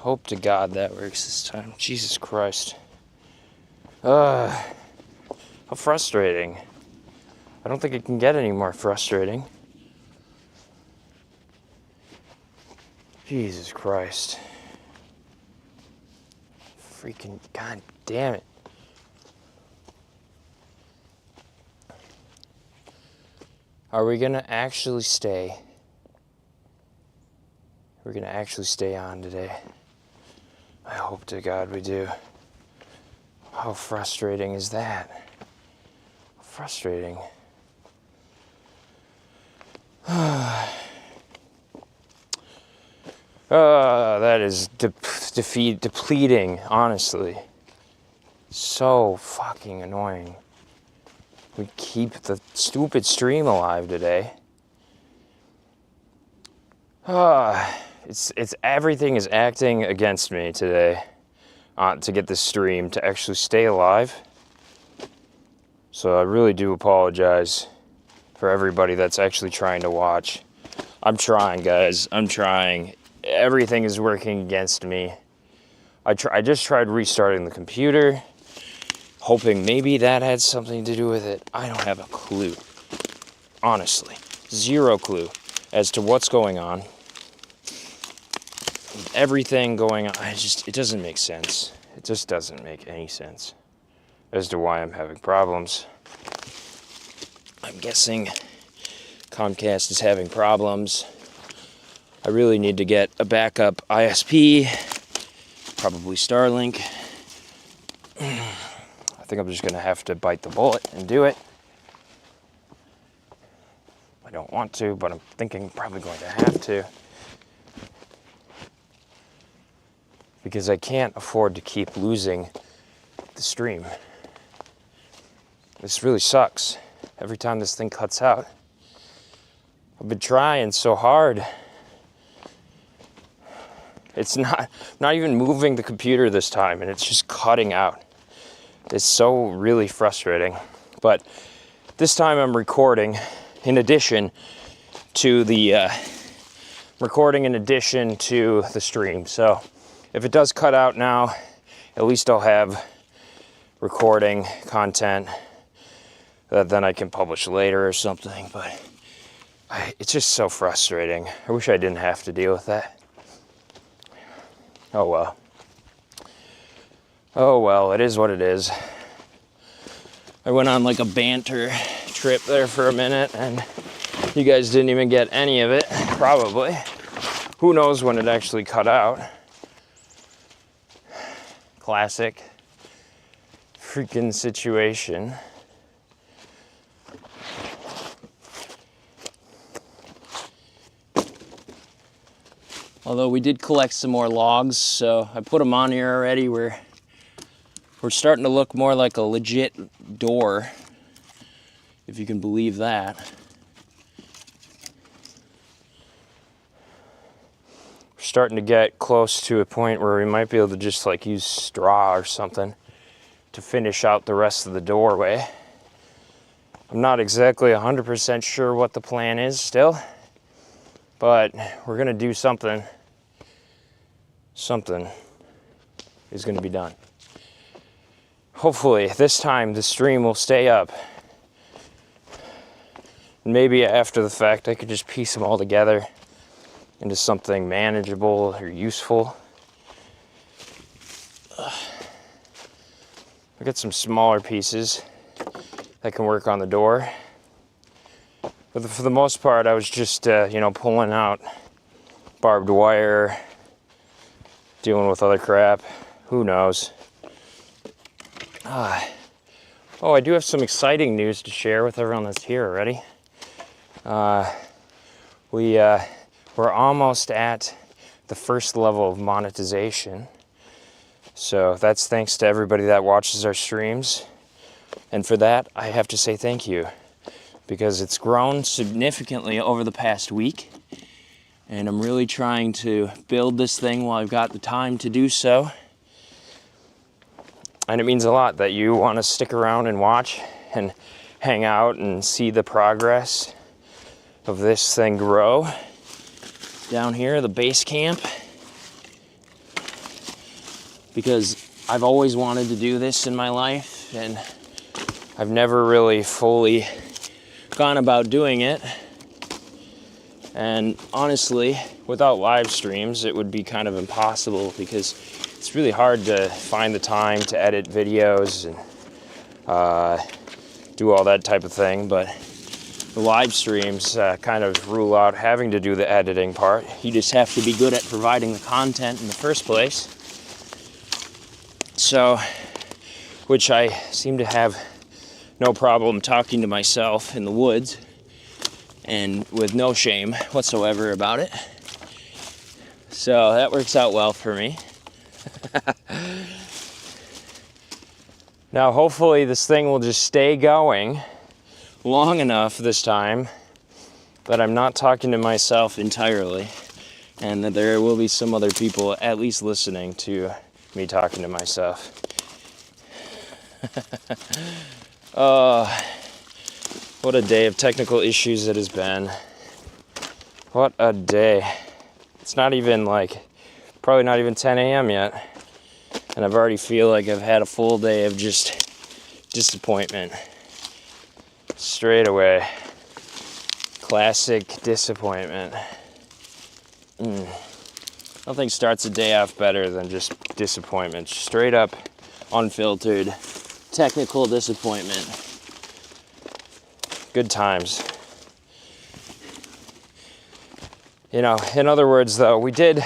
Hope to God that works this time. Jesus Christ. How frustrating. I don't think it can get any more frustrating. Jesus Christ. Freaking god damn it. Are we gonna actually stay? We're gonna actually stay on today. I hope to God we do. How frustrating is that? Frustrating. That is depleting, honestly. So fucking annoying. We keep the stupid stream alive today. It's everything is acting against me today to get this stream to actually stay alive. So I really do apologize for everybody that's actually trying to watch. I'm trying, guys. I'm trying. Everything is working against me. I just tried restarting the computer, hoping maybe that had something to do with it. I don't have a clue. Honestly, zero clue as to what's going on. Everything going on, it doesn't make sense. It just doesn't make any sense as to why I'm having problems. I'm guessing Comcast is having problems. I really need to get a backup ISP, probably Starlink. I think I'm just gonna have to bite the bullet and do it. I don't want to, but I'm thinking I'm probably going to have to. Because I can't afford to keep losing the stream. This really sucks. Every time this thing cuts out. I've been trying so hard. It's not even moving the computer this time, and it's just cutting out. It's so really frustrating. But this time I'm recording in addition to the stream. So if it does cut out now, at least I'll have recording content that then I can publish later or something. But it's just so frustrating. I wish I didn't have to deal with that. Oh well. Oh well, it is what it is. I went on like a banter trip there for a minute and you guys didn't even get any of it, probably. Who knows when it actually cut out. Classic freaking situation. Although we did collect some more logs, so I put them on here already. We're starting to look more like a legit door, if you can believe that. We're starting to get close to a point where we might be able to just like use straw or something to finish out the rest of the doorway. I'm not exactly 100% sure what the plan is still, but we're gonna do something. Something is gonna be done. Hopefully this time the stream will stay up. Maybe after the fact I could just piece them all together into something manageable or useful. I got some smaller pieces that can work on the door. But for the most part, I was just, pulling out barbed wire, dealing with other crap. Who knows? Oh, I do have some exciting news to share with everyone that's here already. We're almost at the first level of monetization. So that's thanks to everybody that watches our streams. And for that, I have to say thank you, because it's grown significantly over the past week. And I'm really trying to build this thing while I've got the time to do so. And it means a lot that you want to stick around and watch and hang out and see the progress of this thing grow. Down here, the base camp. because I've always wanted to do this in my life, and I've never really fully gone about doing it. And honestly, without live streams, it would be kind of impossible, because it's really hard to find the time to edit videos and do all that type of thing. But the live streams kind of rule out having to do the editing part. You just have to be good at providing the content in the first place. So, which I seem to have no problem talking to myself in the woods, and with no shame whatsoever about it. So that works out well for me. Now hopefully this thing will just stay going long enough this time that I'm not talking to myself entirely, and that there will be some other people at least listening to me talking to myself. What a day of technical issues it has been. What a day. It's not even probably not even 10 a.m. yet. And I've already feel like I've had a full day of just disappointment. Straight away. Classic disappointment. Nothing starts a day off better than just disappointment. Straight up, unfiltered, technical disappointment. Good times. You know, in other words though, we did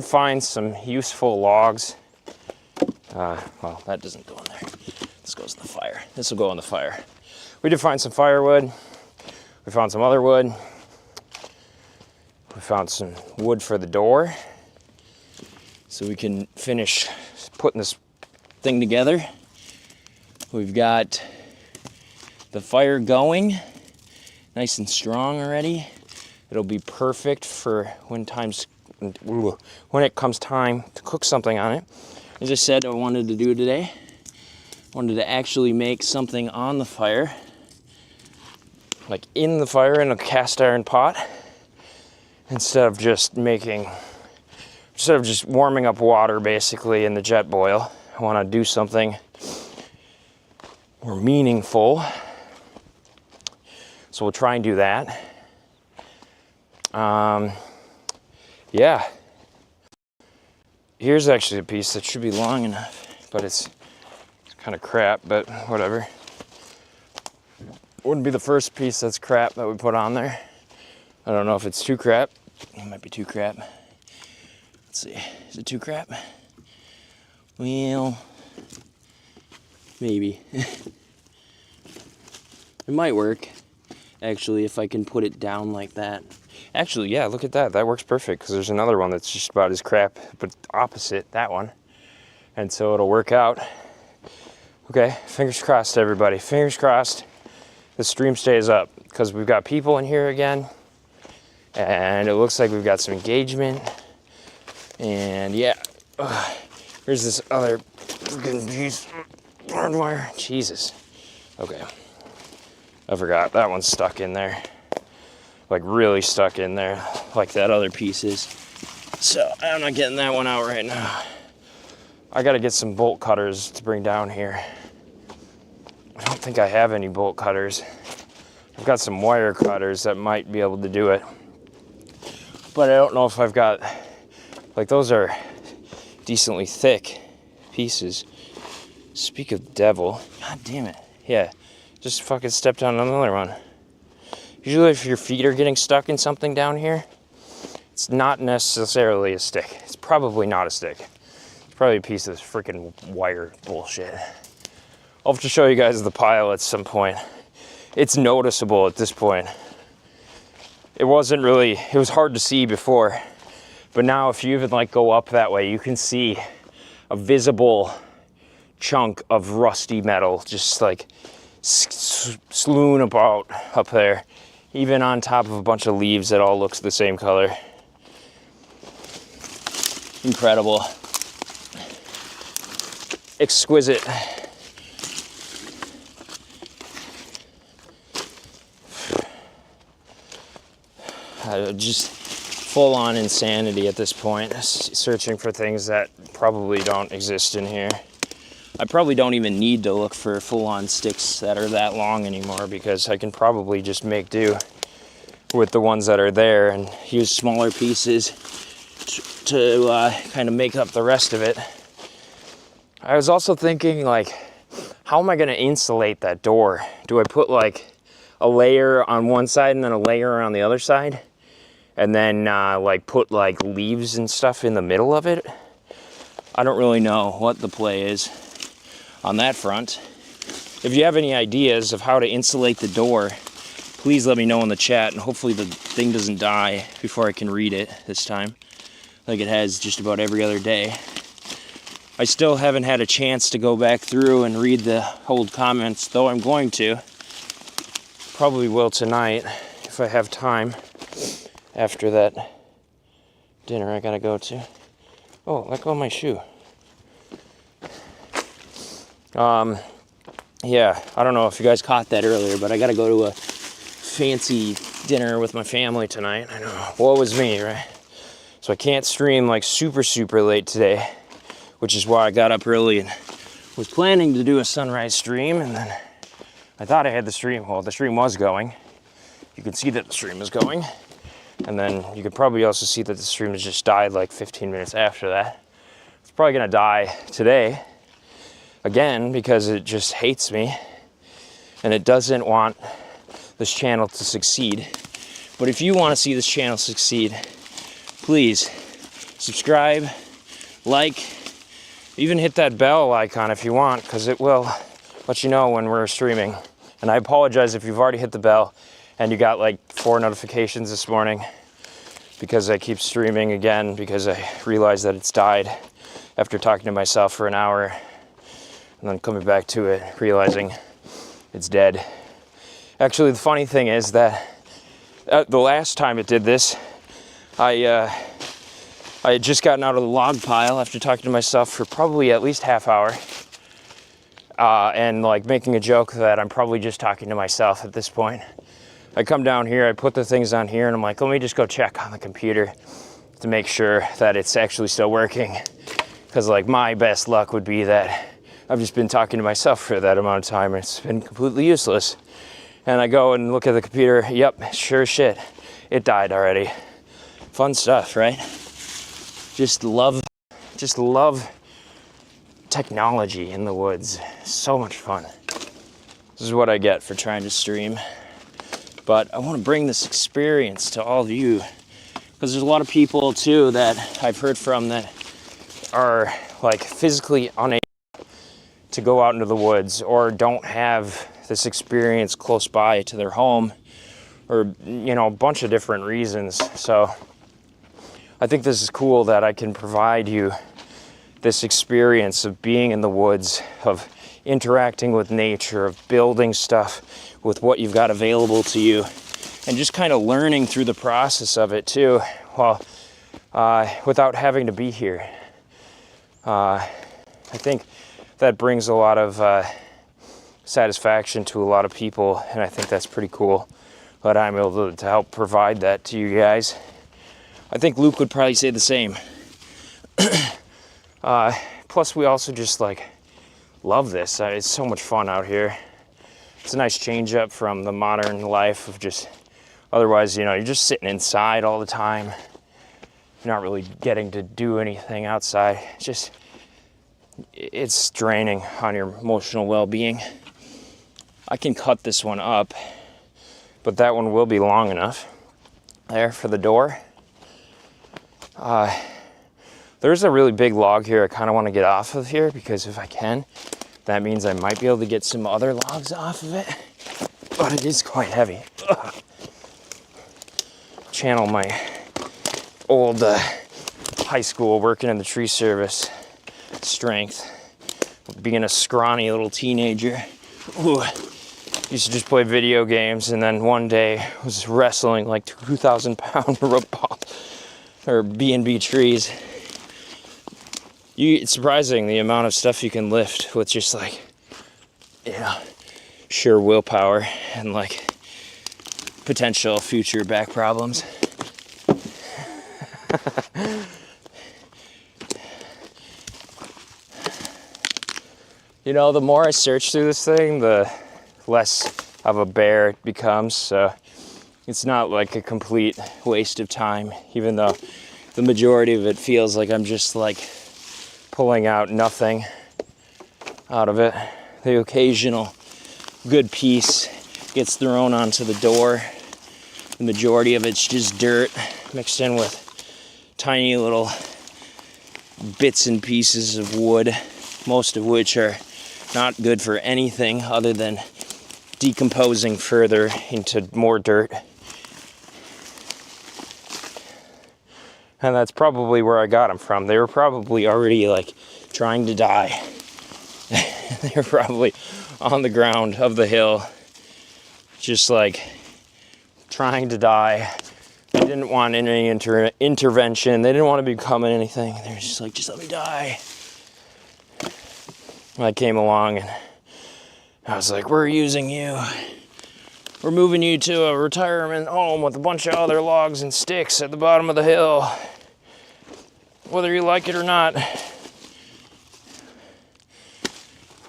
find some useful logs. Well, that doesn't go in there. This goes in the fire. This will go in the fire. We did find some firewood. We found some other wood. We found some wood for the door, so we can finish putting this thing together. We've got the fire going, nice and strong already. It'll be perfect for when it comes time to cook something on it. As I said, I wanted to do today. I wanted to actually make something on the fire, like in the fire in a cast iron pot, instead of just warming up water basically in the jet boil. I want to do something more meaningful. So we'll try and do that. Yeah. Here's actually a piece that should be long enough, but it's kind of crap, but whatever. Wouldn't be the first piece that's crap that we put on there. I don't know if it's too crap. It might be too crap. Let's see. Is it too crap? Well, maybe. It might work, actually, if I can put it down like that. Actually, yeah, look at that. That works perfect, because there's another one that's just about as crap, but opposite that one. And so it'll work out. Okay, fingers crossed, everybody. Fingers crossed the stream stays up, because we've got people in here again, and it looks like we've got some engagement. And yeah, here's this other freaking piece of barbed wire. Jesus. Okay. I forgot, that one's stuck in there. Like really stuck in there, like that other piece is. So I'm not getting that one out right now. I gotta get some bolt cutters to bring down here. I don't think I have any bolt cutters. I've got some wire cutters that might be able to do it. But I don't know if I've got, like those are decently thick pieces. Speak of the devil, god damn it. Yeah, just fucking stepped on another one. Usually if your feet are getting stuck in something down here, it's not necessarily a stick. It's probably not a stick. It's probably a piece of this freaking wire bullshit. I'll have to show you guys the pile at some point. It's noticeable at this point. It was hard to see before, but now if you even like go up that way, you can see a visible chunk of rusty metal just like slewn about up there, even on top of a bunch of leaves that all looks the same color. Incredible. Exquisite. I just full-on insanity at this point, searching for things that probably don't exist in here. I probably don't even need to look for full-on sticks that are that long anymore, because I can probably just make do with the ones that are there and use smaller pieces to kind of make up the rest of it. I was also thinking, like, how am I going to insulate that door? Do I put like a layer on one side and then a layer on the other side? And then like put like leaves and stuff in the middle of it? I don't really know what the play is on that front. If you have any ideas of how to insulate the door, please let me know in the chat, and hopefully the thing doesn't die before I can read it this time, like it has just about every other day. I still haven't had a chance to go back through and read the old comments, though I'm going to. Probably will tonight if I have time after that dinner I gotta go to. Oh, let go of my shoe. Yeah, I don't know if you guys caught that earlier, but I gotta go to a fancy dinner with my family tonight. I know, woe is me, right? So I can't stream like super late today, which is why I got up early and was planning to do a sunrise stream, and then I thought I had the stream. Well, the stream was going. You can see that the stream is going. And then you could probably also see that the stream has just died like 15 minutes after that. It's probably gonna die today again because it just hates me and it doesn't want this channel to succeed. But if you want to see this channel succeed, please subscribe, like, even hit that bell icon if you want, because it will let you know when we're streaming. And I apologize if you've already hit the bell and you got like 4 notifications this morning, because I keep streaming again because I realized that it's died after talking to myself for an hour and then coming back to it, realizing it's dead. Actually, the funny thing is that the last time it did this, I had just gotten out of the log pile after talking to myself for probably at least half hour, and like making a joke that I'm probably just talking to myself at this point. I come down here, I put the things on here, and I'm like, let me just go check on the computer to make sure that it's actually still working. Because like my best luck would be that I've just been talking to myself for that amount of time and it's been completely useless. And I go and look at the computer, yep, sure as shit, it died already. Fun stuff, right? Just love technology in the woods. So much fun. This is what I get for trying to stream. But I want to bring this experience to all of you, because there's a lot of people too that I've heard from that are like physically unable to go out into the woods, or don't have this experience close by to their home, or, you know, a bunch of different reasons. So I think this is cool that I can provide you this experience of being in the woods, of interacting with nature, of building stuff with what you've got available to you, and just kind of learning through the process of it too, while without having to be here. I think that brings a lot of satisfaction to a lot of people, and I think that's pretty cool that I'm able to help provide that to you guys. I think Luke would probably say the same. Plus we also just like love this. It's so much fun out here. It's a nice change up from the modern life of just, otherwise, you know, you're just sitting inside all the time. You're not really getting to do anything outside. It's draining on your emotional well-being. I can cut this one up, but that one will be long enough there for the door. There's a really big log here I kind of want to get off of here, because if I can, that means I might be able to get some other logs off of it, but it is quite heavy. Ugh. Channel my old high school working in the tree service strength, being a scrawny little teenager. Ooh. Used to just play video games, and then one day was wrestling like 2,000-pound rope ball or B&B trees. It's surprising the amount of stuff you can lift with just like, you know, sheer willpower and like potential future back problems. You know, the more I search through this thing, the less of a bear it becomes. So it's not like a complete waste of time, even though the majority of it feels like I'm just like pulling out nothing out of it. The occasional good piece gets thrown onto the door. The majority of it's just dirt mixed in with tiny little bits and pieces of wood, most of which are not good for anything other than decomposing further into more dirt. And that's probably where I got them from. They were probably already like trying to die. They were probably on the ground of the hill, just like trying to die. They didn't want any intervention. They didn't want to become anything. They were just like, just let me die. I came along and I was like, we're using you. We're moving you to a retirement home with a bunch of other logs and sticks at the bottom of the hill, whether you like it or not.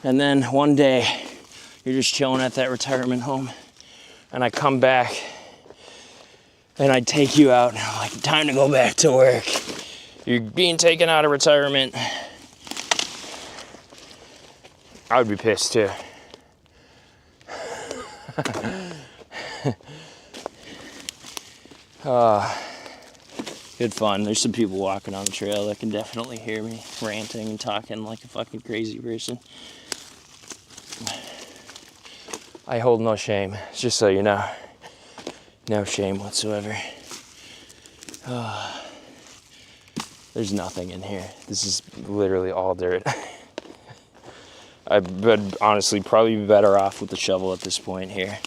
And then one day, you're just chilling at that retirement home, and I come back and I take you out, and I'm like, time to go back to work. You're being taken out of retirement. I would be pissed too. Good fun. There's some people walking on the trail that can definitely hear me ranting and talking like a fucking crazy person. I hold no shame, just so you know. No shame whatsoever. There's nothing in here. This is literally all dirt. I would honestly probably be better off with the shovel at this point here.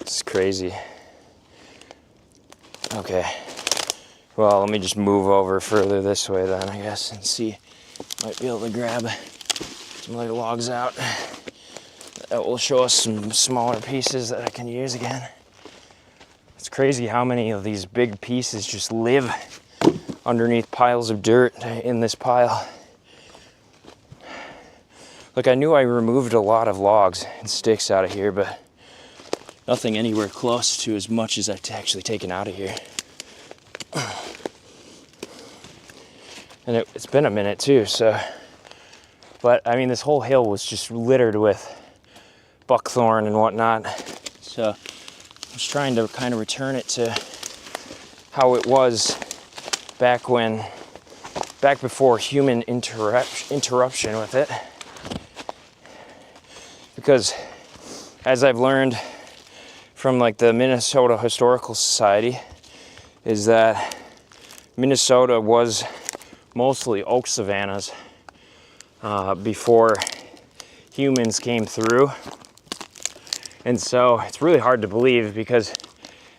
It's crazy. Okay. Well, let me just move over further this way then, I guess, and see. Might be able to grab some other logs out. That will show us some smaller pieces that I can use again. It's crazy how many of these big pieces just live underneath piles of dirt in this pile. Look, I knew I removed a lot of logs and sticks out of here, but nothing anywhere close to as much as I've actually taken out of here. And it's been a minute too, so. But I mean, this whole hill was just littered with buckthorn and whatnot. So I was trying to kind of return it to how it was back before human interruption with it. Because as I've learned from like the Minnesota Historical Society, is that Minnesota was mostly oak savannas before humans came through. And so it's really hard to believe because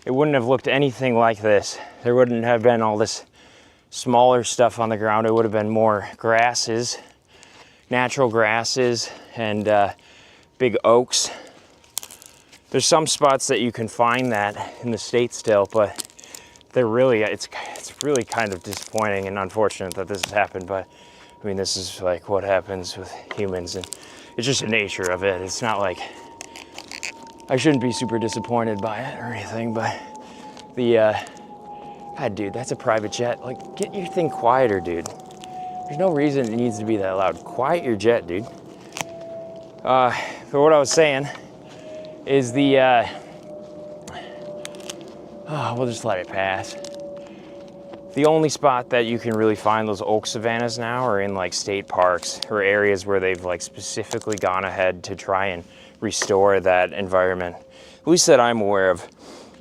it wouldn't have looked anything like this. There wouldn't have been all this smaller stuff on the ground. It would have been more grasses, natural grasses, and big oaks. There's some spots that you can find that in the state still, but they're really, it's really kind of disappointing and unfortunate that this has happened. But I mean, this is like what happens with humans, and it's just the nature of it. It's not like, I shouldn't be super disappointed by it or anything, but God, dude, that's a private jet. Like, get your thing quieter, dude. There's no reason it needs to be that loud. Quiet your jet, dude. For what I was saying is we'll just let it pass. The only spot that you can really find those oak savannas now are in like state parks or areas where they've like specifically gone ahead to try and restore that environment. At least that I'm aware of.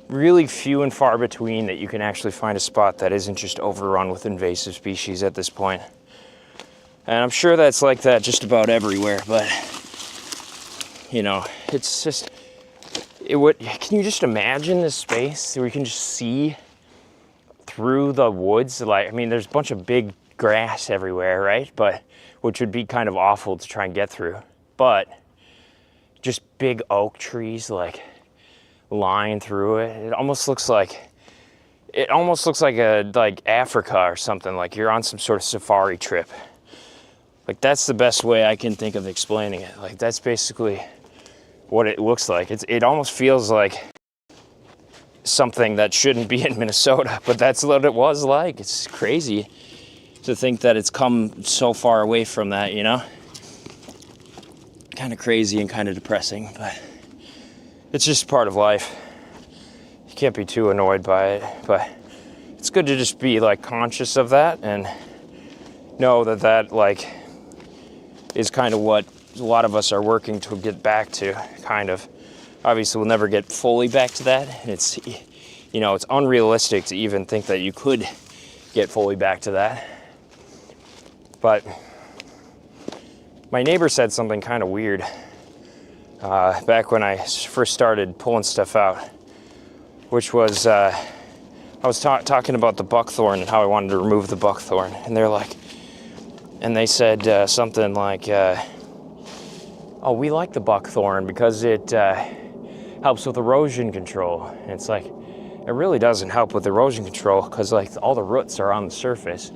Really few and far between that you can actually find a spot that isn't just overrun with invasive species at this point. And I'm sure that's like that just about everywhere, but you know, it's just, can you just imagine this space where you can just see through the woods? Like, I mean, there's a bunch of big grass everywhere, right? But, which would be kind of awful to try and get through. But just big oak trees, like, lying through it. It almost looks like it almost looks like Africa or something, like you're on some sort of safari trip. Like that's the best way I can think of explaining it. Like that's basically what it looks like. It almost feels like something that shouldn't be in Minnesota, but that's what it was like. It's crazy to think that it's come so far away from that, you know? Kind of crazy and kind of depressing, but it's just part of life. You can't be too annoyed by it, but it's good to just be like conscious of that and know that that like is kind of what a lot of us are working to get back to, kind of. Obviously, we'll never get fully back to that. It's, you know, it's unrealistic to even think that you could get fully back to that. But my neighbor said something kind of weird back when I first started pulling stuff out, which was I was talking about the buckthorn and how I wanted to remove the buckthorn, and they said something like, "Oh, we like the buckthorn because it helps with erosion control." And it's like, it really doesn't help with erosion control because like all the roots are on the surface,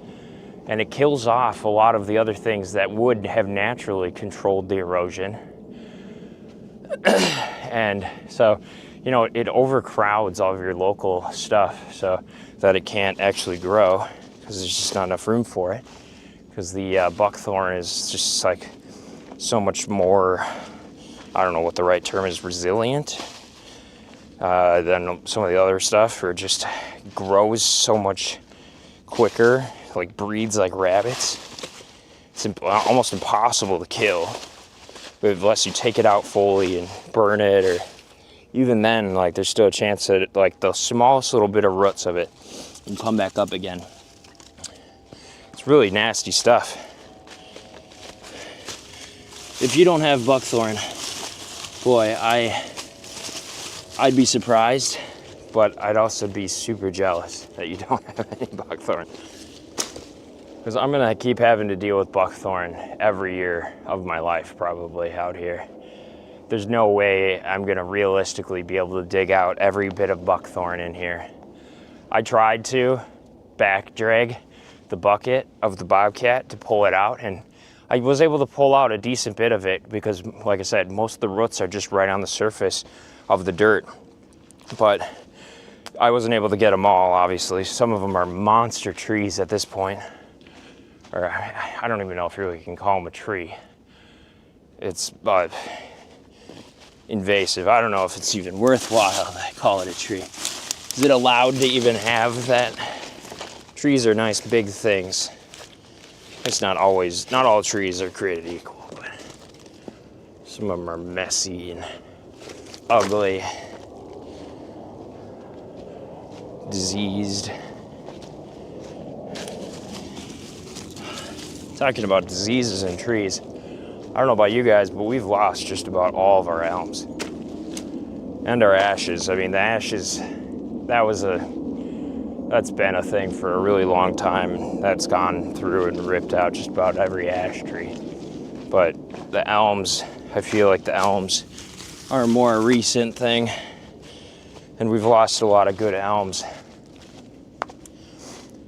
and it kills off a lot of the other things that would have naturally controlled the erosion. And so, you know, it overcrowds all of your local stuff so that it can't actually grow because there's just not enough room for it. Because the buckthorn is just like so much more, I don't know what the right term is, resilient than some of the other stuff, or just grows so much quicker, like breeds like rabbits. It's almost impossible to kill unless you take it out fully and burn it, or even then, like there's still a chance that like the smallest little bit of roots of it can come back up again. It's really nasty stuff. If you don't have buckthorn, boy, I'd be surprised, but I'd also be super jealous that you don't have any buckthorn. Because I'm gonna keep having to deal with buckthorn every year of my life, probably, out here. There's no way I'm gonna realistically be able to dig out every bit of buckthorn in here. I tried to back drag the bucket of the Bobcat to pull it out, and I was able to pull out a decent bit of it because, like I said, most of the roots are just right on the surface of the dirt. But I wasn't able to get them all, obviously. Some of them are monster trees at this point. Or I don't even know if you really can call them a tree. It's invasive. I don't know if it's even worthwhile to call it a tree. Is it allowed to even have that? Trees are nice big things. It's not all trees are created equal, but some of them are messy and ugly, diseased. Talking about diseases in trees, I don't know about you guys, but we've lost just about all of our elms and our ashes. I mean, the ashes, that's been a thing for a really long time. That's gone through and ripped out just about every ash tree. But the elms, I feel like the elms are a more recent thing, and we've lost a lot of good elms.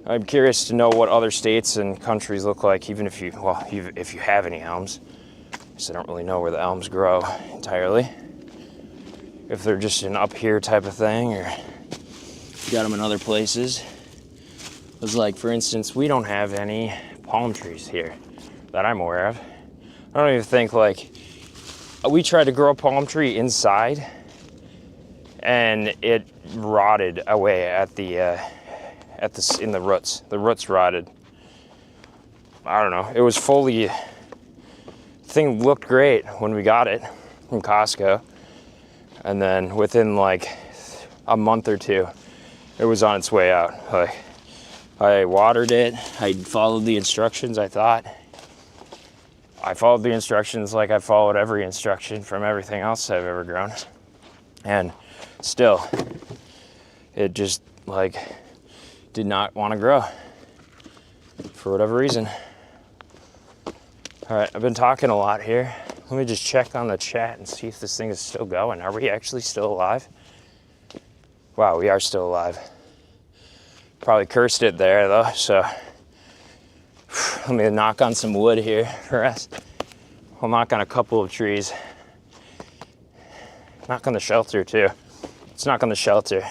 I'm curious to know what other states and countries look like, even if you have any elms. Because I don't really know where the elms grow entirely. If they're just an up here type of thing, or you got them in other places. It's like, for instance, we don't have any palm trees here that I'm aware of. I don't even think, like, we tried to grow a palm tree inside, and it rotted away in the roots. The roots rotted. I don't know. It was fully, the thing looked great when we got it from Costco. And then within like a month or two, it was on its way out. Like, I watered it. I followed the instructions, I thought. I followed the instructions like I followed every instruction from everything else I've ever grown. And still, it just like did not want to grow for whatever reason. All right, I've been talking a lot here. Let me just check on the chat and see if this thing is still going. Are we actually still alive? Wow, we are still alive. Probably cursed it there though, so let me knock on some wood here for us. We'll knock on a couple of trees. Knock on the shelter too. Let's knock on the shelter.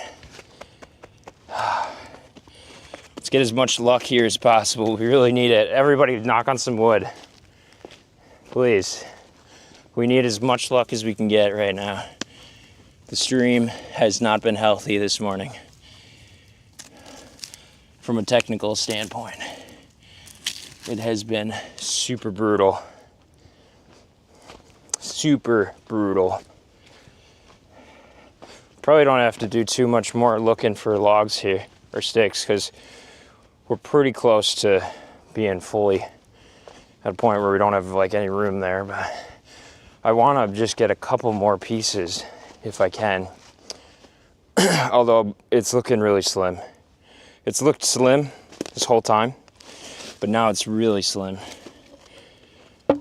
Let's get as much luck here as possible. We really need it. Everybody knock on some wood. Please. We need as much luck as we can get right now. The stream has not been healthy this morning from a technical standpoint. It has been super brutal. Super brutal. Probably don't have to do too much more looking for logs here, or sticks, because we're pretty close to being fully at a point where we don't have like any room there. But I want to just get a couple more pieces if I can. Although it's looking really slim. It's looked slim this whole time, but now it's really slim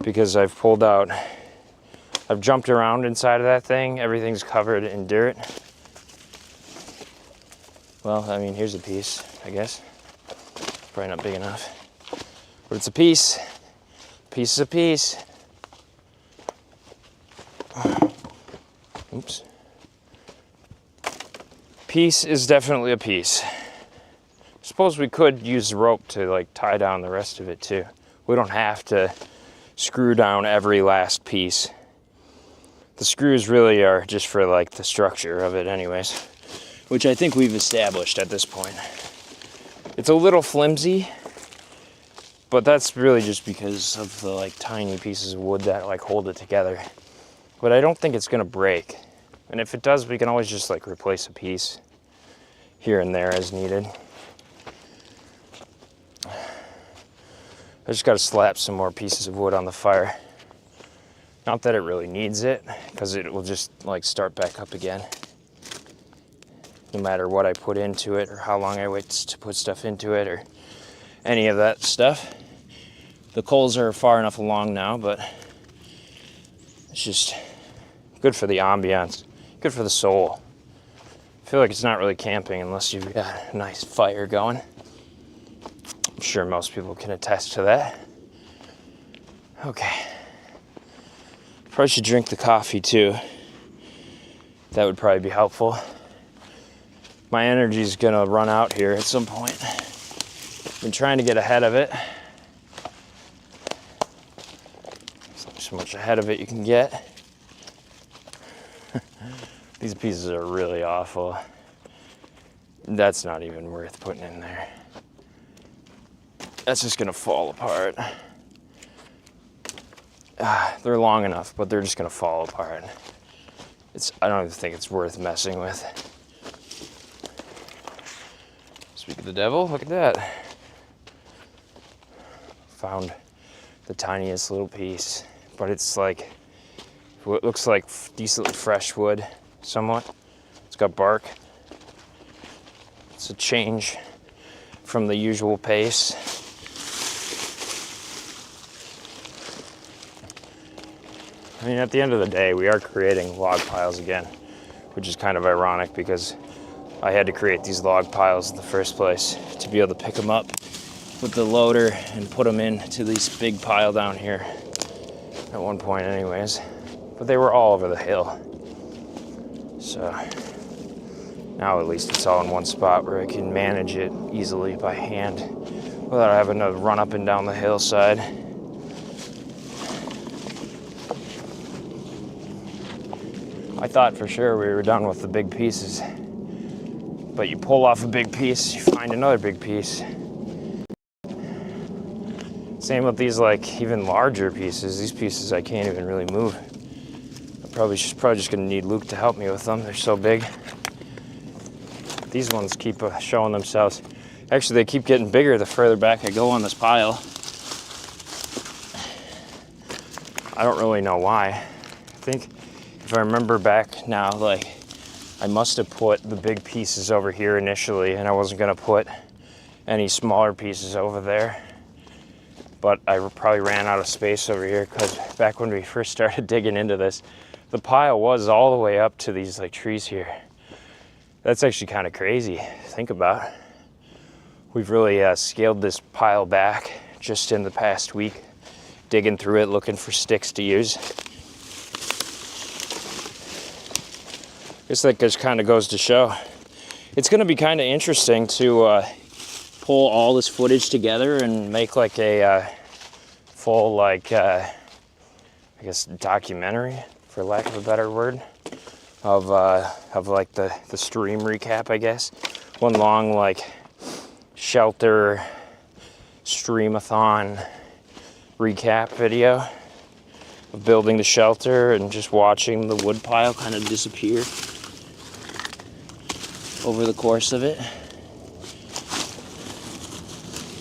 because I've pulled out, I've jumped around inside of that thing. Everything's covered in dirt. Well, I mean, here's a piece, I guess. Probably not big enough, but it's a piece. Piece is a piece. Oops. Piece is definitely a piece. Suppose we could use rope to like tie down the rest of it too. We don't have to screw down every last piece. The screws really are just for like the structure of it anyways, which I think we've established at this point. It's a little flimsy, but that's really just because of the like tiny pieces of wood that like hold it together. But I don't think it's gonna break. And if it does, we can always just like replace a piece here and there as needed. I just gotta slap some more pieces of wood on the fire. Not that it really needs it, because it will just like start back up again. No matter what I put into it or how long I wait to put stuff into it or any of that stuff. The coals are far enough along now, but it's just good for the ambiance, good for the soul. I feel like it's not really camping unless you've got a nice fire going. I'm sure most people can attest to that. Okay. Probably should drink the coffee too. That would probably be helpful. My energy's gonna run out here at some point. Been trying to get ahead of it. So much ahead of it you can get. These pieces are really awful. That's not even worth putting in there. That's just gonna fall apart. They're long enough, but they're just gonna fall apart. I don't even think it's worth messing with. Speak of the devil, look at that. Found the tiniest little piece, but it's like, what looks like decently fresh wood, somewhat. It's got bark. It's a change from the usual pace. I mean, at the end of the day, we are creating log piles again, which is kind of ironic because I had to create these log piles in the first place to be able to pick them up with the loader and put them into this big pile down here at one point anyways. But they were all over the hill. So now at least it's all in one spot where I can manage it easily by hand without having to run up and down the hillside. I thought for sure we were done with the big pieces, but you pull off a big piece, you find another big piece. Same with these like even larger pieces. These pieces I can't even really move. I'm probably just gonna need Luke to help me with them. They're so big. These ones keep showing themselves. Actually, they keep getting bigger the further back I go on this pile. I don't really know why. I think if I remember back now, like I must have put the big pieces over here initially and I wasn't gonna put any smaller pieces over there. But I probably ran out of space over here because back when we first started digging into this, the pile was all the way up to these like trees here. That's actually kind of crazy to think about. We've really scaled this pile back just in the past week, digging through it, looking for sticks to use. I guess that just kind of goes to show. It's going to be kind of interesting to pull all this footage together and make like a full, like, I guess, documentary, for lack of a better word, of like the stream recap, I guess. One long, like, shelter streamathon recap video of building the shelter and just watching the wood pile kind of disappear over the course of it.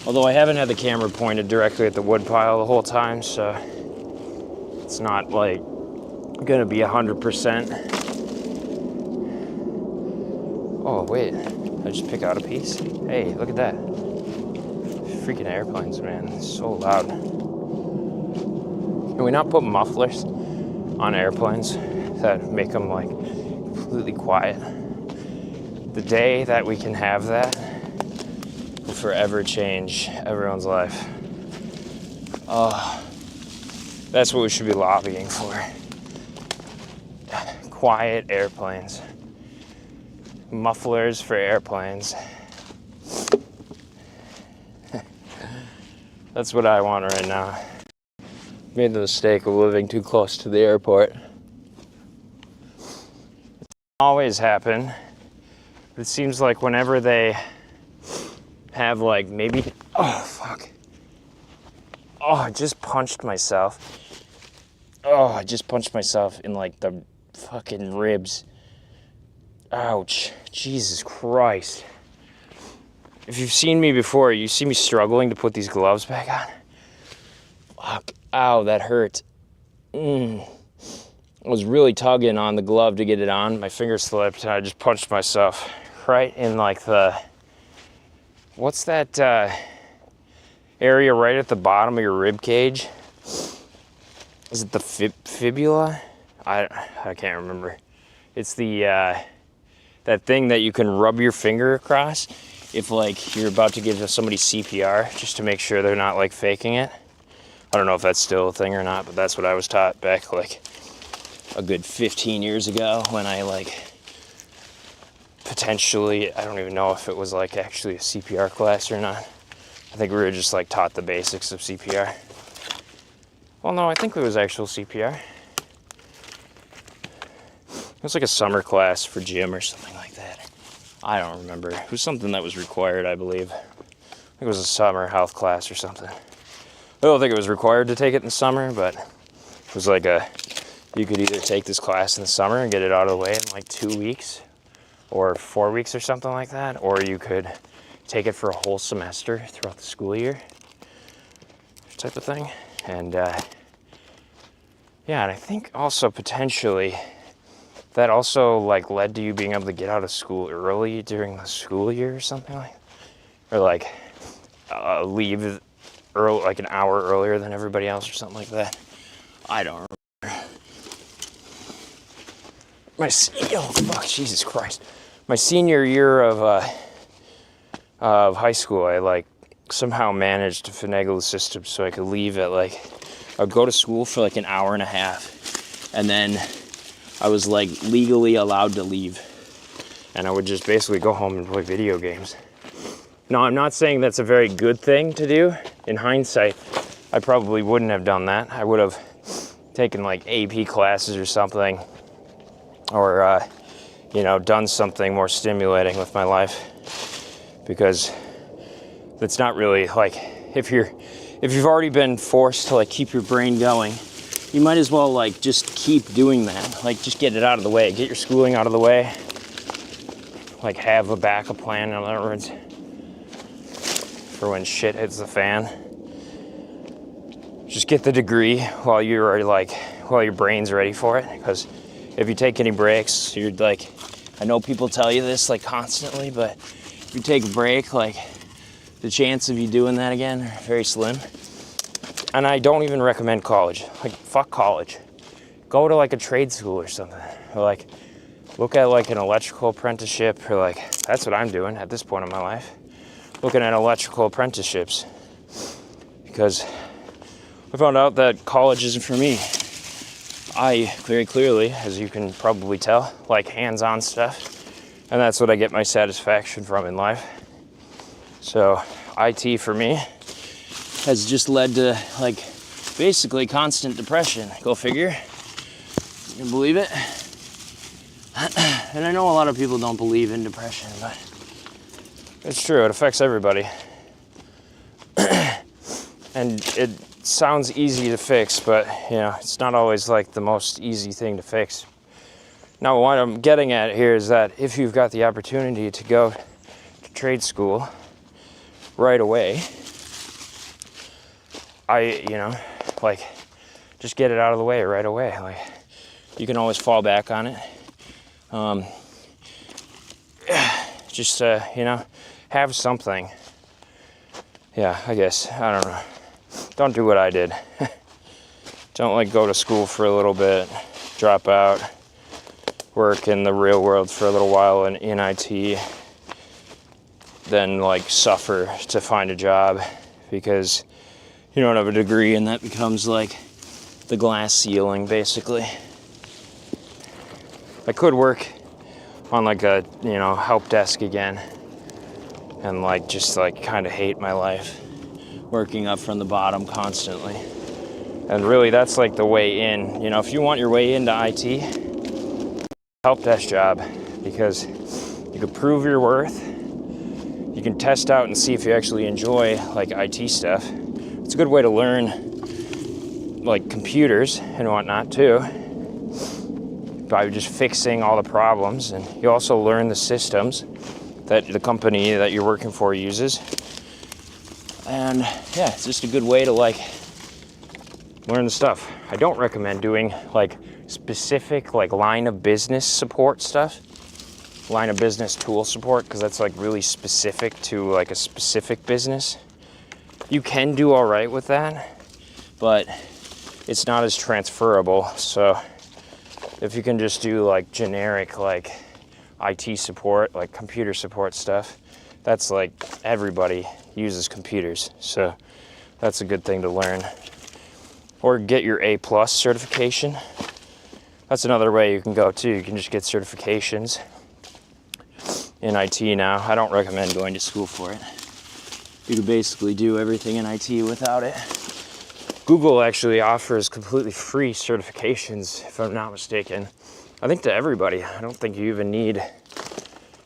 Although I haven't had the camera pointed directly at the wood pile the whole time, so it's not like gonna be 100%. Oh wait, I just pick out a piece? Hey, look at that. Freaking airplanes, man, it's so loud. Can we not put mufflers on airplanes that make them like completely quiet? The day that we can have that will forever change everyone's life. Oh, that's what we should be lobbying for. Quiet airplanes. Mufflers for airplanes. That's what I want right now. Made the mistake of living too close to the airport. It always happen. It seems like whenever they have like maybe, oh fuck. Oh, I just punched myself. Oh, I just punched myself in like the fucking ribs. Ouch, Jesus Christ. If you've seen me before, you see me struggling to put these gloves back on. Fuck, ow, that hurt. I was really tugging on the glove to get it on. My finger slipped and I just punched myself right in like the, what's that area right at the bottom of your rib cage? Is it the fibula? I can't remember. It's the, that thing that you can rub your finger across if like you're about to give somebody CPR, just to make sure they're not like faking it. I don't know if that's still a thing or not, but that's what I was taught back like a good 15 years ago when I like potentially, I don't even know if it was like actually a CPR class or not. I think we were just like taught the basics of CPR. Well, no, I think it was actual CPR. It was like a summer class for gym or something like that. I don't remember. It was something that was required, I believe. I think it was a summer health class or something. I don't think it was required to take it in the summer, but it was like you could either take this class in the summer and get it out of the way in like 2 weeks or 4 weeks or something like that, or you could take it for a whole semester throughout the school year type of thing. And yeah, and I think also potentially that also like led to you being able to get out of school early during the school year or something like that. Or like leave early, like an hour earlier than everybody else or something like that. I don't remember. Oh fuck, Jesus Christ. My senior year of high school, I like somehow managed to finagle the system so I could leave at like, I'd go to school for like an hour and a half, and then I was like legally allowed to leave, and I would just basically go home and play video games. Now, I'm not saying that's a very good thing to do. In hindsight, I probably wouldn't have done that. I would have taken like AP classes or something, or you know, done something more stimulating with my life, because that's not really like, if you've already been forced to like keep your brain going, you might as well like just keep doing that. Like just get it out of the way, get your schooling out of the way, like have a backup plan, in other words, for when shit hits the fan. Just get the degree while while your brain's ready for it, because if you take any breaks, you're like, I know people tell you this like constantly, but if you take a break, like the chance of you doing that again are very slim. And I don't even recommend college. Like, fuck college. Go to like a trade school or something. Or like, look at like an electrical apprenticeship, or like, that's what I'm doing at this point in my life. looking at electrical apprenticeships, because I found out that college isn't for me. I very clearly, as you can probably tell, like hands-on stuff, and that's what I get my satisfaction from in life. So IT for me has just led to like basically constant depression. Go figure. You can believe it? And I know a lot of people don't believe in depression, but it's true. It affects everybody. And it sounds easy to fix, but you know, it's not always like the most easy thing to fix. Now, what I'm getting at here is that if you've got the opportunity to go to trade school right away, like, just get it out of the way right away. Like, you can always fall back on it. Just, have something. Yeah, I guess, I don't know. Don't do what I did. Don't like go to school for a little bit, drop out, work in the real world for a little while in IT, then like suffer to find a job because you don't have a degree, and that becomes like the glass ceiling basically. I could work on like a, help desk again and like just like kind of hate my life working up from the bottom constantly. And really that's like the way in. If you want your way into IT, help desk job, because you can prove your worth. You can test out and see if you actually enjoy like IT stuff. It's a good way to learn like computers and whatnot too, by just fixing all the problems. And you also learn the systems that the company that you're working for uses. And yeah, it's just a good way to like learn the stuff. I don't recommend doing like specific like line of business support stuff, line of business tool support, because that's like really specific to like a specific business. You can do all right with that, but it's not as transferable. So if you can just do like generic like IT support, like computer support stuff, that's like everybody uses computers, so that's a good thing to learn. Or get your A+ certification. That's another way you can go too. You can just get certifications in IT now. I don't recommend going to school for it. You can basically do everything in IT without it. Google actually offers completely free certifications, if I'm not mistaken. I think to everybody. I don't think you even need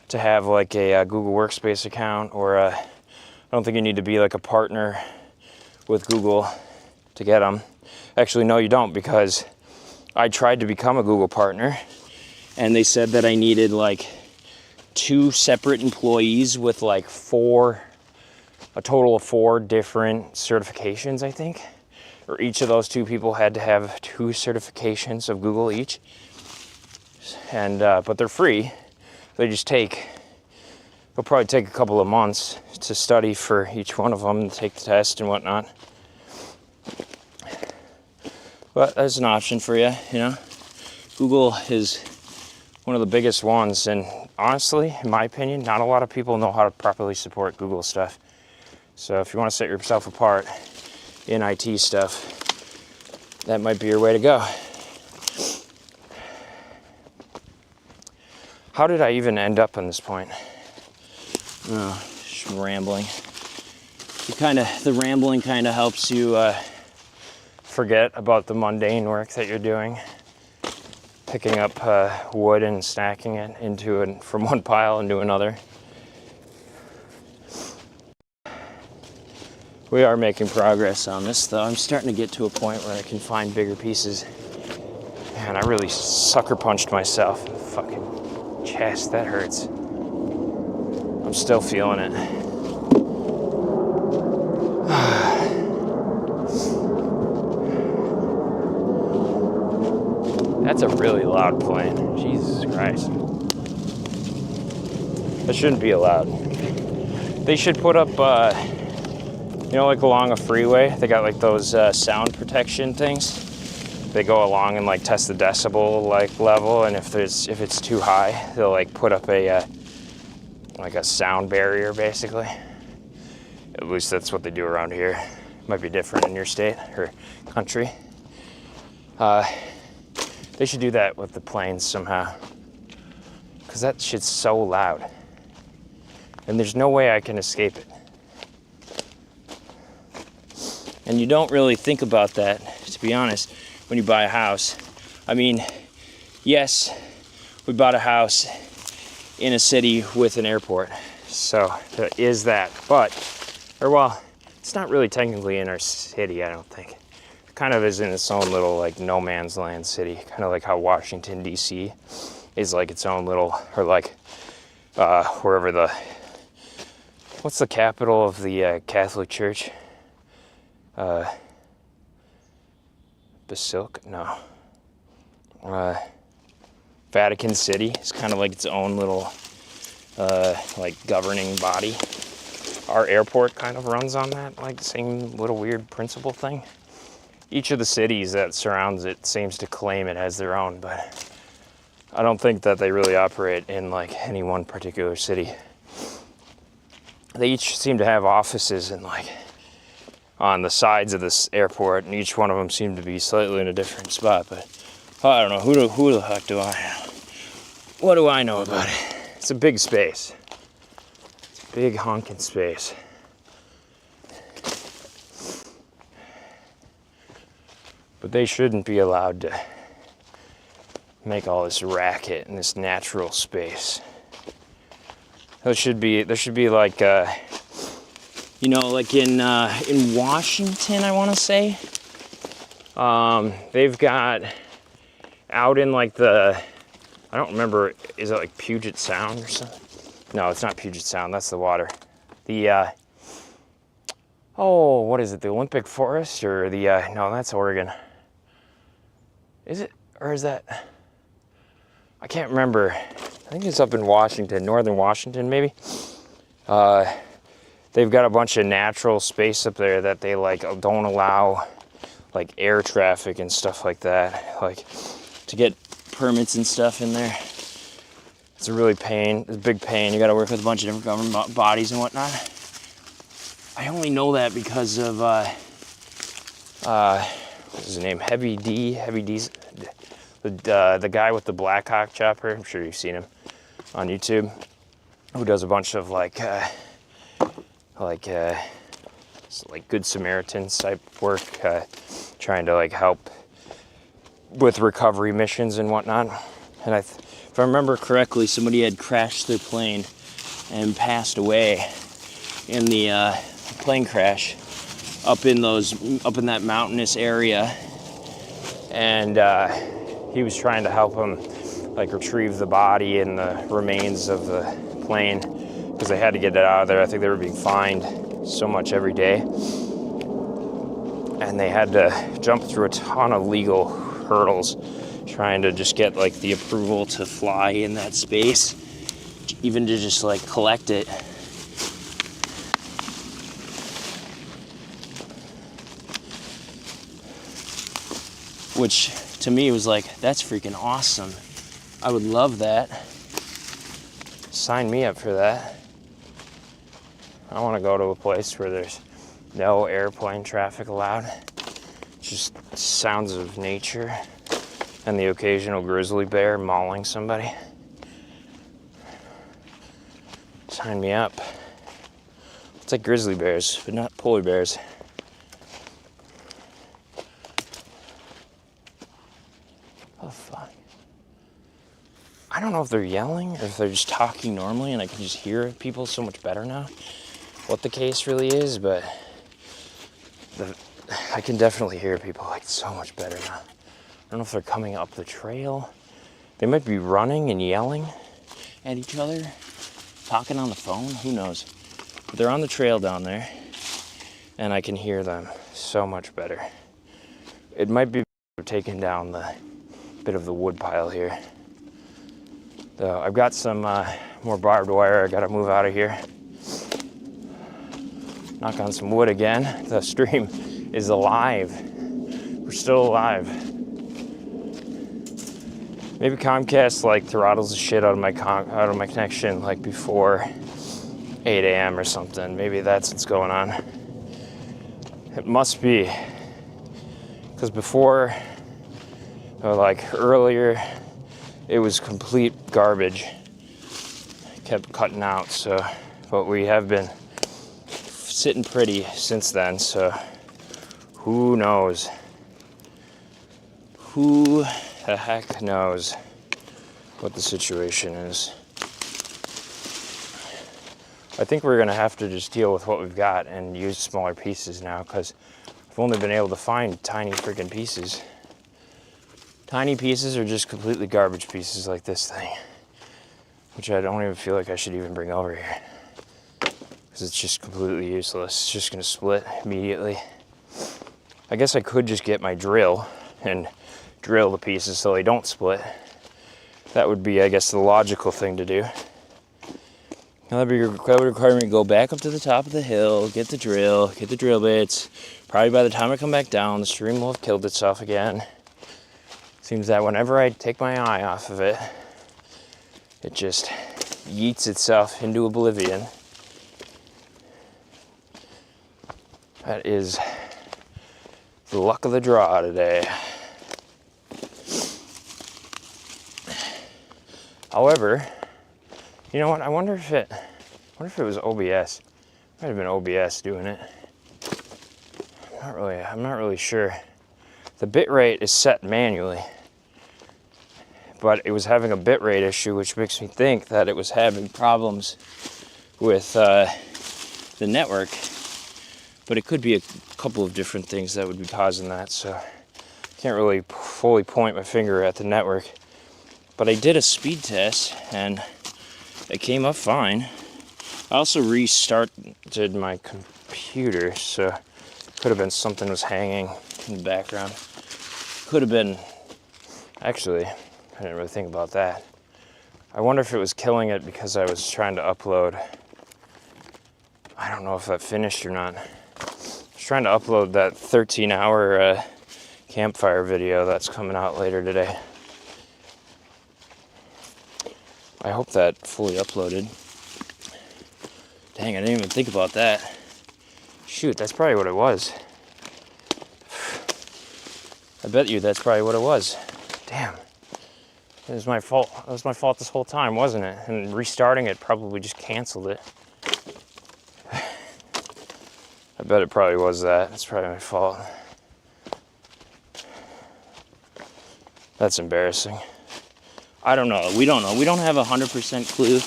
to have like a Google Workspace account, or I don't think you need to be like a partner with Google to get them. Actually, no, you don't, because I tried to become a Google partner and they said that I needed like 2 separate employees with like a total of 4 different certifications, I think. Or each of those 2 people had to have 2 certifications of Google each. And, but they're free. They just it'll probably take a couple of months to study for each one of them and take the test and whatnot. But that's an option for you, Google is one of the biggest ones, and honestly, in my opinion, not a lot of people know how to properly support Google stuff. So if you want to set yourself apart in IT stuff, that might be your way to go. How did I even end up on this point? Oh, just rambling. The rambling kind of helps you forget about the mundane work that you're doing. Picking up wood and stacking it from one pile into another. We are making progress on this, though. I'm starting to get to a point where I can find bigger pieces. Man, I really sucker punched myself in the fucking chest. That hurts. I'm still feeling it. That's a really loud plane. Jesus Christ. That shouldn't be allowed. They should put up, like along a freeway, they got like those sound protection things. They go along and like test the decibel like level, and if it's too high, they'll like put up a sound barrier basically. At least that's what they do around here. Might be different in your state or country. They should do that with the planes somehow, because that shit's so loud. And there's no way I can escape it. And you don't really think about that, to be honest, when you buy a house. I mean, yes, we bought a house in a city with an airport, so there is that. But, or well, it's not really technically in our city, I don't think. It kind of is in its own little like no man's land city, kind of like how Washington, D.C. is like its own little, or like wherever the, what's the capital of the Catholic Church? Basilica? No. Vatican City is kind of like its own little like governing body. Our airport kind of runs on that, like same little weird principle thing. Each of the cities that surrounds it seems to claim it as their own, but I don't think that they really operate in like any one particular city. They each seem to have offices in like on the sides of this airport, and each one of them seem to be slightly in a different spot, but I don't know, who the heck do I know? What do I know about it? It's a big space. It's a big honking space. But they shouldn't be allowed to make all this racket in this natural space. There should be like you know, like in Washington, I want to say, they've got out in like the, I don't remember, is it like Puget Sound or something? No, it's not Puget Sound, that's the water. The, oh, what is it, the Olympic Forest, or the, no, that's Oregon. Is it, or is that, I can't remember. I think it's up in Washington, northern Washington maybe. They've got a bunch of natural space up there that they like don't allow like air traffic and stuff like that, like to get permits and stuff in there. It's a really pain, it's a big pain. You gotta work with a bunch of different government bodies and whatnot. I only know that because of, what's his name, Heavy D's, the guy with the Black Hawk chopper. I'm sure you've seen him on YouTube, who does a bunch of like Good Samaritan type work, trying to like help with recovery missions and whatnot. And if I remember correctly, somebody had crashed their plane and passed away in the plane crash up in that mountainous area. And he was trying to help him like retrieve the body and the remains of the plane, because they had to get it out of there. I think they were being fined so much every day. And they had to jump through a ton of legal hurdles trying to just get like the approval to fly in that space, even to just like collect it. Which to me was like, that's freaking awesome. I would love that. Sign me up for that. I want to go to a place where there's no airplane traffic allowed. Just sounds of nature and the occasional grizzly bear mauling somebody. Sign me up. It's like grizzly bears, but not polar bears. Oh, fuck. I don't know if they're yelling or if they're just talking normally and I can just hear people so much better now. What the case really is, but I can definitely hear people like so much better now. I don't know if they're coming up the trail. They might be running and yelling at each other, talking on the phone, who knows. But they're on the trail down there and I can hear them so much better. It might be taking down the bit of the wood pile here. Though I've got some more barbed wire I gotta move out of here. Knock on some wood again. The stream is alive. We're still alive. Maybe Comcast like throttles the shit out of my connection like before, 8 a.m. or something. Maybe that's what's going on. It must be. Because before, or like earlier, it was complete garbage. I kept cutting out, so, but we have been sitting pretty since then, so who knows? Who the heck knows what the situation is? I think we're gonna have to just deal with what we've got and use smaller pieces now, because I've only been able to find tiny freaking pieces. Tiny pieces are just completely garbage pieces like this thing, which I don't even feel like I should even bring over here, because it's just completely useless. It's just gonna split immediately. I guess I could just get my drill and drill the pieces so they don't split. That would be, I guess, the logical thing to do. Now that would require me to go back up to the top of the hill, get the drill bits. Probably by the time I come back down, the stream will have killed itself again. Seems that whenever I take my eye off of it, it just yeets itself into oblivion. That is the luck of the draw today. However, you know what? I wonder if it was OBS. Might have been OBS doing it. I'm not really sure. The bitrate is set manually, but it was having a bitrate issue, which makes me think that it was having problems with the network. But it could be a couple of different things that would be causing that, so I can't really fully point my finger at the network. But I did a speed test, and it came up fine. I also restarted my computer, so it could have been something was hanging in the background. Could have been, actually, I didn't really think about that. I wonder if it was killing it because I was trying to upload. I don't know if that finished or not. I was trying to upload that 13-hour campfire video that's coming out later today. I hope that fully uploaded. Dang, I didn't even think about that. Shoot, that's probably what it was. I bet you that's probably what it was. Damn. It was my fault. It was my fault this whole time, wasn't it? And restarting it probably just canceled it. I bet it probably was that. It's probably my fault. That's embarrassing. I don't know. We don't know. We don't have 100% clue.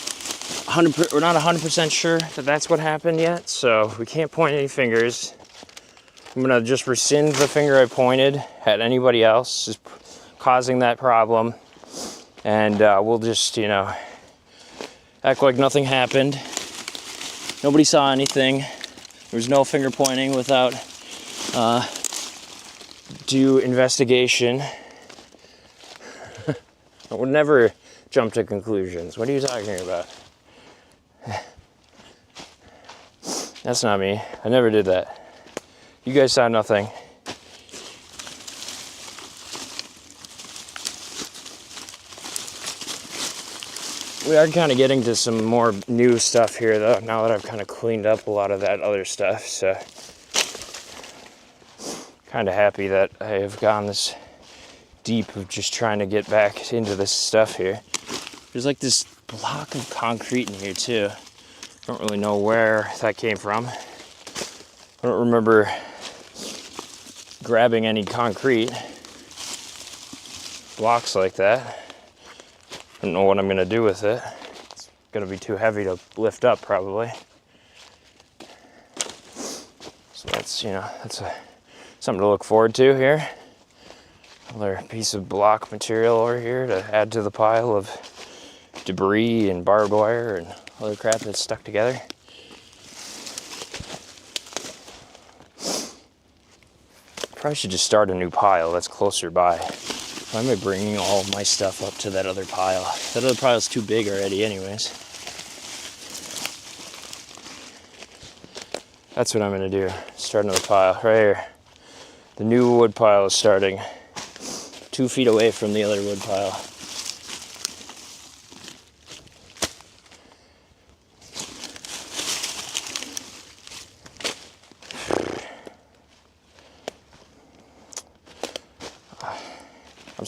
We're not 100% sure that that's what happened yet, so we can't point any fingers. I'm gonna just rescind the finger I pointed at anybody else is causing that problem, and we'll just, you know, act like nothing happened. Nobody saw anything. There was no finger pointing without due investigation. I would never jump to conclusions. What are you talking about? That's not me. I never did that. You guys saw nothing. We are kind of getting to some more new stuff here, though, now that I've kind of cleaned up a lot of that other stuff. So, kind of happy that I have gone this deep of just trying to get back into this stuff here. There's like this block of concrete in here too. I don't really know where that came from. I don't remember grabbing any concrete blocks like that. I don't know what I'm gonna do with it. It's gonna be too heavy to lift up probably. So that's, you know, that's something to look forward to here. Another piece of block material over here to add to the pile of debris and barbed wire and other crap that's stuck together. Probably should just start a new pile that's closer by. Why am I bringing all my stuff up to that other pile? That other pile's too big already anyways. That's what I'm gonna do. Start another pile right here. The new wood pile is starting 2 feet away from the other wood pile.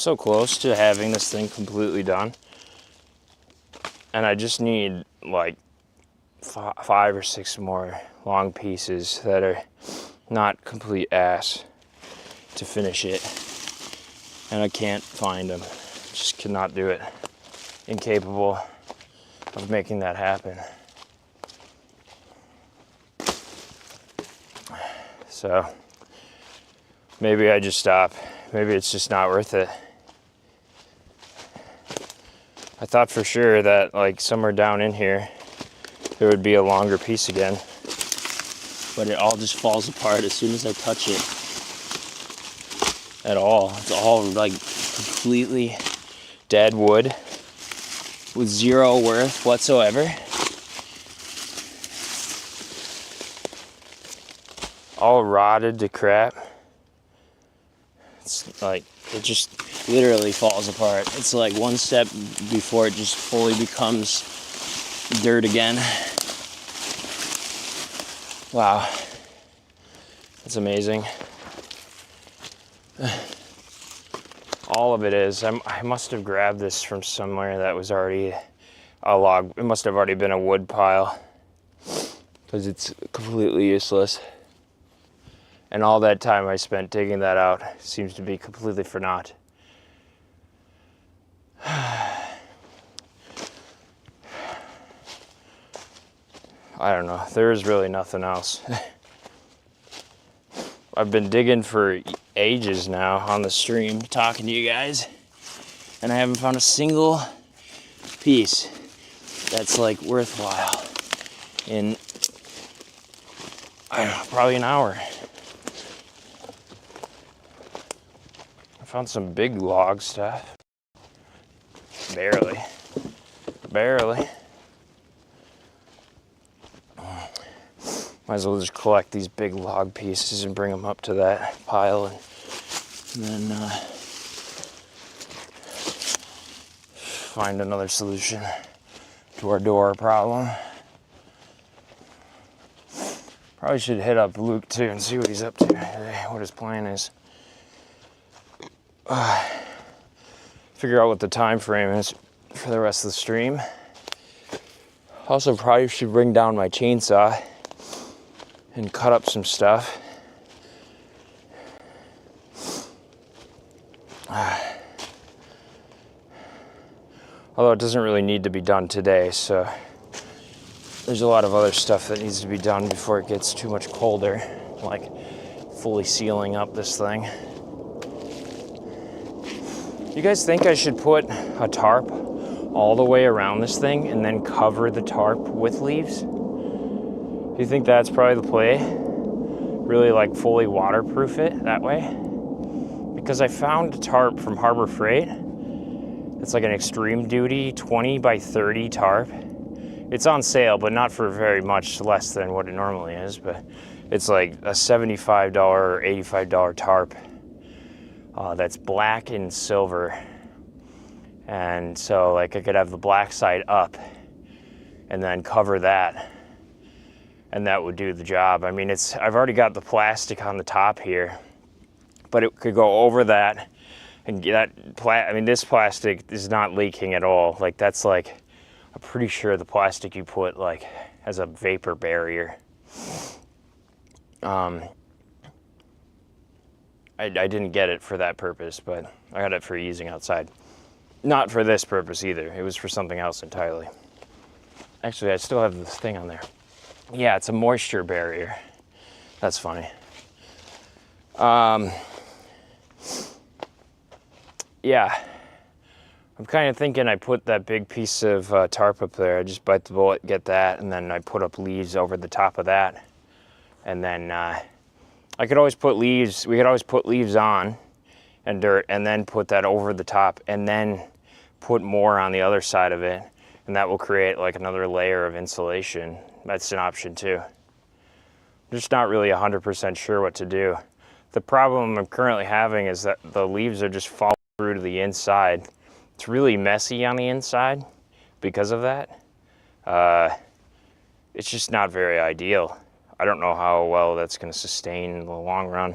so close to having this thing completely done. And I just need like 5 or 6 more long pieces that are not complete ass to finish it. And I can't find them. Just cannot do it. Incapable of making that happen. So maybe I just stop. Maybe it's just not worth it. I thought for sure that like somewhere down in here there would be a longer piece again, but it all just falls apart as soon as I touch it at all. It's all like completely dead wood with zero worth whatsoever. All rotted to crap. It's like, it just literally falls apart. It's like one step before it just fully becomes dirt again. Wow. That's amazing. All of it is. I must have grabbed this from somewhere that was already a log. It must have already been a wood pile because it's completely useless. And all that time I spent digging that out seems to be completely for naught. I don't know. There is really nothing else. I've been digging for ages now on the stream, talking to you guys, and I haven't found a single piece that's like worthwhile in, I don't know, probably an hour. I found some big log stuff. Barely. Might as well just collect these big log pieces and bring them up to that pile and then find another solution to our door problem. Probably should hit up Luke too and see what he's up to today, what his plan is. Figure out what the time frame is for the rest of the stream. Also probably should bring down my chainsaw and cut up some stuff. Although it doesn't really need to be done today, so there's a lot of other stuff that needs to be done before it gets too much colder, like fully sealing up this thing. You guys think I should put a tarp all the way around this thing and then cover the tarp with leaves? Do you think that's probably the play? Really like fully waterproof it that way? Because I found a tarp from Harbor Freight. It's like an extreme duty 20 by 30 tarp. It's on sale, but not for very much less than what it normally is, but it's like a $75 or $85 tarp. That's black and silver, and so like I could have the black side up and then cover that, and that would do the job. I mean, I've already got the plastic on the top here, but it could go over that and this plastic is not leaking at all. Like that's like, I'm pretty sure the plastic you put like as a vapor barrier. I didn't get it for that purpose, but I got it for using outside. Not for this purpose either. It was for something else entirely. Actually, I still have this thing on there. Yeah, it's a moisture barrier. That's funny. Yeah. I'm kind of thinking I put that big piece of tarp up there. I just bite the bullet, get that, and then I put up leaves over the top of that. And then I could always put leaves, we could always put leaves on and dirt and then put that over the top and then put more on the other side of it, and that will create like another layer of insulation. That's an option too. I'm just not really 100% sure what to do. The problem I'm currently having is that the leaves are just falling through to the inside. It's really messy on the inside because of that. It's just not very ideal. I don't know how well that's going to sustain in the long run.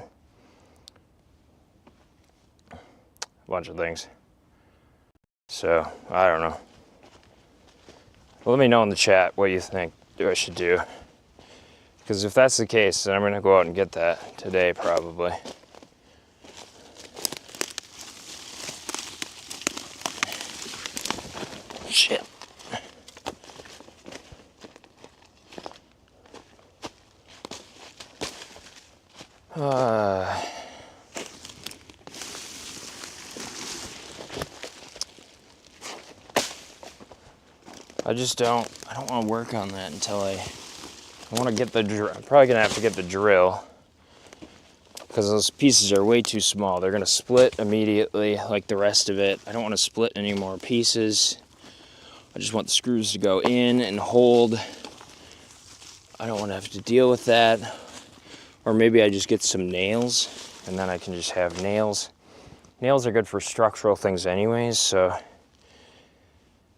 a bunch of things. So, I don't know. Let me know in the chat what you think I should do. Because if that's the case, then I'm going to go out and get that today, probably. Shit. I don't want to work on that until I want to get the drill. I'm probably going to have to get the drill because those pieces are way too small. They're going to split immediately like the rest of it. I don't want to split any more pieces. I just want the screws to go in and hold. I don't want to have to deal with that. Or maybe I just get some nails and then I can just have nails. Nails are good for structural things anyways, so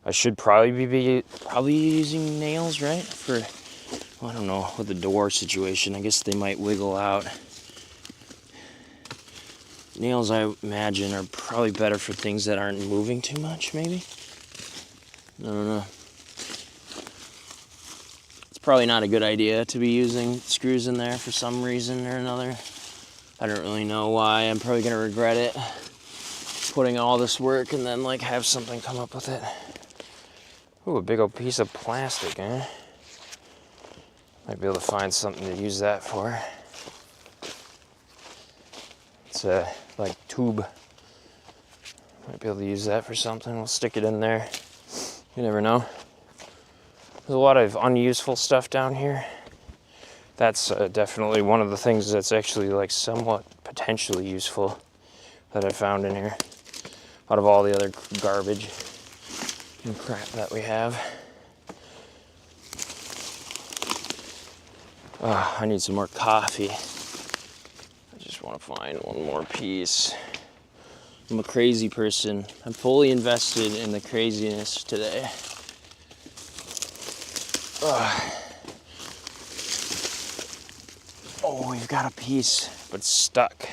I should probably be using nails, right? For, well, I don't know, with the door situation. I guess they might wiggle out. Nails, I imagine, are probably better for things that aren't moving too much, maybe? I don't know. It's probably not a good idea to be using screws in there for some reason or another. I don't really know why. I'm probably going to regret it. Putting all this work and then, like, have something come up with it. Ooh, a big old piece of plastic, eh? Might be able to find something to use that for. It's a, like, tube. Might be able to use that for something. We'll stick it in there. You never know. There's a lot of unuseful stuff down here. That's definitely one of the things that's actually, like, somewhat potentially useful that I found in here. Out of all the other garbage and crap that we have. I need some more coffee. I just want to find one more piece. I'm a crazy person. I'm fully invested in the craziness today. Oh, we've got a piece, but it's stuck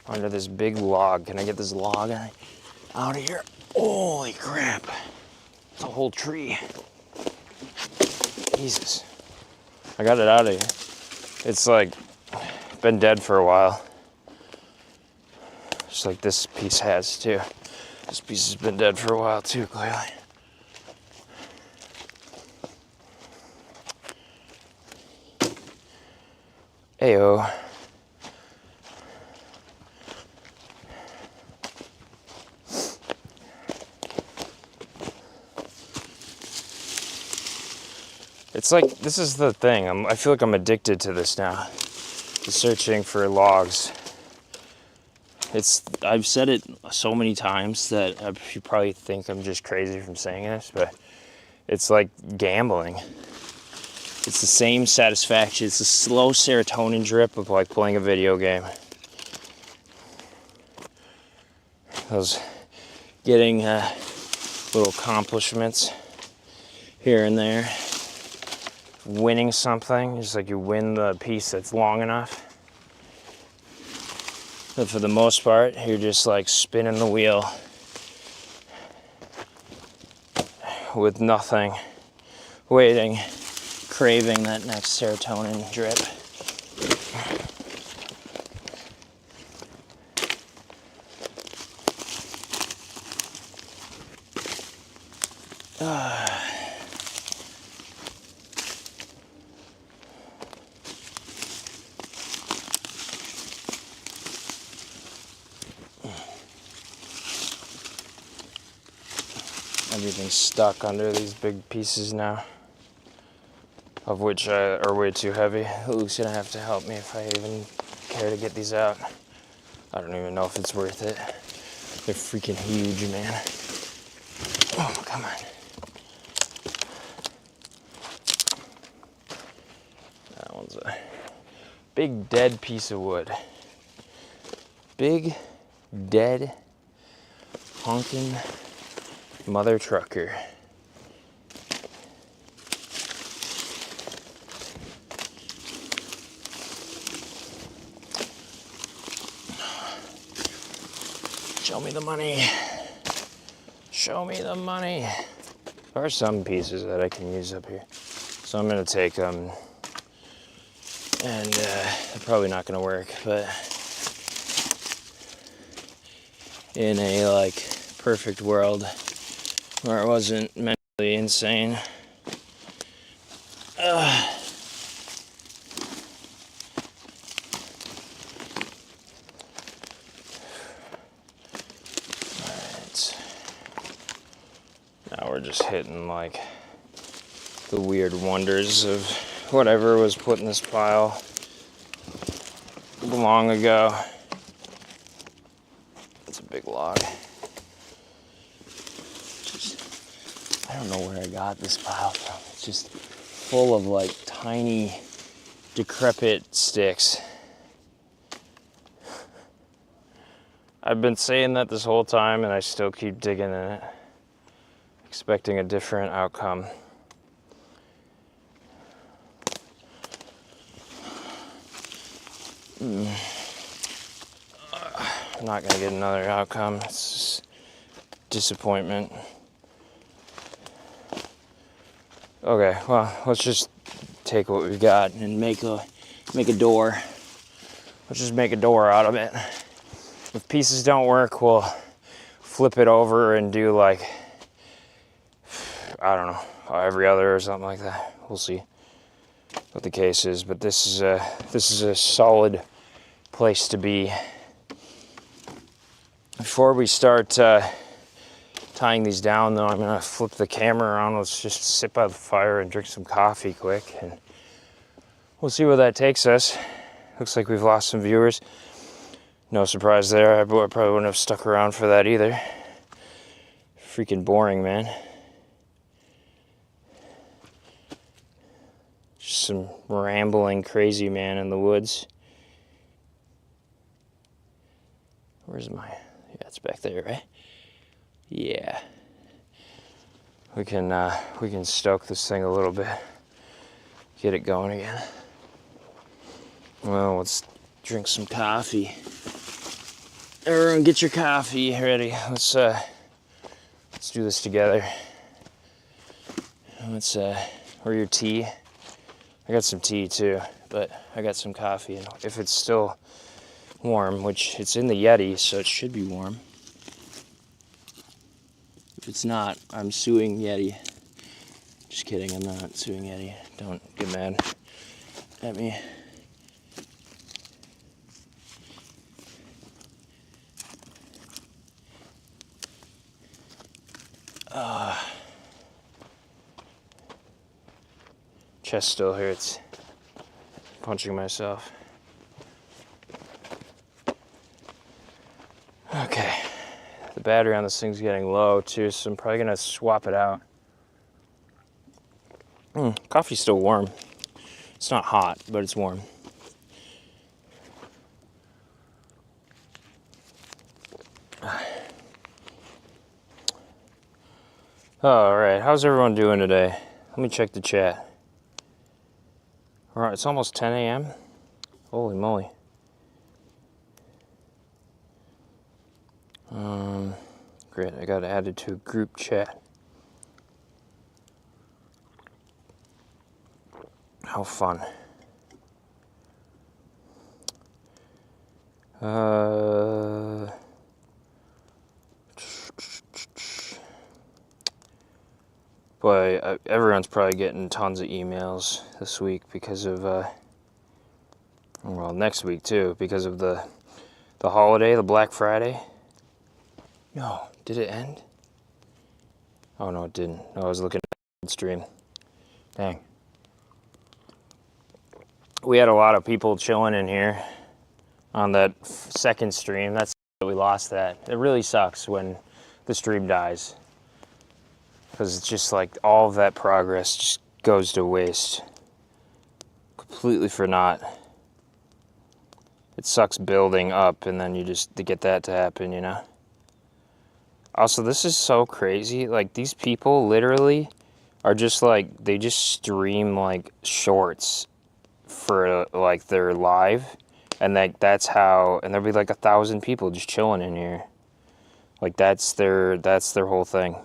under this big log. Can I get this log out of here? Holy crap. It's a whole tree. Jesus. I got it out of here. It's like been dead for a while. Just like this piece has too. This piece has been dead for a while too, clearly. Ayo. It's like, this is the thing, I feel like I'm addicted to this now, to searching for logs. I've said it so many times that you probably think I'm just crazy from saying this, but it's like gambling. It's the same satisfaction, it's a slow serotonin drip of like playing a video game. Those getting little accomplishments here and there. Winning something, just like you win the piece that's long enough. But for the most part, you're just like spinning the wheel with nothing, waiting, craving that next serotonin drip. Everything's stuck under these big pieces now, of which are way too heavy. Luke's gonna have to help me if I even care to get these out. I don't even know if it's worth it. They're freaking huge, man. Oh, come on. That one's a big dead piece of wood. Big dead honking mother trucker. Show me the money. Show me the money. There are some pieces that I can use up here. So I'm gonna take them, and they're probably not gonna work, but in a like perfect world where it wasn't mentally insane. Now we're just hitting like the weird wonders of whatever was put in this pile long ago. It's a big log. I don't know where I got this pile from. It's just full of like tiny, decrepit sticks. I've been saying that this whole time and I still keep digging in it, expecting a different outcome. I'm not gonna get another outcome. It's just disappointment. Okay, well, let's just take what we've got and make a door. Let's just make a door out of it. If pieces don't work, we'll flip it over and do like, I don't know, every other or something like that. We'll see what the case is, but this is a solid place to be. Before we start tying these down, though, I'm gonna flip the camera around. Let's just sit by the fire and drink some coffee quick, and we'll see where that takes us. Looks like we've lost some viewers. No surprise there. I probably wouldn't have stuck around for that either. Freaking boring, man. Just some rambling crazy man in the woods. Where's my... Yeah, it's back there, right? Yeah. We can stoke this thing a little bit. Get it going again. Well, let's drink some coffee. Everyone get your coffee ready. Let's do this together. Or your tea. I got some tea too, but I got some coffee. And if it's still warm, which it's in the Yeti, so it should be warm. If it's not, I'm suing Yeti. Just kidding, I'm not suing Yeti. Don't get mad at me. Chest still hurts. Punching myself. Okay. The battery on this thing's getting low too, so I'm probably gonna swap it out. Coffee's still warm. It's not hot, but it's warm. All right, how's everyone doing today? Let me check the chat. All right, it's almost 10 a.m. Holy moly. Great, I got added to a group chat. How fun. Boy, everyone's probably getting tons of emails this week because of, well, next week too, because of the holiday, the Black Friday. No, did it end? Oh no, it didn't. No, I was looking at the stream. Dang. We had a lot of people chilling in here on that second stream. That's we lost that. It really sucks when the stream dies, because it's just like all of that progress just goes to waste completely for naught. It sucks building up and then you just to get that to happen, you know. Also, this is so crazy. Like, these people literally are just like, they just stream like shorts for like their live, and that's how, and there'll be like 1,000 people just chilling in here. Like that's their whole thing.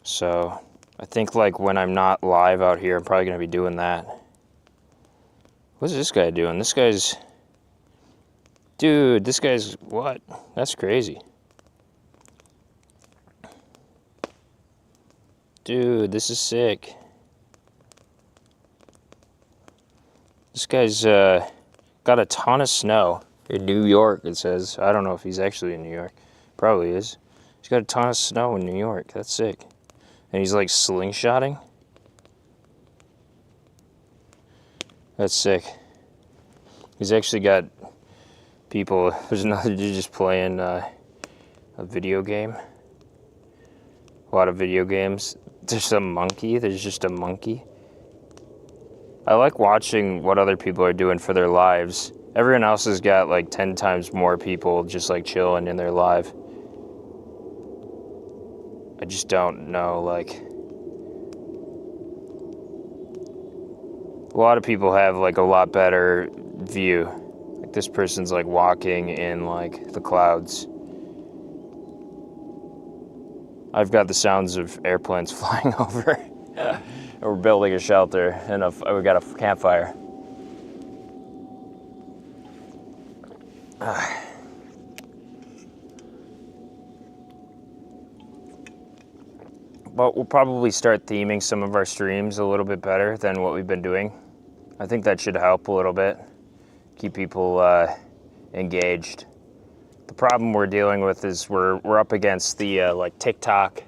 So I think like when I'm not live out here, I'm probably gonna be doing that. What's this guy doing? This guy's, dude, this guy's what? That's crazy. Dude, this is sick. This guy's got a ton of snow in New York, it says. I don't know if he's actually in New York. Probably is. He's got a ton of snow in New York. That's sick. And he's like slingshotting. That's sick. He's actually got people. There's another dude just playing a video game. A lot of video games. There's a monkey. There's just a monkey. I like watching what other people are doing for their lives. Everyone else has got like 10 times more people just like chilling in their life. I just don't know, like, a lot of people have like a lot better view. Like this person's like walking in like the clouds. I've got the sounds of airplanes flying over. We're building a shelter and we got a campfire. But we'll probably start theming some of our streams a little bit better than what we've been doing. I think that should help a little bit. Keep people engaged. The problem we're dealing with is we're up against the like TikTok,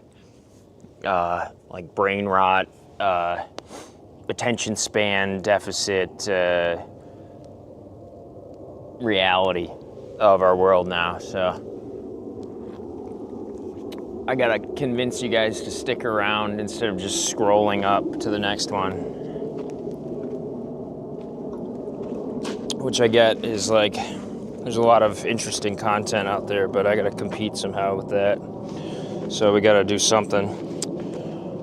like brain rot, attention span deficit reality of our world now. So I gotta convince you guys to stick around instead of just scrolling up to the next one. Which I get is like, there's a lot of interesting content out there, but I gotta compete somehow with that. So we gotta do something.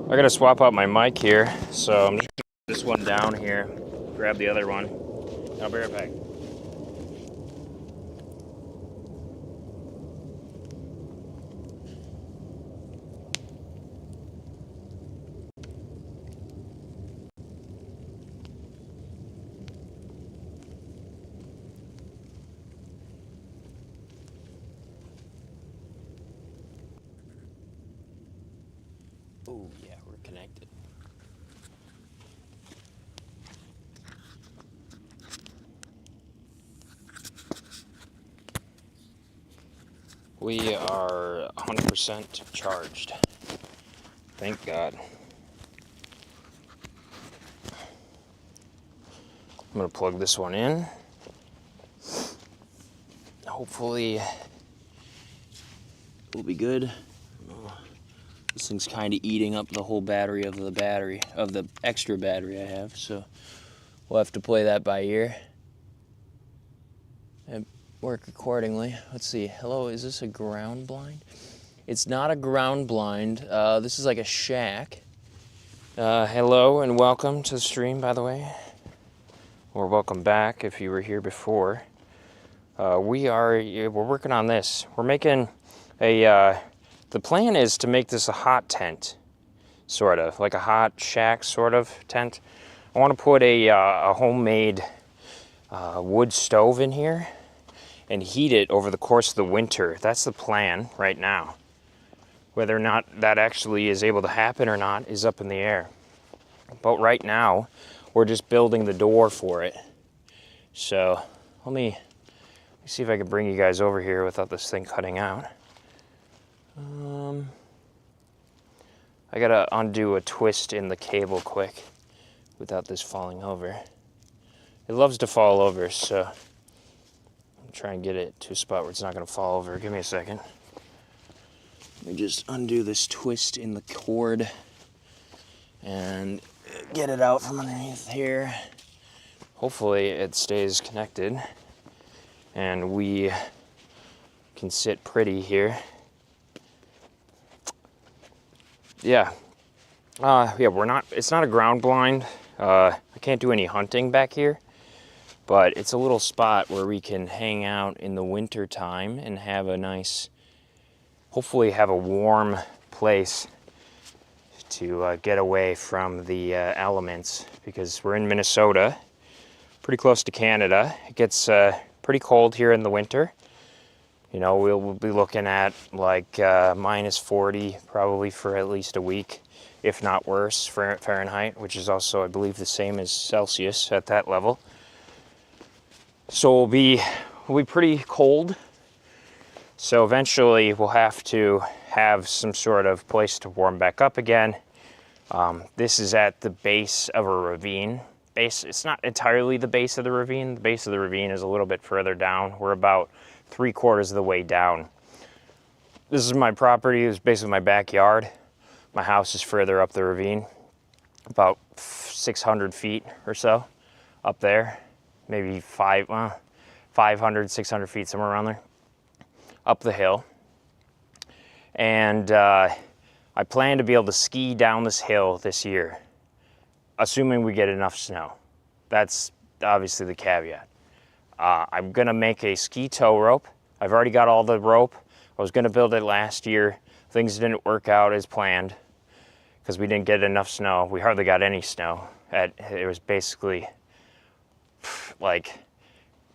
I gotta swap out my mic here, so I'm just gonna put this one down here, grab the other one, and I'll be right back. Oh yeah, we're connected. We are 100% charged. Thank God. I'm gonna plug this one in. Hopefully we'll be good. This thing's kind of eating up the whole battery of the extra battery I have, so we'll have to play that by ear and work accordingly. Let's see. Hello, is this a ground blind? It's not a ground blind. This is like a shack. Hello and welcome to the stream, by the way. Or welcome back if you were here before. We're working on this. We're making a, the plan is to make this a hot tent, sort of, like a hot shack sort of tent. I want to put a homemade wood stove in here and heat it over the course of the winter. That's the plan right now. Whether or not that actually is able to happen or not is up in the air. But right now, we're just building the door for it. So let me see if I can bring you guys over here without this thing cutting out. I gotta undo a twist in the cable quick without this falling over. It loves to fall over, so I'm trying to get it to a spot where it's not gonna fall over. Give me a second. Let me just undo this twist in the cord and get it out from underneath here. Hopefully it stays connected and we can sit pretty here. Yeah, it's not a ground blind. I can't do any hunting back here, but it's a little spot where we can hang out in the winter time and have a nice hopefully have a warm place to get away from the elements, because we're in Minnesota, pretty close to Canada. It gets pretty cold here in the winter. You know, we'll be looking at like minus 40 probably for at least a week, if not worse, for Fahrenheit, which is also, I believe, the same as Celsius at that level. So we'll be pretty cold. So eventually we'll have to have some sort of place to warm back up again. This is at the base of a ravine. It's not entirely the base of the ravine. The base of the ravine is a little bit further down. We're about 3/4 of the way down. This is my property. It's basically my backyard. My house is further up the ravine, about 600 feet or so up there. Maybe 500, 600 feet, somewhere around there, up the hill. And I plan to be able to ski down this hill this year, assuming we get enough snow. That's obviously the caveat. I'm gonna make a ski tow rope. I've already got all the rope. I was gonna build it last year. Things didn't work out as planned because we didn't get enough snow. We hardly got any snow. It was basically like,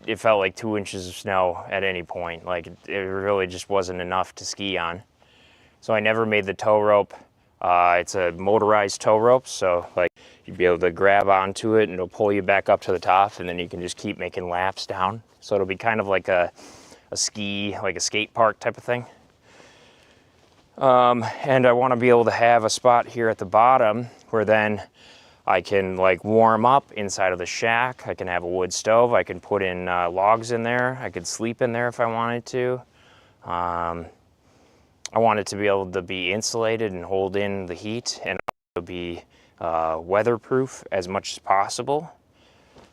it felt like 2 inches of snow at any point. Like, it really just wasn't enough to ski on. So I never made the tow rope. It's a motorized tow rope, so like you'd be able to grab onto it and it'll pull you back up to the top, and then you can just keep making laps down. So it'll be kind of like a skate park type of thing. And I want to be able to have a spot here at the bottom where then I can like warm up inside of the shack. I can have a wood stove. I can put in logs in there. I could sleep in there if I wanted to. I want it to be able to be insulated and hold in the heat, and also be weatherproof as much as possible.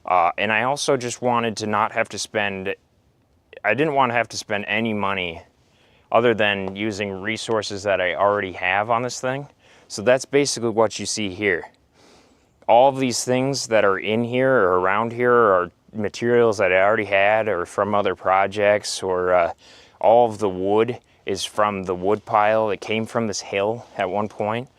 And I also just wanted to not have to spend, I didn't want to have to spend any money other than using resources that I already have on this thing. So that's basically what you see here. All of these things that are in here or around here are materials that I already had or from other projects, or all of the wood is from the wood pile that came from this hill at one point.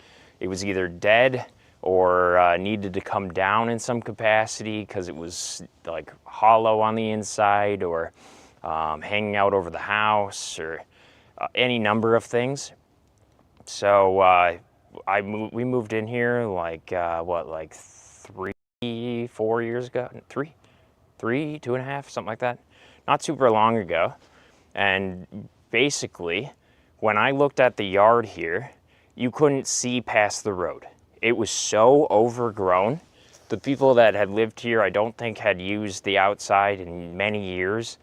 It was either dead or needed to come down in some capacity because it was like hollow on the inside, or hanging out over the house, or any number of things. So we moved in here like, like 3-4 years ago? 3, 2.5, something like that. Not super long ago. And basically, when I looked at the yard here, you couldn't see past the road. It was so overgrown. The people that had lived here, I don't think had used the outside in many years,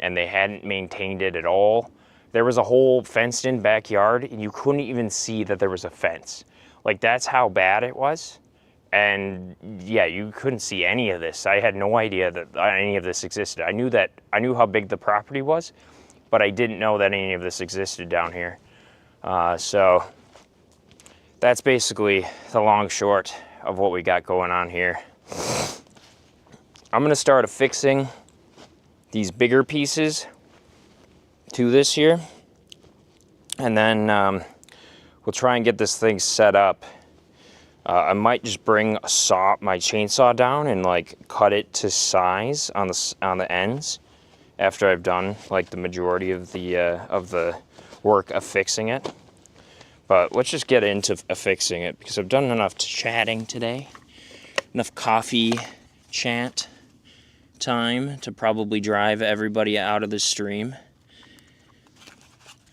and they hadn't maintained it at all. There was a whole fenced-in backyard, and you couldn't even see that there was a fence. Like, that's how bad it was. And yeah, you couldn't see any of this. I had no idea that any of this existed. I knew how big the property was, but I didn't know that any of this existed down here. So that's basically the long short of what we got going on here. I'm gonna start affixing these bigger pieces to this here, and then we'll try and get this thing set up. I might just bring my chainsaw down and like cut it to size on the ends after I've done like the majority of the work affixing it. But let's just get into affixing it, because I've done enough chatting today, enough coffee chat time to probably drive everybody out of the stream.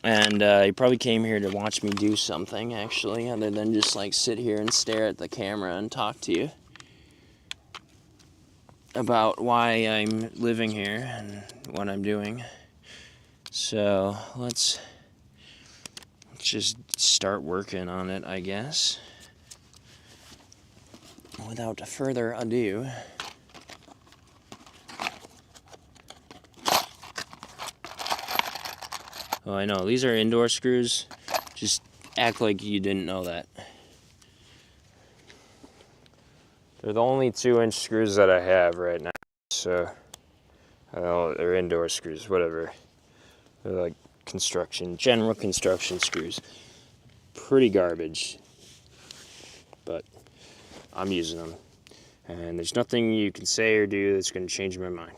And you probably came here to watch me do something, actually, other than just like sit here and stare at the camera and talk to you about why I'm living here and what I'm doing. So let's just start working on it, I guess. Without further ado. Oh, I know, these are indoor screws. Just act like you didn't know that. They're the only 2-inch screws that I have right now, so I don't know, they're indoor screws, whatever. They're like general construction screws. Pretty garbage, but I'm using them. And there's nothing you can say or do that's going to change my mind.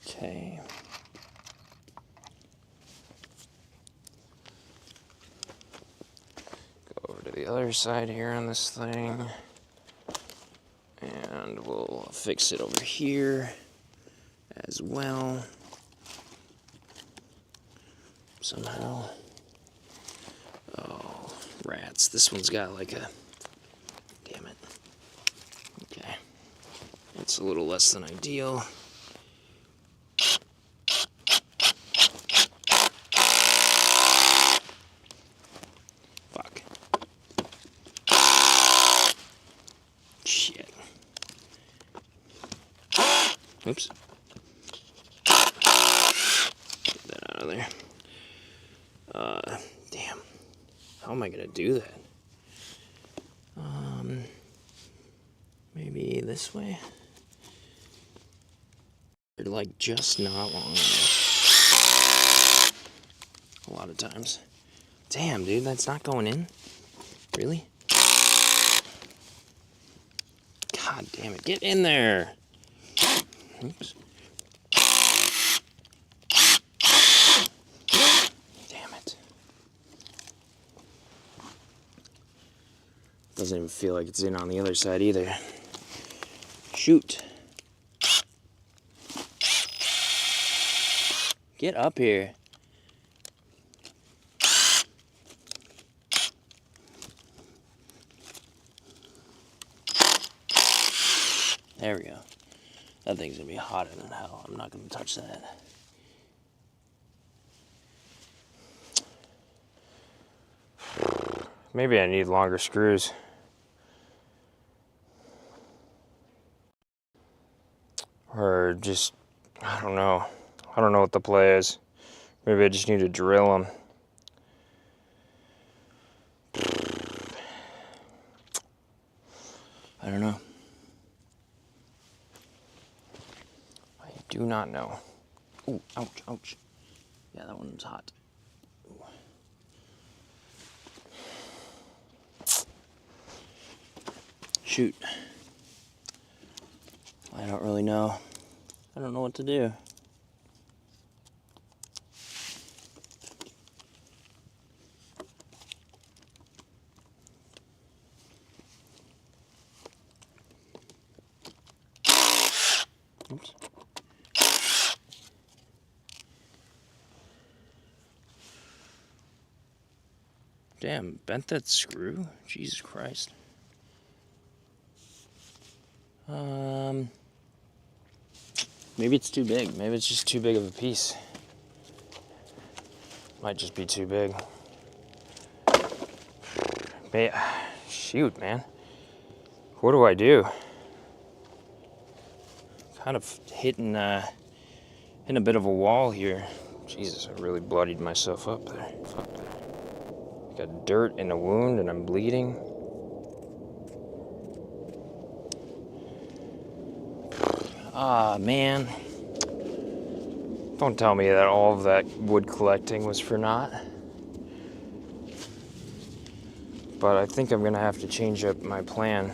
Okay. Go over to the other side here on this thing. And we'll fix it over here as well. Somehow. Oh, rats. This one's got like a... Damn it. Okay. It's a little less than ideal. Fuck. Shit. Oops. Get that out of there. Damn. How am I gonna do that? Maybe this way? They're like just not long enough. A lot of times. Damn, dude, that's not going in? Really? God damn it, get in there! Oops. Damn it. Doesn't even feel like it's in on the other side either. Shoot. Get up here. There we go. That thing's gonna be hotter than hell. I'm not gonna touch that. Maybe I need longer screws. Or just, I don't know. I don't know what the play is. Maybe I just need to drill them. I don't know. I do not know. Ooh, ouch, ouch. Yeah, that one's hot. Ooh. Shoot. I don't really know. I don't know what to do. Oops. Damn, bent that screw? Jesus Christ. Maybe it's too big. Maybe it's just too big of a piece. Might just be too big. Shoot, man. What do I do? Kind of hitting a bit of a wall here. Jesus, I really bloodied myself up there. Fuck that. Got dirt in a wound and I'm bleeding. Ah, man. Don't tell me that all of that wood collecting was for naught. But I think I'm gonna have to change up my plan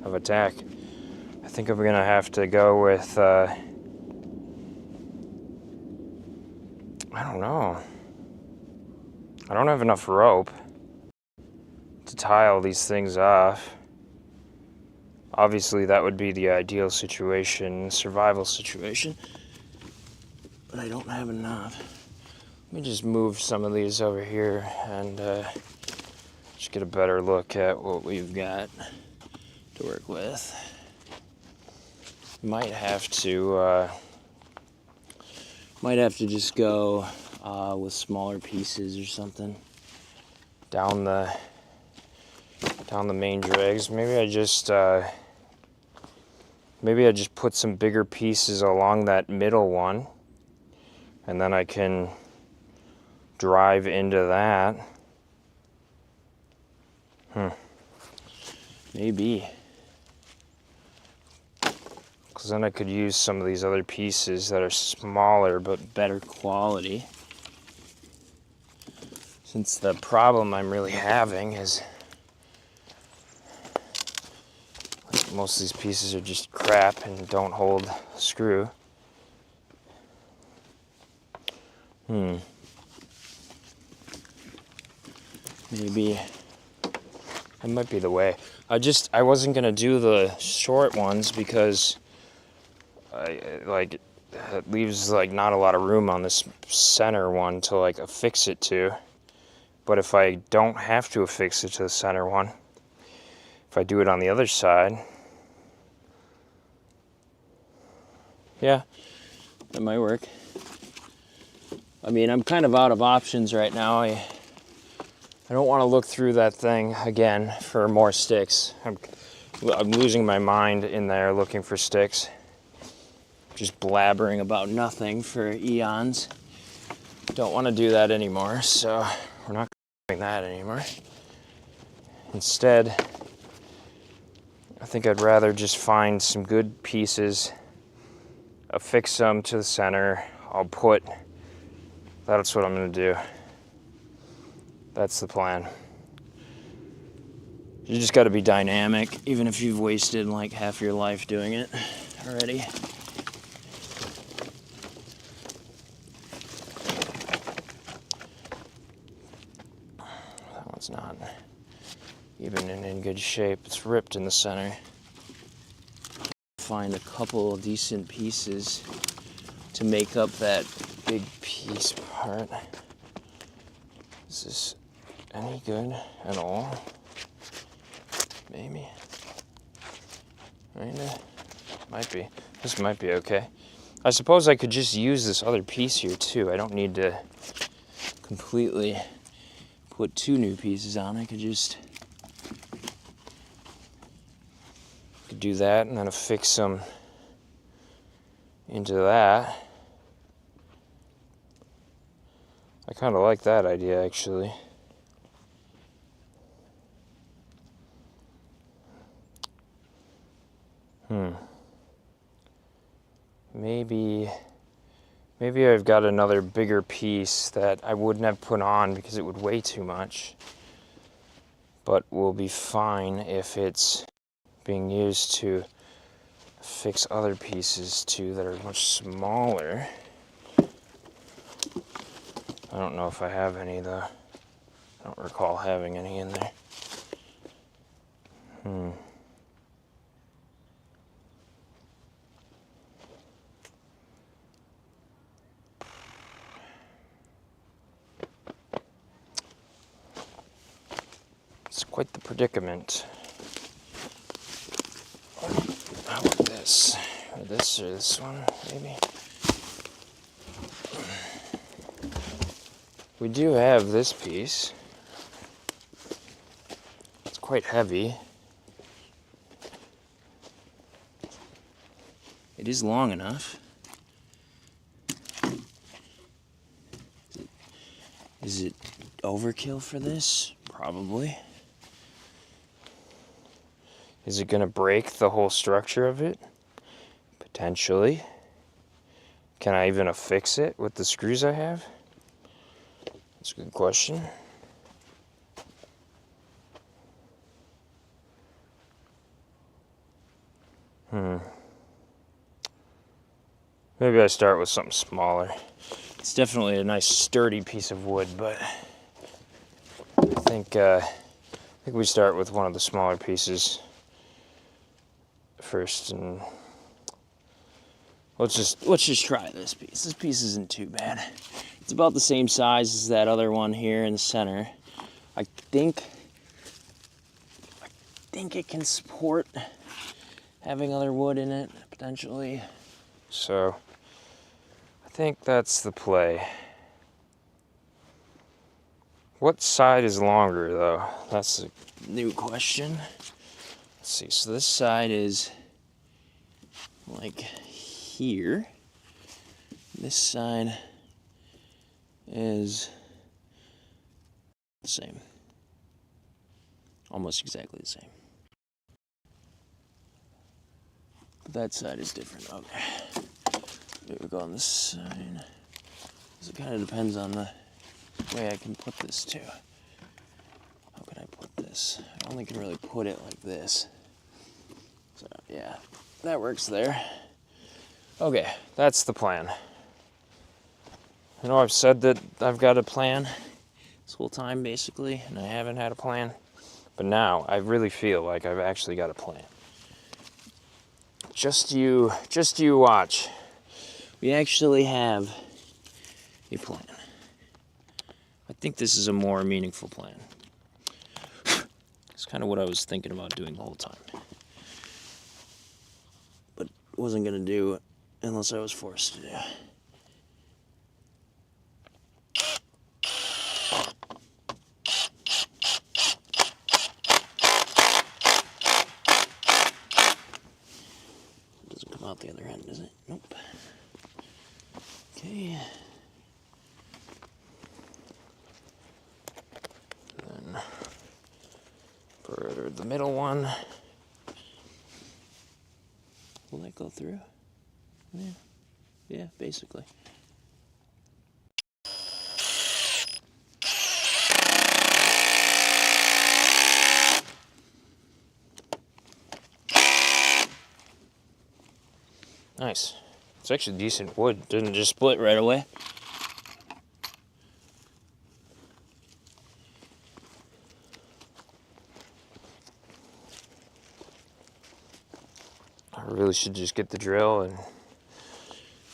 of attack. I think I'm gonna have to go with, I don't know. I don't have enough rope to tie all these things off. Obviously, that would be the ideal situation, survival situation. But I don't have enough. Let me just move some of these over here and just get a better look at what we've got to work with. Might have to just go with smaller pieces or something down the main drags. Maybe I just put some bigger pieces along that middle one, and then I can drive into that Maybe. Because then I could use some of these other pieces that are smaller but better quality. Since the problem I'm really having is like most of these pieces are just crap and don't hold a screw. Maybe that might be the way. I wasn't gonna do the short ones because it leaves like not a lot of room on this center one to like affix it to. But if I don't have to affix it to the center one, if I do it on the other side, yeah, that might work. I mean, I'm kind of out of options right now. I don't want to look through that thing again for more sticks. I'm losing my mind in there looking for sticks. Just blabbering about nothing for eons. Don't want to do that anymore, so we're not doing that anymore. Instead, I think I'd rather just find some good pieces, affix them to the center. That's what I'm going to do. That's the plan. You just got to be dynamic, even if you've wasted like half your life doing it already. That one's not even in good shape. It's ripped in the center. Find a couple of decent pieces to make up that big piece part. Is this any good at all? Maybe. Kinda. Might be. This might be okay. I suppose I could just use this other piece here too. I don't need to completely put two new pieces on. I could do that and then affix them into that. I kind of like that idea, actually. Maybe I've got another bigger piece that I wouldn't have put on because it would weigh too much, but will be fine if it's being used to fix other pieces too that are much smaller. I don't know if I have any though. I don't recall having any in there. It's quite the predicament. How about this? Or this one, maybe? We do have this piece. It's quite heavy. It is long enough. Is it overkill for this? Probably. Is it going to break the whole structure of it? Potentially. Can I even affix it with the screws I have? That's a good question. Maybe I start with something smaller. It's definitely a nice sturdy piece of wood, but I think we start with one of the smaller pieces first, and let's just try this piece. This piece isn't too bad. It's about the same size as that other one here in the center. I think it can support having other wood in it potentially. So I think that's the play. What side is longer though? That's a new question. Let's see, so this side is like here. This side is the same. almost exactly the same. But that side is different. Okay. Here we go on this side. It kind of depends on the way I can put this too. How can I put this? I only can really put it like this. So yeah, that works there. Okay, that's the plan. I know I've said that I've got a plan this whole time basically, and I haven't had a plan. But now I really feel like I've actually got a plan. Just you watch. We actually have a plan. I think this is a more meaningful plan. It's kind of what I was thinking about doing the whole time. But wasn't going to do unless I was forced to do. Doesn't come out the other end, does it? Nope. Okay. Then for the middle one. Will that go through? Yeah. Yeah, basically. Nice. It's actually decent wood. Didn't just split right away. I really should just get the drill and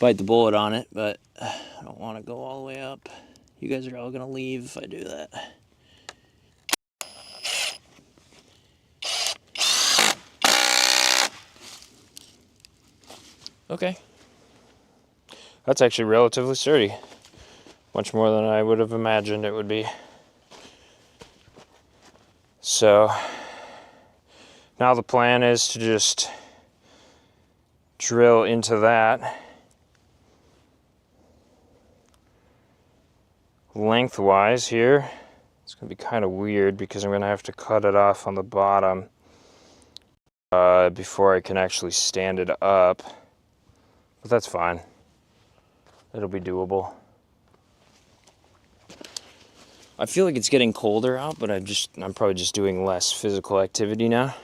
Bite the bullet on it, but I don't want to go all the way up. You guys are all going to leave if I do that. okay. That's actually relatively sturdy. Much more than I would have imagined it would be. So now the plan is to just drill into that lengthwise here. It's going to be kind of weird because I'm going to have to cut it off on the bottom before I can actually stand it up. But that's fine. It'll be doable. I feel like it's getting colder out, but I'm probably just doing less physical activity now.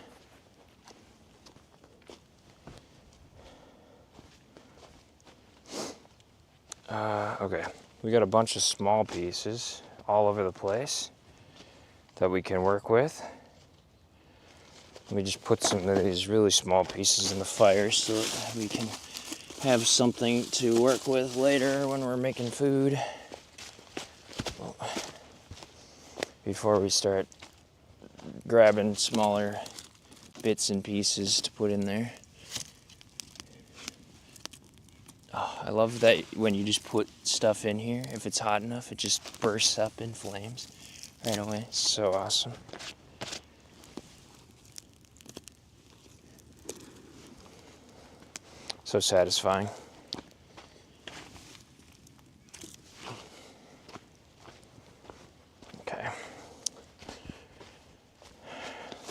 Okay, we got a bunch of small pieces all over the place that we can work with. Let me just put some of these really small pieces in the fire so that we can have something to work with later when we're making food. Well, before we start grabbing smaller bits and pieces to put in there. Oh, I love that when you just put stuff in here, if it's hot enough, it just bursts up in flames right away. So awesome. So satisfying. Okay.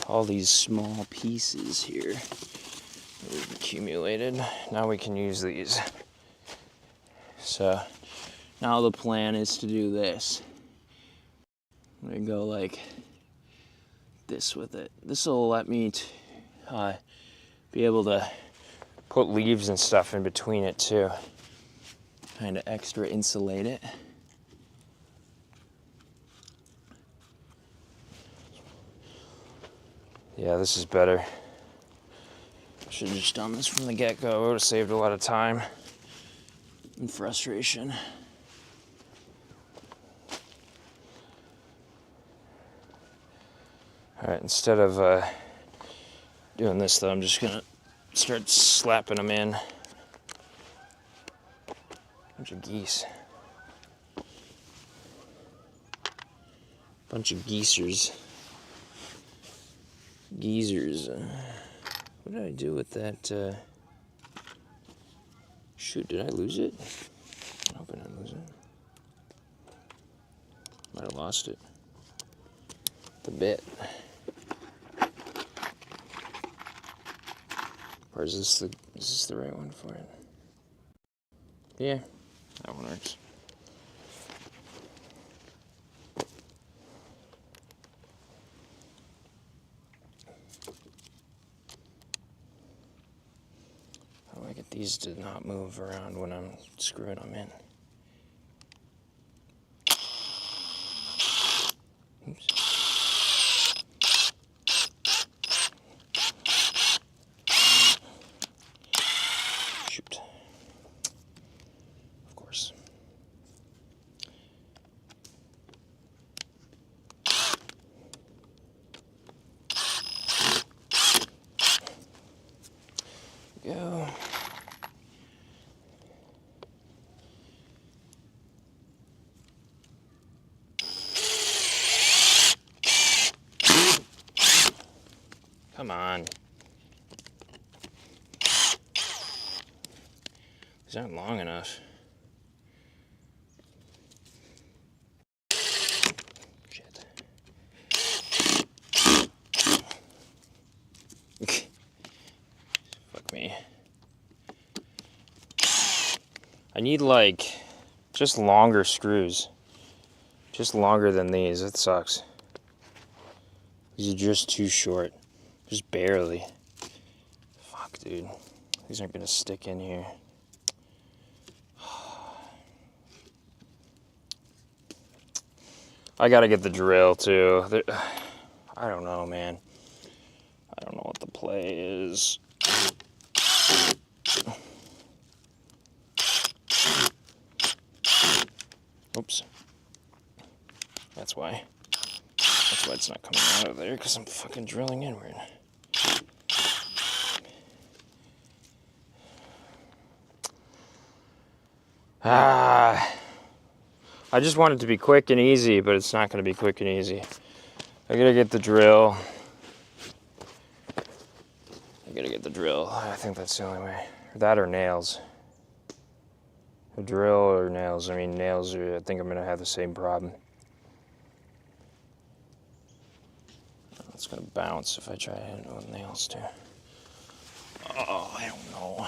All these small pieces here that we've accumulated. Now we can use these. So now the plan is to do this. I'm gonna go like this with it. This will let me be able to put leaves and stuff in between it too. Kind of extra insulate it. Yeah, this is better. Should have just done this from the get-go. It would have saved a lot of time and frustration. All right, instead of doing this though, I'm just gonna start slapping them in. Bunch of geese. Bunch of geezers. Geezers. What did I do with that? Shoot, did I lose it? I hope I didn't lose it. Might have lost it. The bit. Or is this the right one for it? Yeah, that one works. How do I get these to not move around when I'm screwing them in? Oops. Shoot. Of course. Go. Come on. These aren't long enough. Shit. Fuck me. I need like just longer screws. Just longer than these. It sucks. These are just too short. Just barely. Fuck, dude. These aren't gonna stick in here. I gotta get the drill too. I don't know, man. I don't know what the play is. Oops. That's why. That's why it's not coming out of there, because I'm fucking drilling inward. I just want it to be quick and easy, but it's not going to be quick and easy. I gotta get the drill. I think that's the only way. That or nails. A drill or nails. I mean, nails are, I think I'm going to have the same problem. It's going to bounce if I try to hit it with nails too. Oh, I don't know.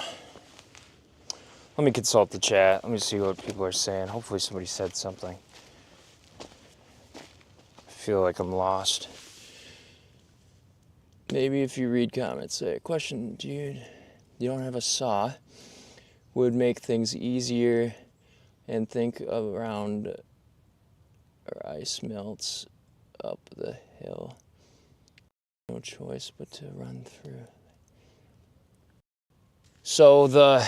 Let me consult the chat. Let me see what people are saying. Hopefully somebody said something. I feel like I'm lost. Maybe if you read comments, say, question, dude, you don't have a saw. Would make things easier and think around or ice melts up the hill. No choice but to run through. So the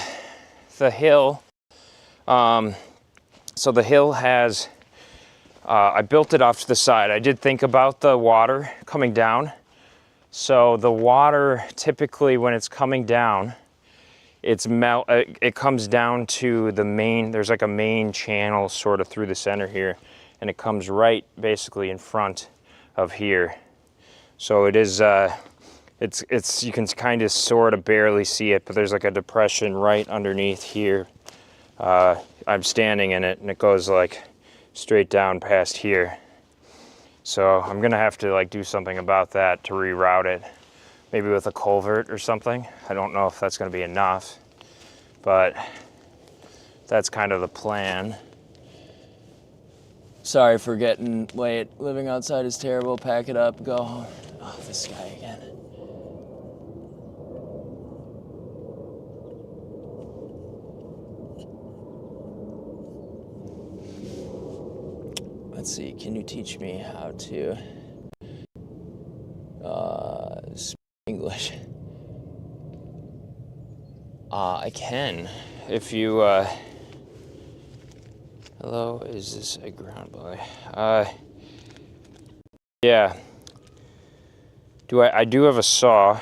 hill, the hill has, I built it off to the side. I did think about the water coming down. So the water, typically when it's coming down, it comes down to the main, there's like a main channel sort of through the center here, and it comes right basically in front of here. So it is, it's you can kind of sort of barely see it, but there's like a depression right underneath here. I'm standing in it, and it goes like straight down past here. So I'm gonna have to like do something about that to reroute it. Maybe with a culvert or something. I don't know if that's gonna be enough, but that's kind of the plan. Sorry for getting late. Living outside is terrible. Pack it up, go home. Oh, this guy again. Let's see, can you teach me how to speak English? I can. If you, hello, is this a ground boy? Yeah. I do have a saw.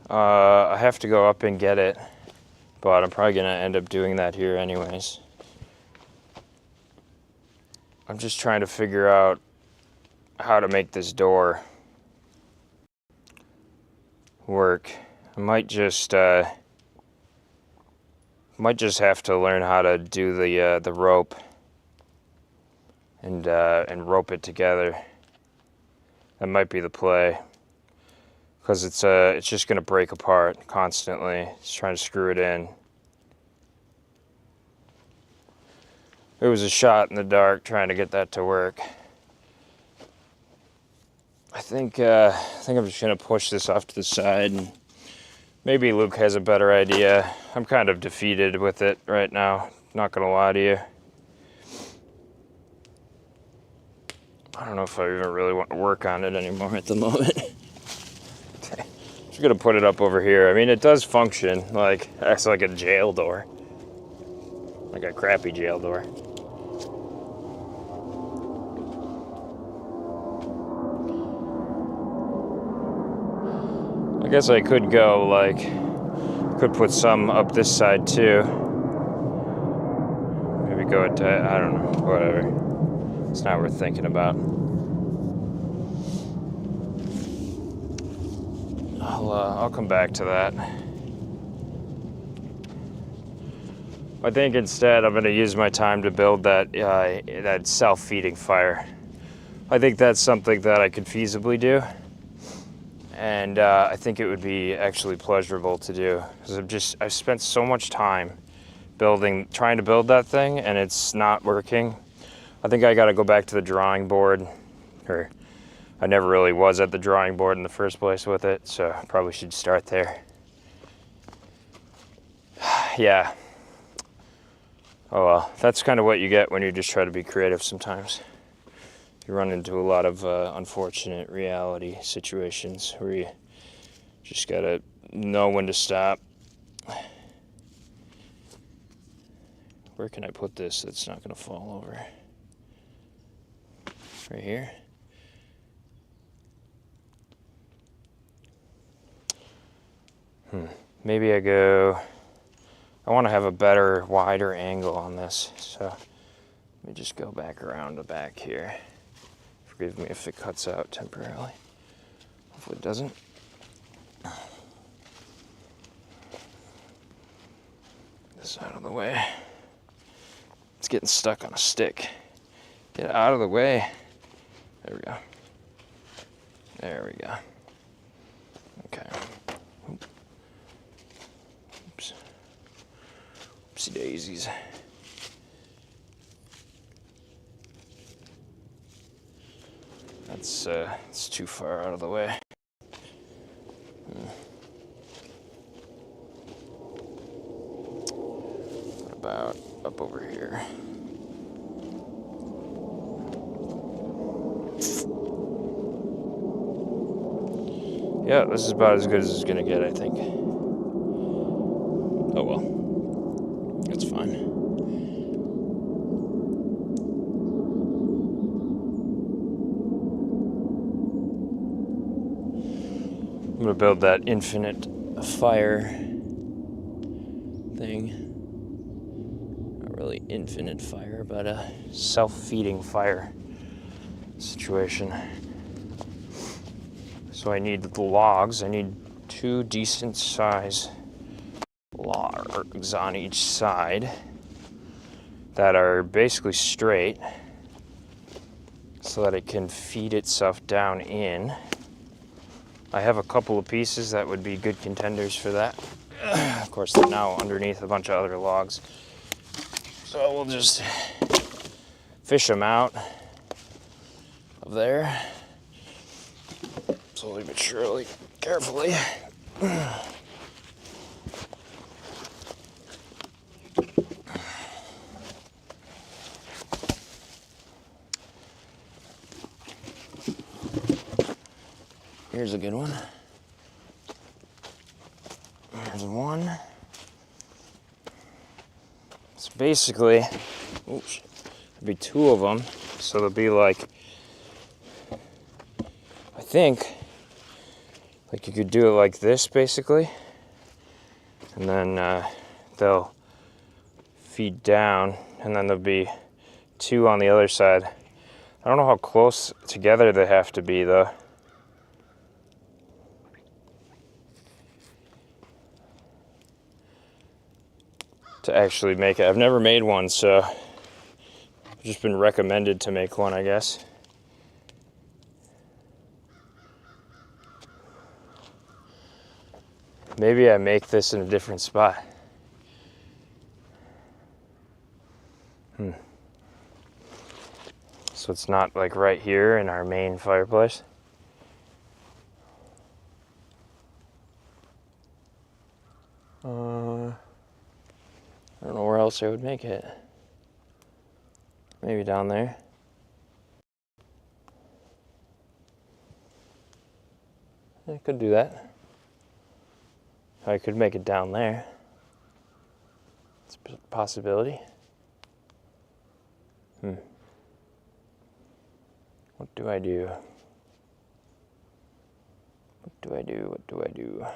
I have to go up and get it, but I'm probably gonna end up doing that here anyways. I'm just trying to figure out how to make this door work. I might just have to learn how to do the rope and rope it together. That might be the play. because it's just going to break apart constantly. Just trying to screw it in. It was a shot in the dark trying to get that to work. I think I'm just going to push this off to the side, and maybe Luke has a better idea. I'm kind of defeated with it right now, not going to lie to you. I don't know if I even really want to work on it anymore at the moment. Okay. Just gonna put it up over here. I mean, it does function, like, acts like a jail door. Like a crappy jail door. I guess I could go, like, could put some up this side too. Maybe go at, I don't know, whatever. It's not worth thinking about. I'll come back to that. I think instead I'm going to use my time to build that self-feeding fire. I think that's something that I could feasibly do, and I think it would be actually pleasurable to do, because I've spent so much time trying to build that thing, and it's not working. I think I got to go back to the drawing board, or I never really was at the drawing board in the first place with it, so I probably should start there. Yeah. Oh well, that's kind of what you get when you just try to be creative sometimes. You run into a lot of unfortunate reality situations where you just gotta know when to stop. Where can I put this that's not gonna fall over? Right here. Maybe I want to have a better, wider angle on this, so let me just go back around the back here. Forgive me if it cuts out temporarily. Hopefully it doesn't. This out of the way. It's getting stuck on a stick. Get out of the way. There we go. There we go. Okay. Oops. Oopsie daisies. That's it's too far out of the way. What about up over here? Yeah, this is about as good as it's gonna get, I think. Oh well, that's fine. I'm gonna build that infinite fire thing. Not really infinite fire, but a self-feeding fire situation. So I need the logs. I need 2 decent size logs on each side that are basically straight so that it can feed itself down in. I have a couple of pieces that would be good contenders for that. Of course, they're now underneath a bunch of other logs. So we'll just fish them out of there. Slowly but surely, carefully. Here's a good one. Here's one. So basically, oops, there'll be 2 of them. So there'll be like, I think, like you could do it like this basically. And then they'll feed down, and then there'll be 2 on the other side. I don't know how close together they have to be though. To actually make it. I've never made one, so I've just been recommended to make one, I guess. Maybe I make this in a different spot. So it's not like right here in our main fireplace. I don't know where else I would make it. Maybe down there. I could do that. I could make it down there. It's a possibility. What do I do? What do I do? What do I do?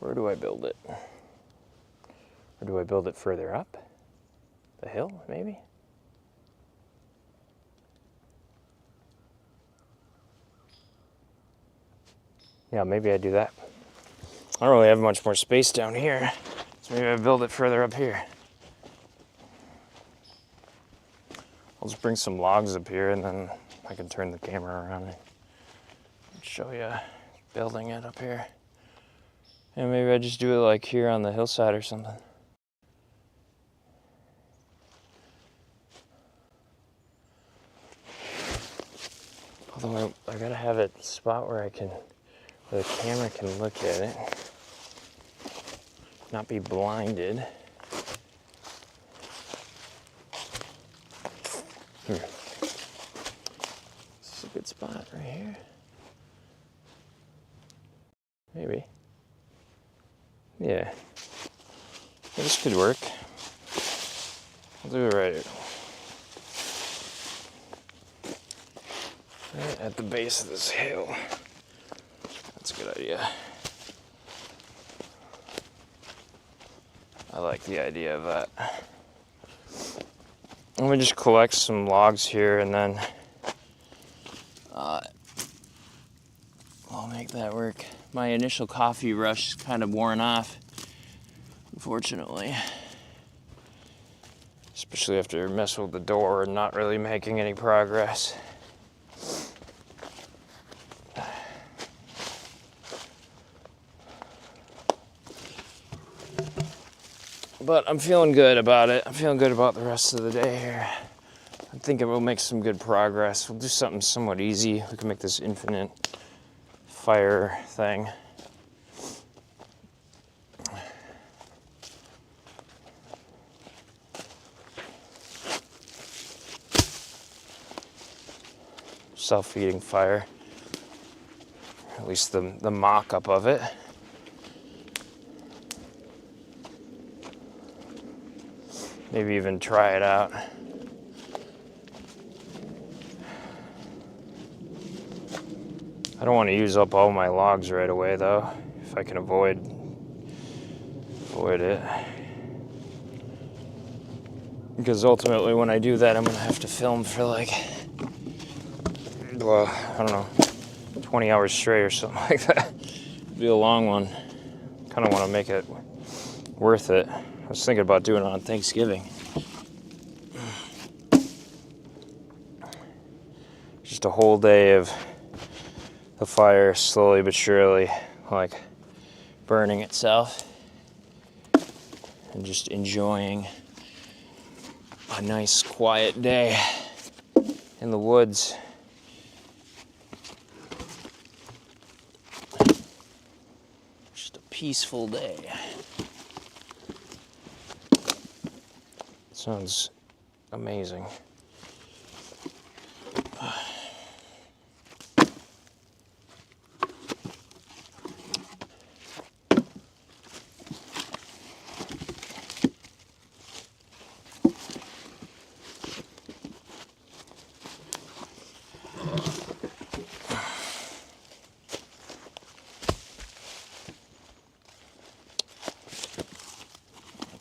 Where do I build it? Or do I build it further up? The hill, maybe? Yeah, maybe I do that. I don't really have much more space down here, so maybe I build it further up here. I'll just bring some logs up here and then I can turn the camera around and show you building it up here. And maybe I just do it like here on the hillside or something. Although I gotta have it spot where the camera can look at it, not be blinded. This is a good spot right here. Maybe. Yeah. This could work. I'll do it right at the base of this hill. That's a good idea. I like the idea of that. Let me just collect some logs here and then I'll make that work. My initial coffee rush is kind of worn off, unfortunately. Especially after messing with the door and not really making any progress. But I'm feeling good about it. I'm feeling good about the rest of the day here. I think we'll make some good progress. We'll do something somewhat easy. We can make this infinite fire thing. Self-feeding fire. At least the mock-up of it. Maybe even try it out. I don't want to use up all my logs right away though, if I can avoid it. Because ultimately when I do that, I'm gonna have to film for like, well, I don't know, 20 hours straight or something like that. It'd be a long one. Kind of want to make it worth it. I was thinking about doing it on Thanksgiving. Just a whole day of the fire slowly but surely, like, burning itself. And just enjoying a nice quiet day in the woods. Just a peaceful day. Sounds amazing. I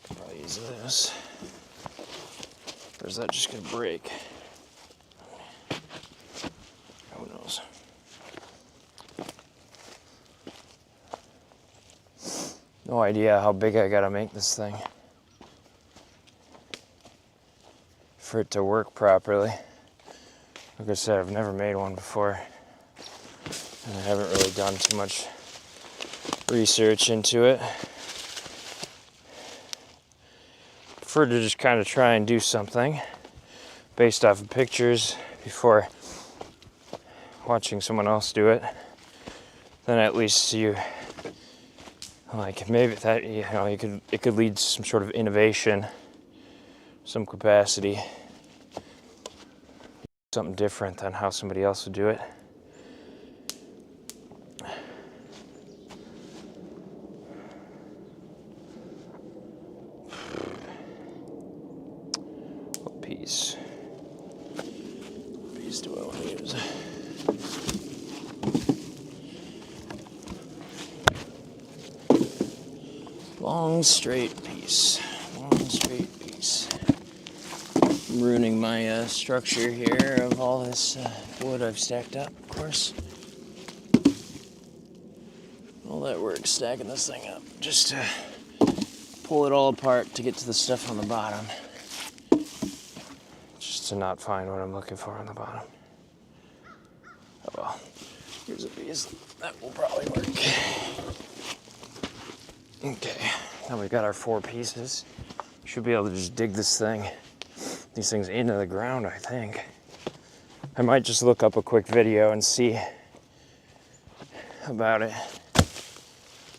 could probably use this. Or is that just gonna break? Who knows? No idea how big I gotta make this thing for it to work properly. Like I said, I've never made one before. And I haven't really done too much research into it. Prefer to just kind of try and do something based off of pictures before watching someone else do it. Then at least you, like, maybe that, you know, it could lead to some sort of innovation, some capacity, something different than how somebody else would do it. What piece? What piece do I want to use? Long straight piece. Long straight piece. I'm ruining my structure here of all this wood I've stacked up, of course. All that work stacking this thing up just to pull it all apart to get to the stuff on the bottom. Just to not find what I'm looking for on the bottom. Oh well. Here's a piece that will probably work. Okay, now we've got our 4 pieces. Should be able to just dig these things into the ground, I think. I might just look up a quick video and see about it.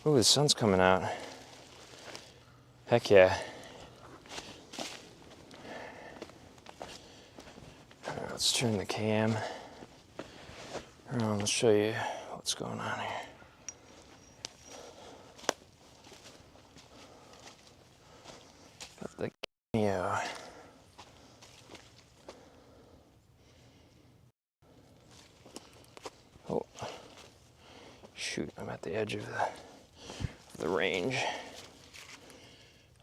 Oh, the sun's coming out. Heck yeah. All right, let's turn the cam around. Let's show you what's going on here. Got the cameo. Oh, shoot, I'm at the edge of the range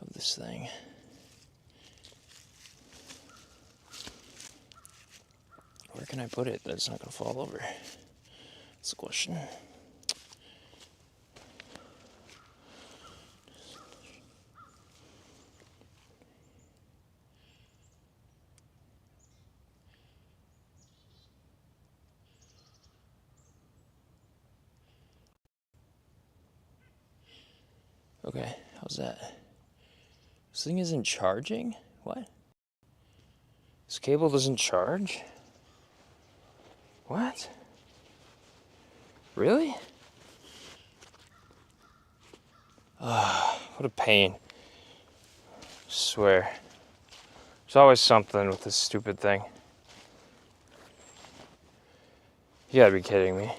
of this thing. Where can I put it that's not gonna fall over? That's the question. Okay, how's that? This thing isn't charging? What? This cable doesn't charge? What? Really? What a pain. I swear. There's always something with this stupid thing. You gotta be kidding me.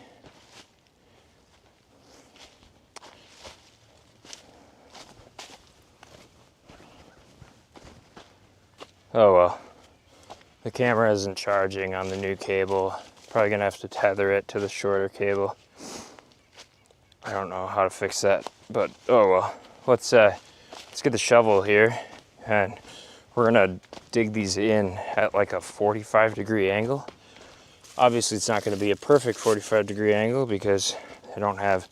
Oh well. The camera isn't charging on the new cable. Probably gonna have to tether it to the shorter cable. I don't know how to fix that, but oh well. Let's get the shovel here, and we're gonna dig these in at like a 45-degree angle. Obviously, it's not gonna be a perfect 45-degree angle because I don't have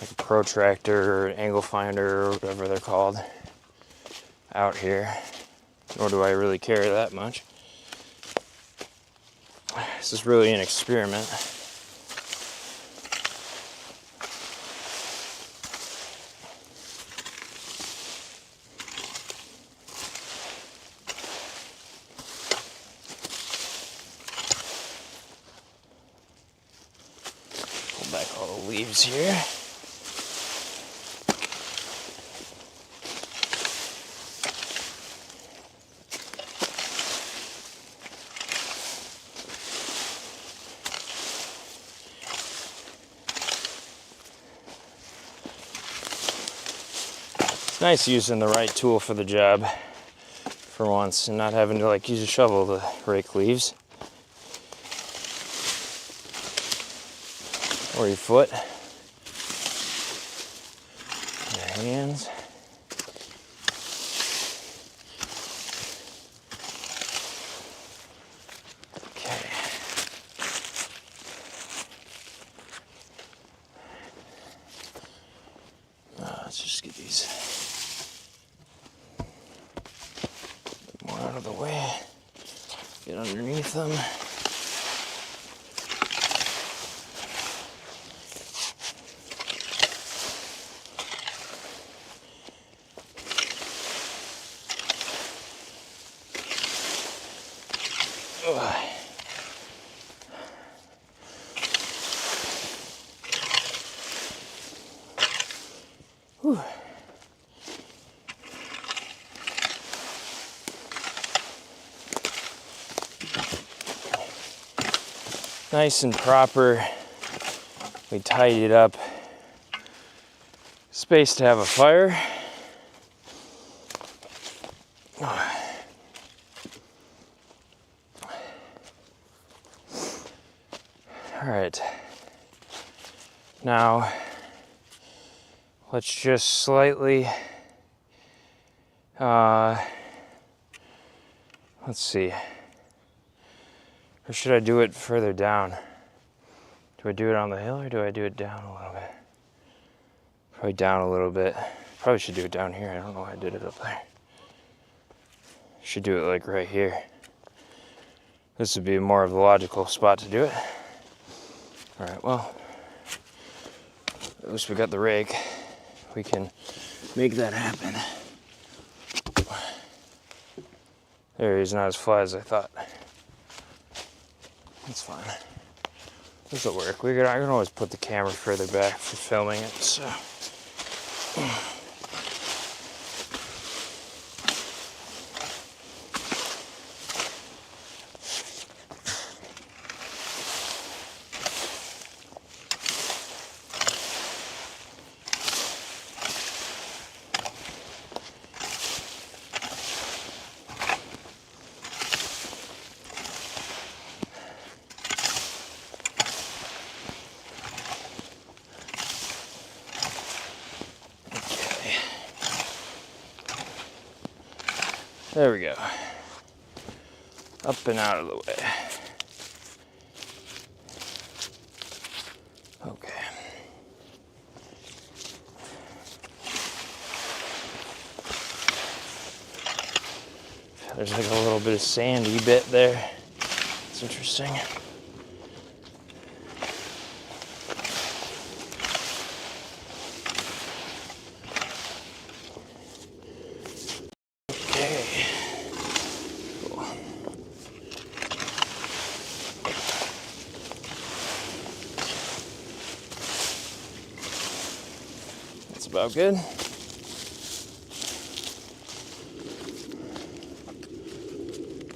like a protractor or an angle finder or whatever they're called out here. Nor do I really care that much. This is really an experiment. Pull back all the leaves here. Nice using the right tool for the job for once and not having to like use a shovel to rake leaves or your foot, your hands. Okay. Let's just get these more out of the way, get underneath them. Whew. Nice and proper. We tidied up. Space to have a fire. All right. Now, let's just slightly, let's see. Or should I do it further down? Do I do it on the hill or do I do it down a little bit? Probably down a little bit. Probably should do it down here. I don't know why I did it up there. Should do it like right here. This would be more of the logical spot to do it. All right, well, at least we got the rake. We can make that happen. There, he's not as flat as I thought. That's fine. This will work. I can always put the camera further back for filming it, so. There we go. Up and out of the way. Okay. There's like a little bit of sandy bit there. It's interesting. About good.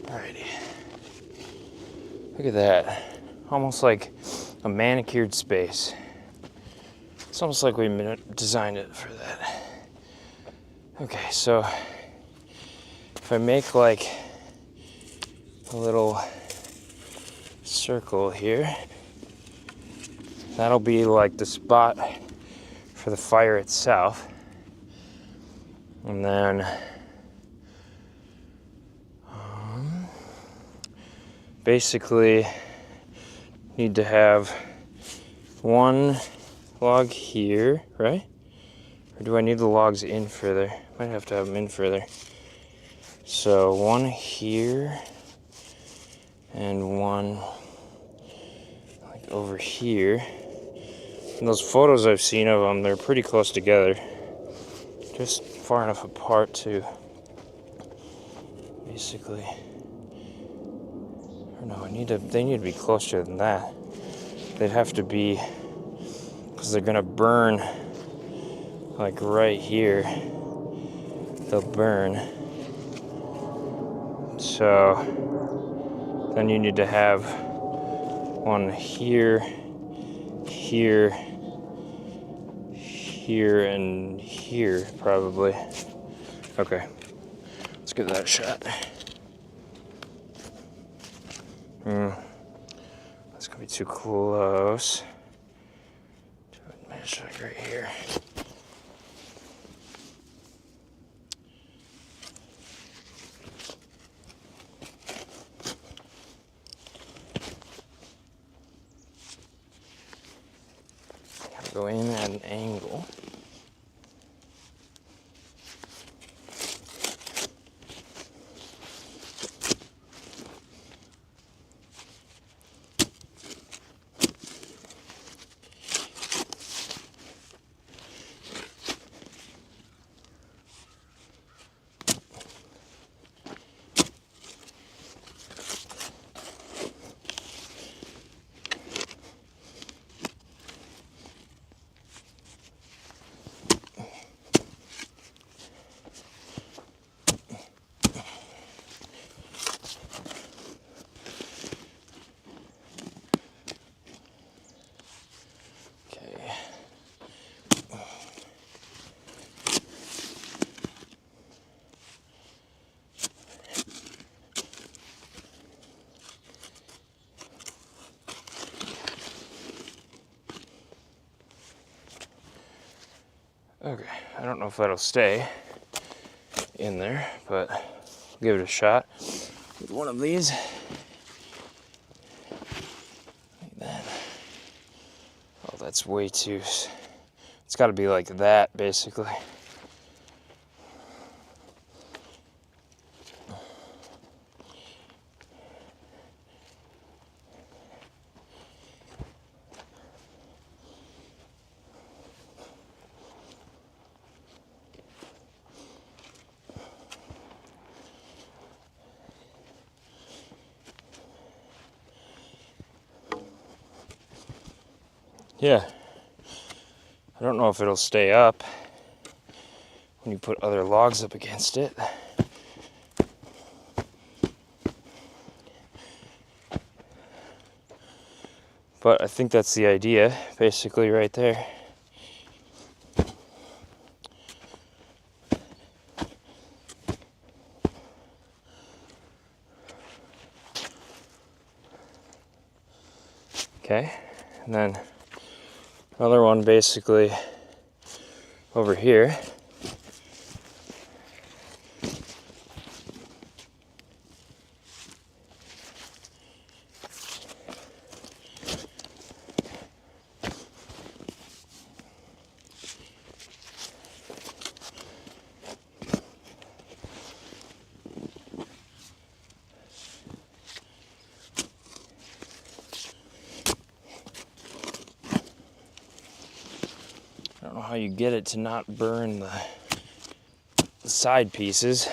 Alrighty. Look at that. Almost like a manicured space. It's almost like we designed it for that. Okay, so if I make like a little circle here, that'll be like the spot for the fire itself. And then basically need to have one log here, right? Or do I need the logs in further? Might have to have them in further. So one here and one like over here. And those photos I've seen of them, they're pretty close together. Just far enough apart to basically, I don't know, they need to be closer than that. They'd have to be, because they're gonna burn like right here. They'll burn. So then you need to have one here, here, here, and here, probably. Okay, let's give that a shot. That's gonna be too close. Do it mesh like right here. Gotta go in at an angle. Okay, I don't know if that'll stay in there, but I'll give it a shot with one of these. Like that. Oh, that's way too... It's got to be like that, basically. Yeah. I don't know if it'll stay up when you put other logs up against it. But I think that's the idea, basically, right there. Okay, and then another one basically over here. I don't know how you get it to not burn the side pieces.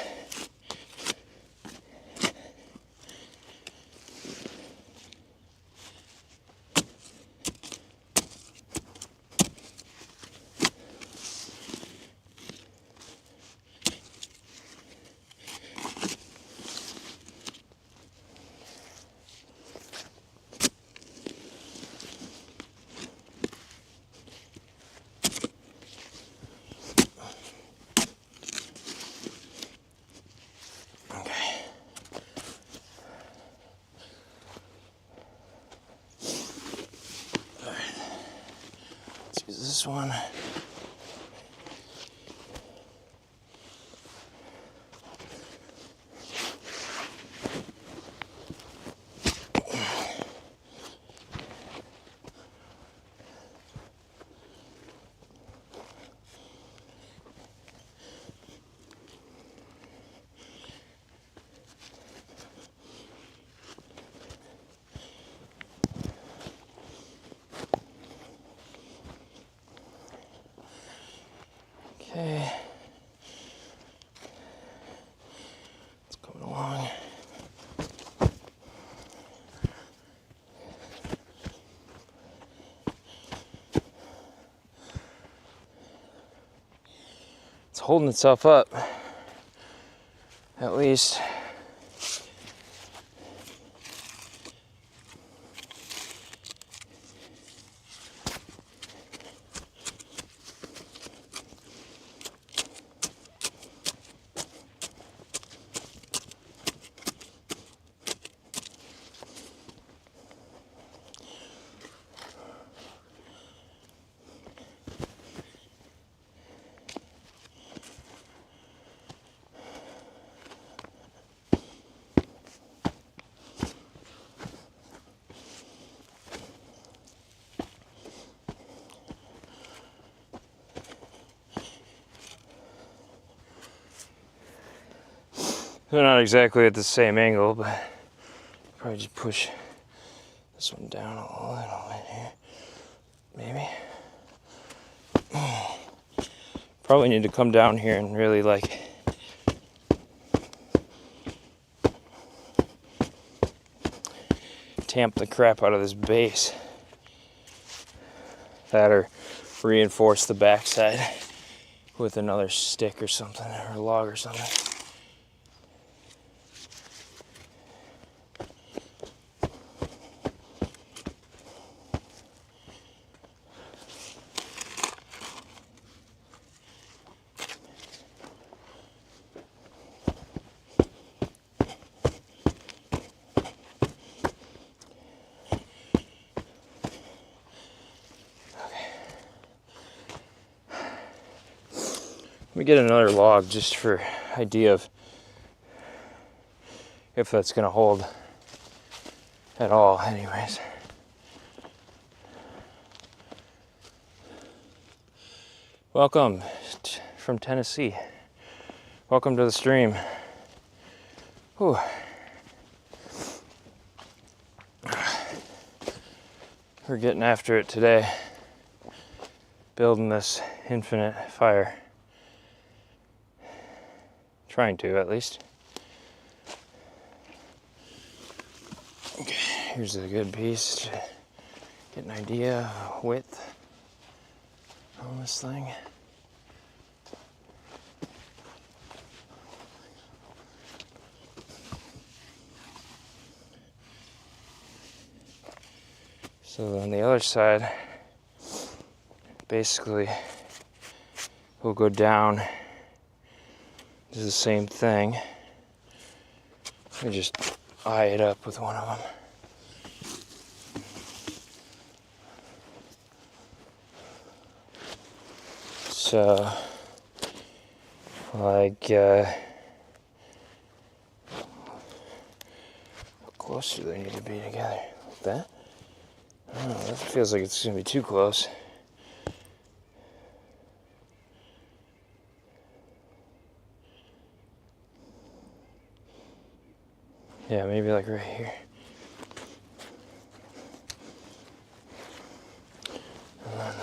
This one. Okay. It's coming along. It's holding itself up, at least. They're not exactly at the same angle, but probably just push this one down a little bit here. Maybe. Probably need to come down here and really like tamp the crap out of this base. That or reinforce the backside with another stick or something, or a log or something. Let me get another log just for idea of if that's gonna hold at all anyways. Welcome from Tennessee. Welcome to the stream. Whew. We're getting after it today, building this infinite fire. Trying to, at least. Okay, here's a good piece to get an idea of width on this thing. So on the other side, basically, we'll go down. Do the same thing. We just eye it up with one of them. So, like, how close do they need to be together? Like that? I don't know, that feels like it's gonna be too close. Yeah, maybe like right here. And then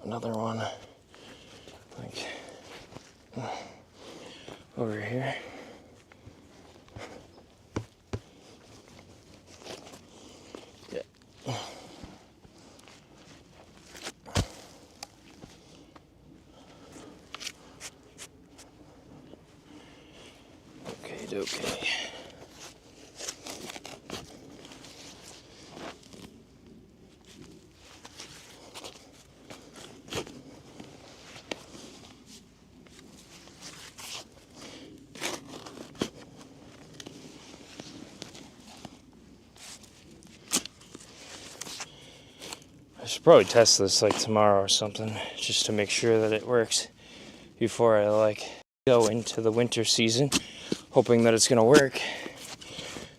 another one, like over here. Yeah. Okay. I should probably test this like tomorrow or something, just to make sure that it works before I like go into the winter season, hoping that it's gonna work,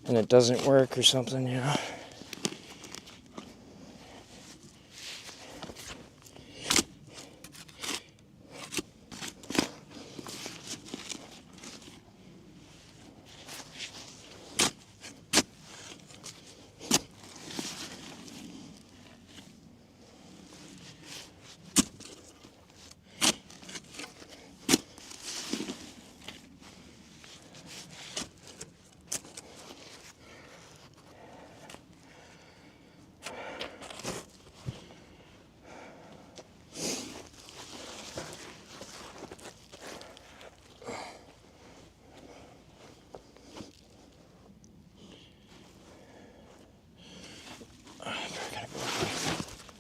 and it doesn't work or something, you know.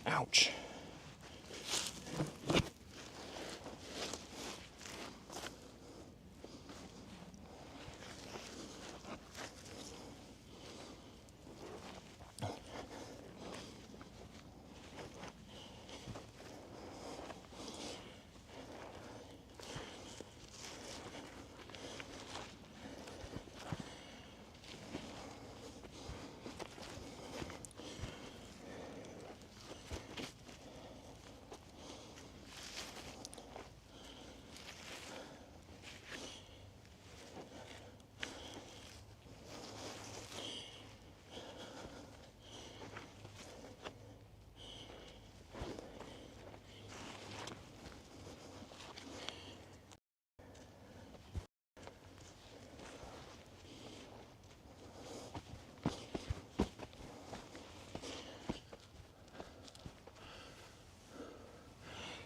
Ouch.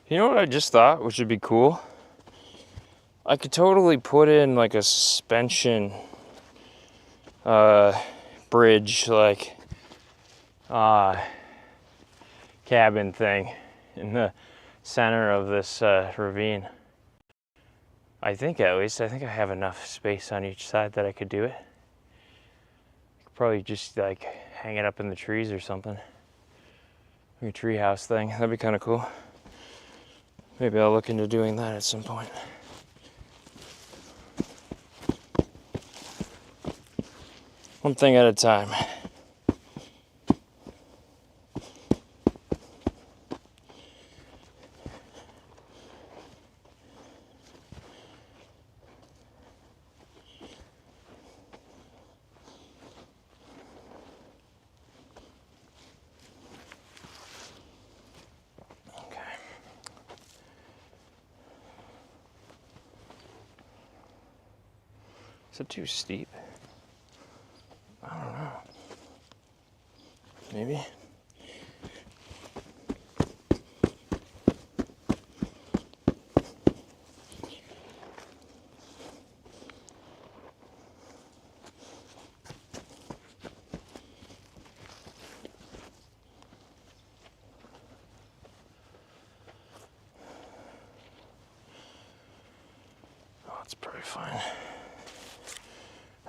You know what I just thought, which would be cool? I could totally put in like a suspension bridge, like cabin thing in the center of this ravine. I think at least, I think I have enough space on each side that I could do it. Could probably just like hang it up in the trees or something. Like a tree house thing, that'd be kind of cool. Maybe I'll look into doing that at some point. One thing at a time. Is it too steep? I don't know. Maybe. Oh, it's probably fine.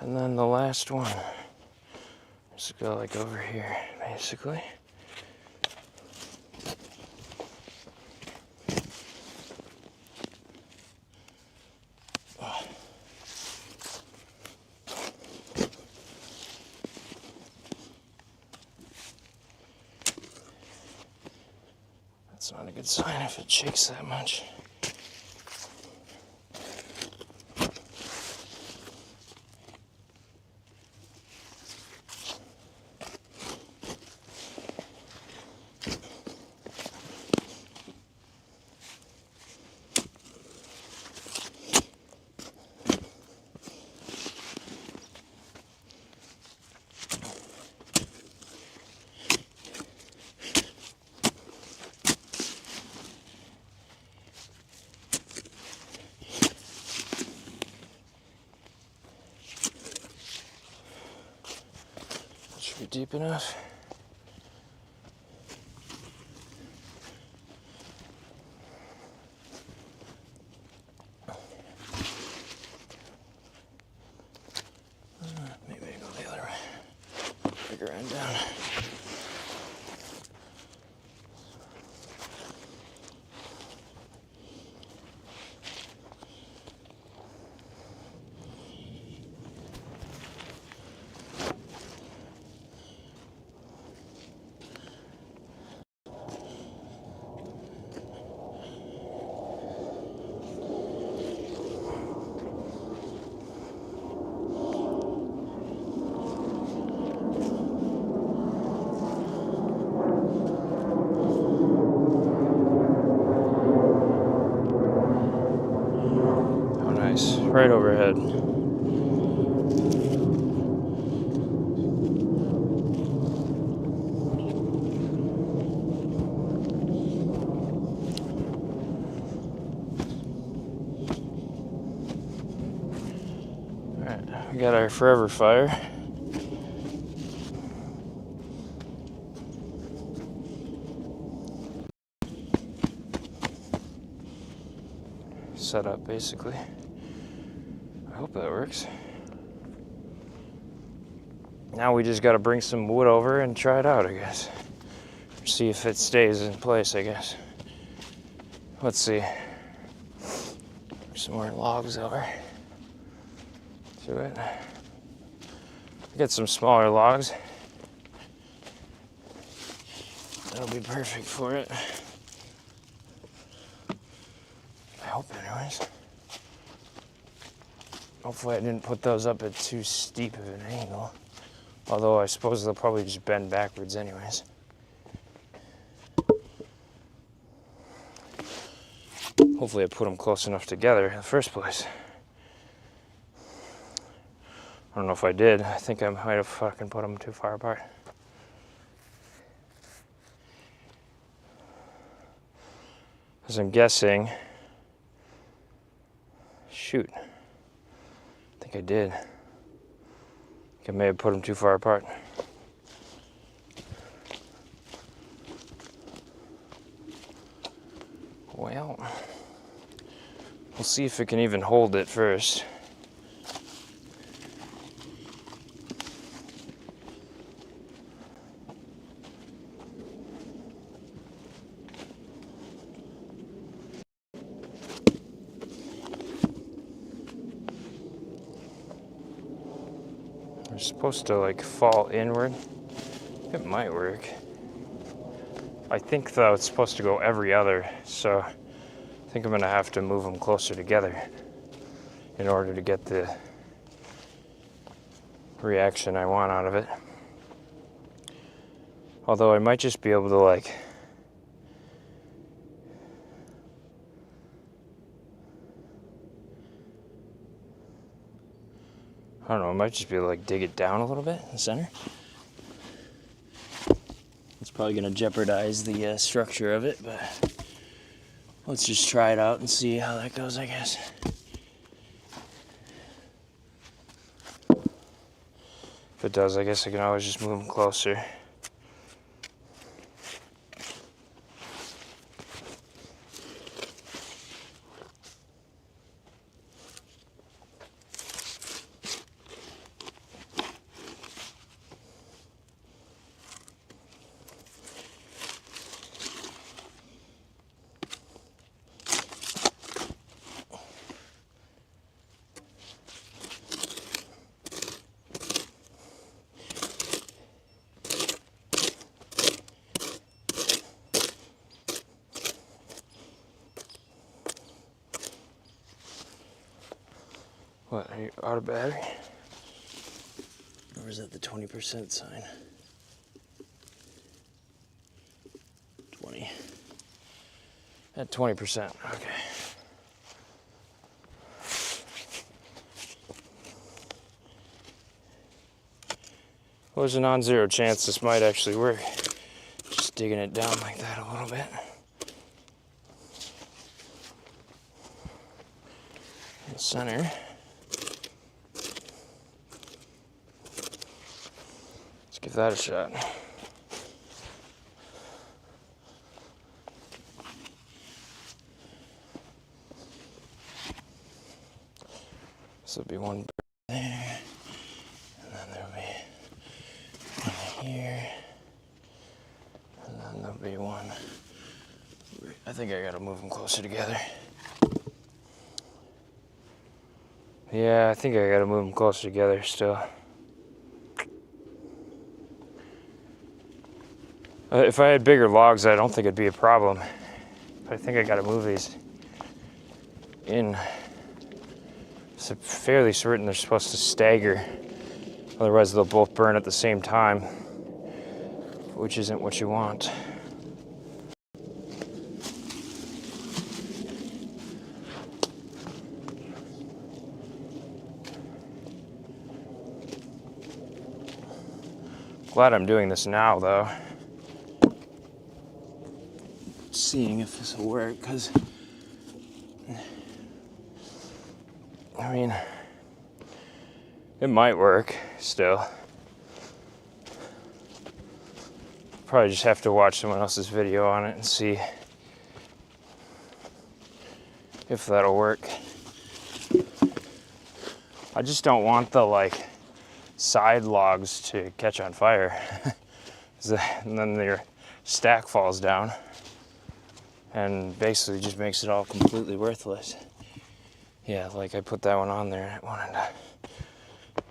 And then the last one. Just go like over here, basically. That's not a good sign if it shakes that much. Should be deep enough. Maybe I go the other way. Bigger end down. Oh, nice. Right overhead. Alright, we got our forever fire. Set up basically. I hope that works. Now we just gotta bring some wood over and try it out, I guess. See if it stays in place, I guess. Let's see. Some more logs over to it. Get some smaller logs. That'll be perfect for it. I hope, anyways. Hopefully I didn't put those up at too steep of an angle. Although I suppose they'll probably just bend backwards anyways. Hopefully I put them close enough together in the first place. I don't know if I did. I think I might have fucking put them too far apart. As I'm guessing, shoot, I think I did. I think I may have put them too far apart. Well, we'll see if it can even hold it first. It's supposed to like fall inward. It might work. I think though it's supposed to go every other, so I think I'm gonna have to move them closer together in order to get the reaction I want out of it. Although I might just be able to like I don't know, I might just be able to like dig it down a little bit in the center. It's probably gonna jeopardize the structure of it, but let's just try it out and see how that goes, I guess. If it does, I guess I can always just move them closer. What, are you out of battery? Or is that the 20% sign? 20. At 20%, okay. Well, there's a non-zero chance this might actually work. Just digging it down like that a little bit. In the center. Let's give that a shot. This will be one there, and then there'll be one here, and then there'll be one. I think I gotta move them closer together. Yeah, I think I gotta move them closer together still. If I had bigger logs, I don't think it'd be a problem. But I think I gotta move these in. So I'm fairly certain they're supposed to stagger. Otherwise they'll both burn at the same time, which isn't what you want. Glad I'm doing this now though. Seeing if this will work, because I mean, it might work still. Probably just have to watch someone else's video on it and see if that'll work. I just don't want the like side logs to catch on fire. And then their stack falls down and basically just makes it all completely worthless. Yeah, like I put that one on there and it wanted to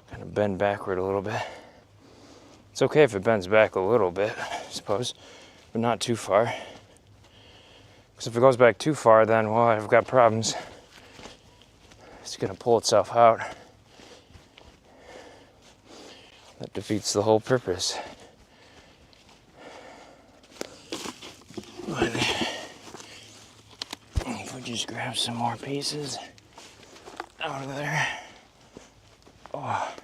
kind of bend backward a little bit. It's okay if it bends back a little bit, I suppose, but not too far. Because if it goes back too far, then, well, I've got problems. It's gonna pull itself out. That defeats the whole purpose. But if we just grab some more pieces out of there. Oh.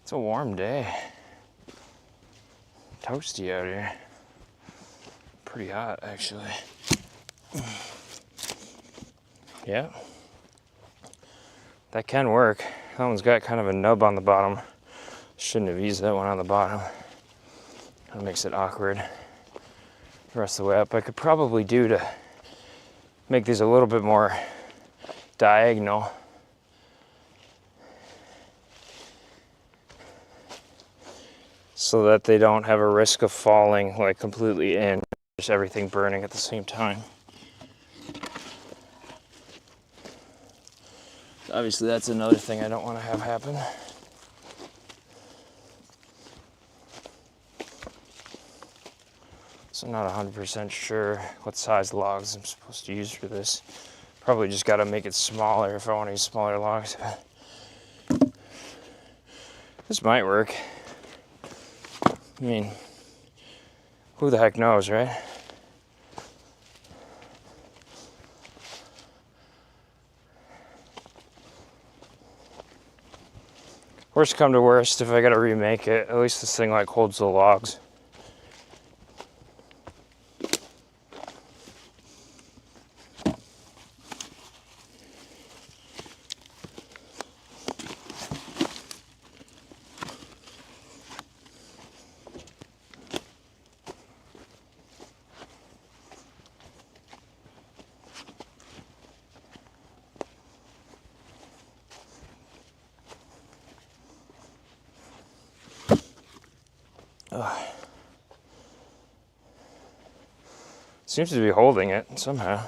It's a warm day. Toasty out here. Pretty hot, actually. Yeah. That can work. That one's got kind of a nub on the bottom. Shouldn't have used that one on the bottom. That makes it awkward. The rest of the way up, I could probably do to make these a little bit more diagonal. So that they don't have a risk of falling like completely in, just everything burning at the same time. Obviously, that's another thing I don't want to have happen. So I'm not 100% sure what size logs I'm supposed to use for this. Probably just got to make it smaller if I want to use smaller logs. This might work. I mean, who the heck knows, right? Worst come to worst, if I gotta remake it, at least this thing like holds the logs. Seems to be holding it somehow.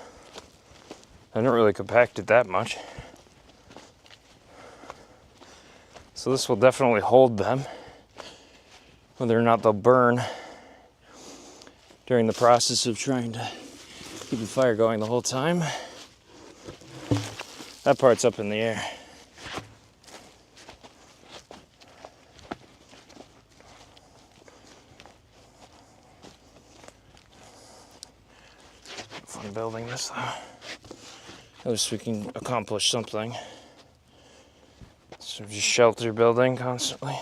I didn't really compact it that much. So this will definitely hold them. Whether or not they'll burn during the process of trying to keep the fire going the whole time. That part's up in the air. Fun building this though. At least we can accomplish something. So just shelter building constantly.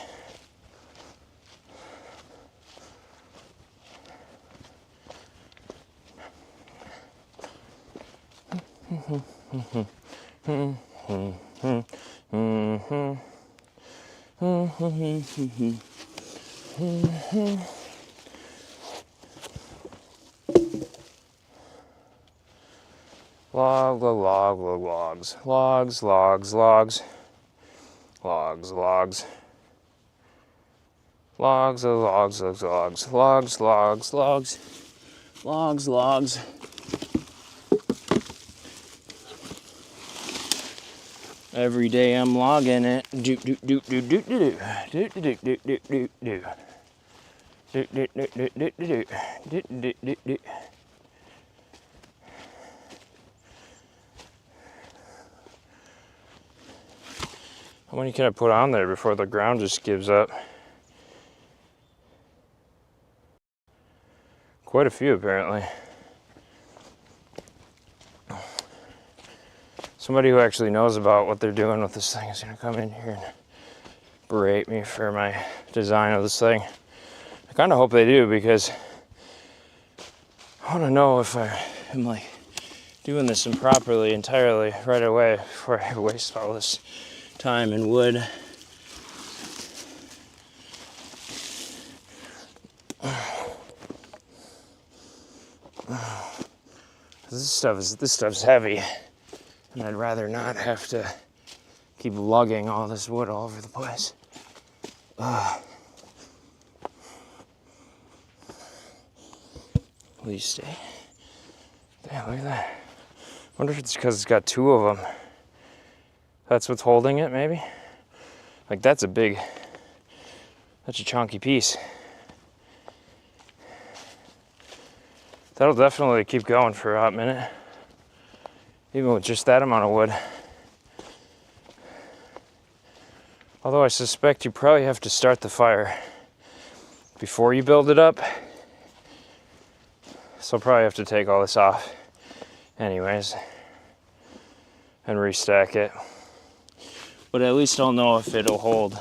Logs. Logs. Logs. Logs. Logs. Logs. Logs. Every day I'm logging it. Do do do do do do do do do do do do. Do do do do do do do do do do. How many can I put on there before the ground just gives up? Quite a few, apparently. Somebody who actually knows about what they're doing with this thing is going to come in here and berate me for my design of this thing. I kind of hope they do, because I want to know if I am like doing this improperly entirely right away before I waste all this time and wood. This stuff's heavy, and I'd rather not have to keep lugging all this wood all over the place. Will you stay? Damn, look at that. I wonder if it's because it's got two of them. That's what's holding it, maybe? Like, that's a chunky piece. That'll definitely keep going for a hot minute, even with just that amount of wood. Although I suspect you probably have to start the fire before you build it up. So I'll probably have to take all this off anyways and restack it. But at least I'll know if it'll hold.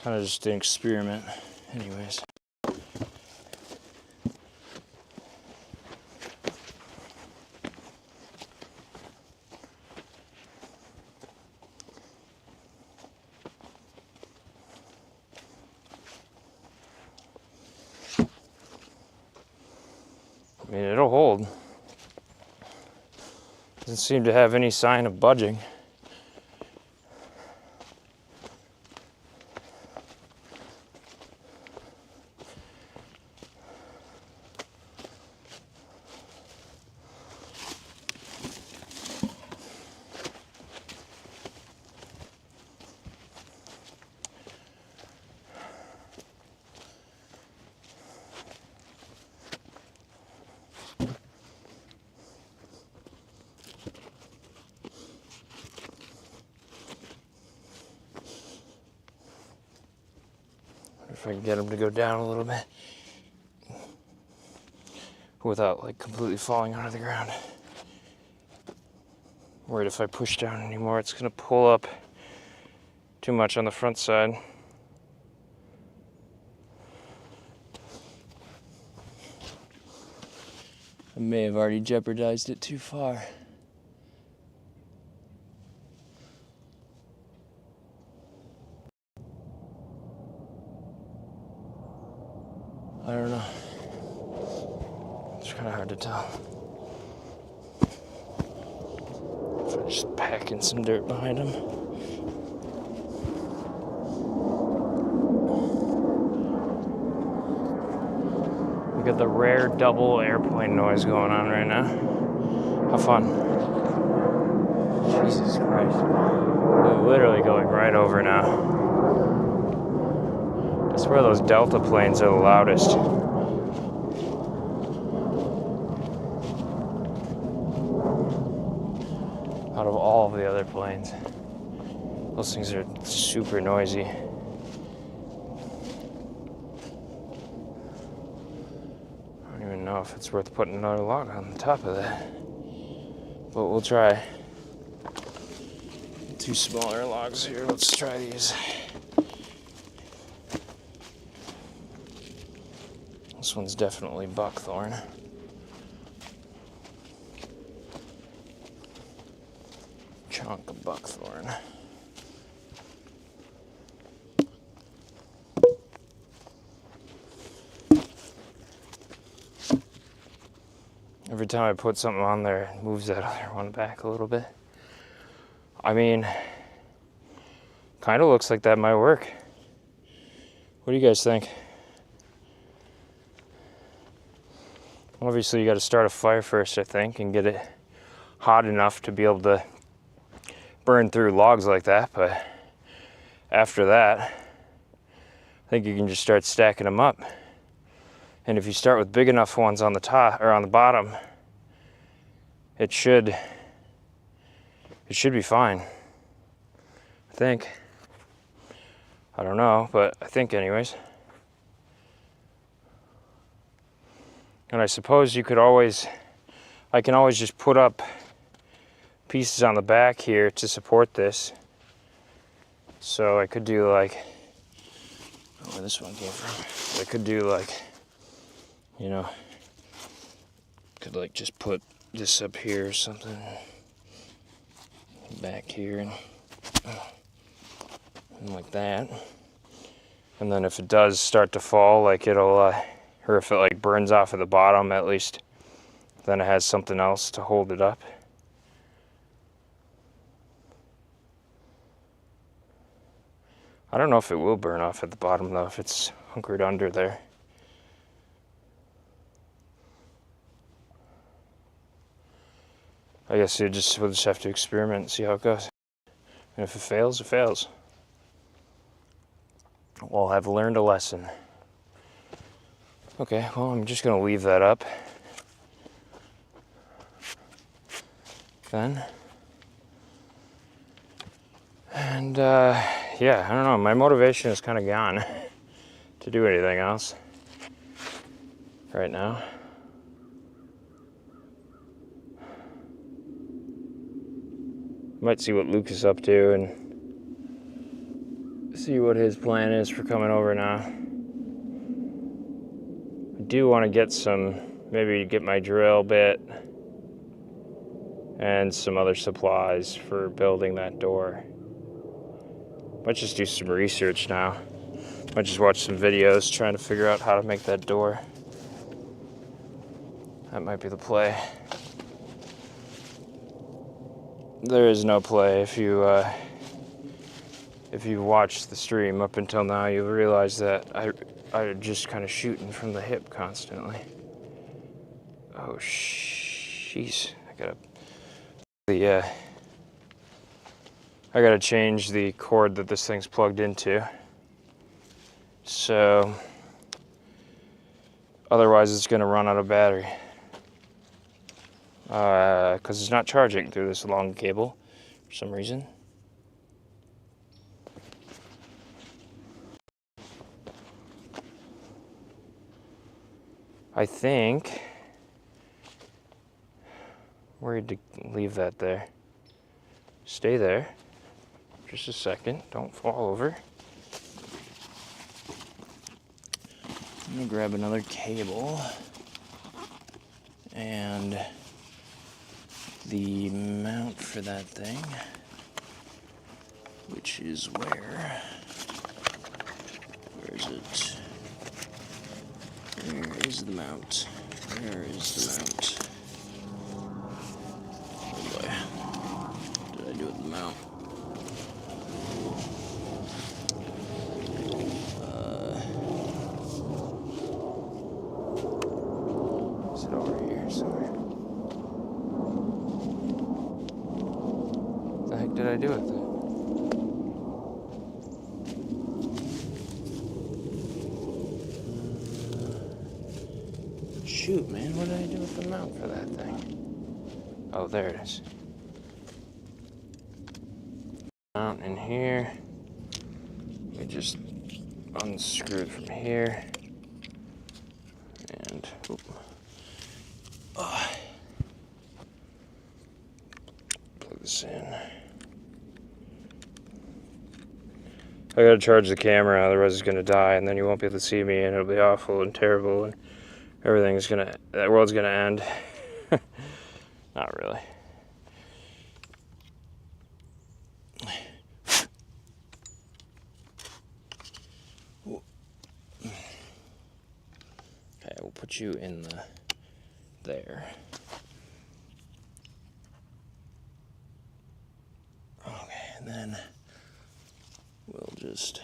Kind of just an experiment anyways. I mean, it'll hold. Doesn't seem to have any sign of budging. if I can get them to go down a little bit without like completely falling out of the ground. Worried if I push down anymore, it's gonna pull up too much on the front side. I may have already jeopardized it too far. I don't know. It's kind of hard to tell. If I just pack in some dirt behind them. We got the rare double airplane noise going on right now. How fun. Jesus Christ. We're literally going right over now. I swear those Delta planes are the loudest. Out of all of the other planes. Those things are super noisy. I don't even know if it's worth putting another log on the top of that. But we'll try. 2 smaller logs here. Let's try these. This one's definitely buckthorn. Chunk of buckthorn. Every time I put something on there, it moves that other one back a little bit. I mean, kind of looks like that might work. What do you guys think? Obviously, you got to start a fire first, I think, and get it hot enough to be able to burn through logs like that. But after that, I think you can just start stacking them up. And if you start with big enough ones on the top or on the bottom, it should be fine. I think. I don't know, but I think anyways. And I suppose you could always, I can always just put up pieces on the back here to support this. So I could do like, oh, where this one came from. I could do like, you know, could like just put this up here or something. Back here and like that. And then if it does start to fall, like it'll, or if it like burns off at the bottom, at least then it has something else to hold it up. I don't know if it will burn off at the bottom though, if it's hunkered under there. I guess we'll just have to experiment and see how it goes. And if it fails, it fails. Well, I've learned a lesson. Okay, well, I'm just gonna leave that up. Then. And yeah, I don't know, my motivation is kind of gone to do anything else right now. Might see what Luke is up to and see what his plan is for coming over now. I do want to get some, maybe get my drill bit and some other supplies for building that door. Might just do some research now. Might just watch some videos trying to figure out how to make that door. That might be the play. There is no play. If you watched the stream up until now, you'll realize that I'm just kind of shooting from the hip constantly. Oh, jeez. I gotta change the cord that this thing's plugged into. So, otherwise it's gonna run out of battery. Because it's not charging through this long cable for some reason. I think, worried to leave that there. Stay there. Just a second. Don't fall over. I'm gonna grab another cable and the mount for that thing, which is where is it? Where is the mount? Where is the mount? Oh boy. What did I do with the mount? Is it over here somewhere? What the heck did I do with it? Shoot, man, what did I do with the mount for that thing? Oh, there it is. Mount in here. We just unscrew it from here. And, plug this in. I gotta charge the camera, otherwise it's gonna die, and then you won't be able to see me, and it'll be awful and terrible, and that world's gonna end. Not really. Okay, we'll put you in there. Okay, and then we'll just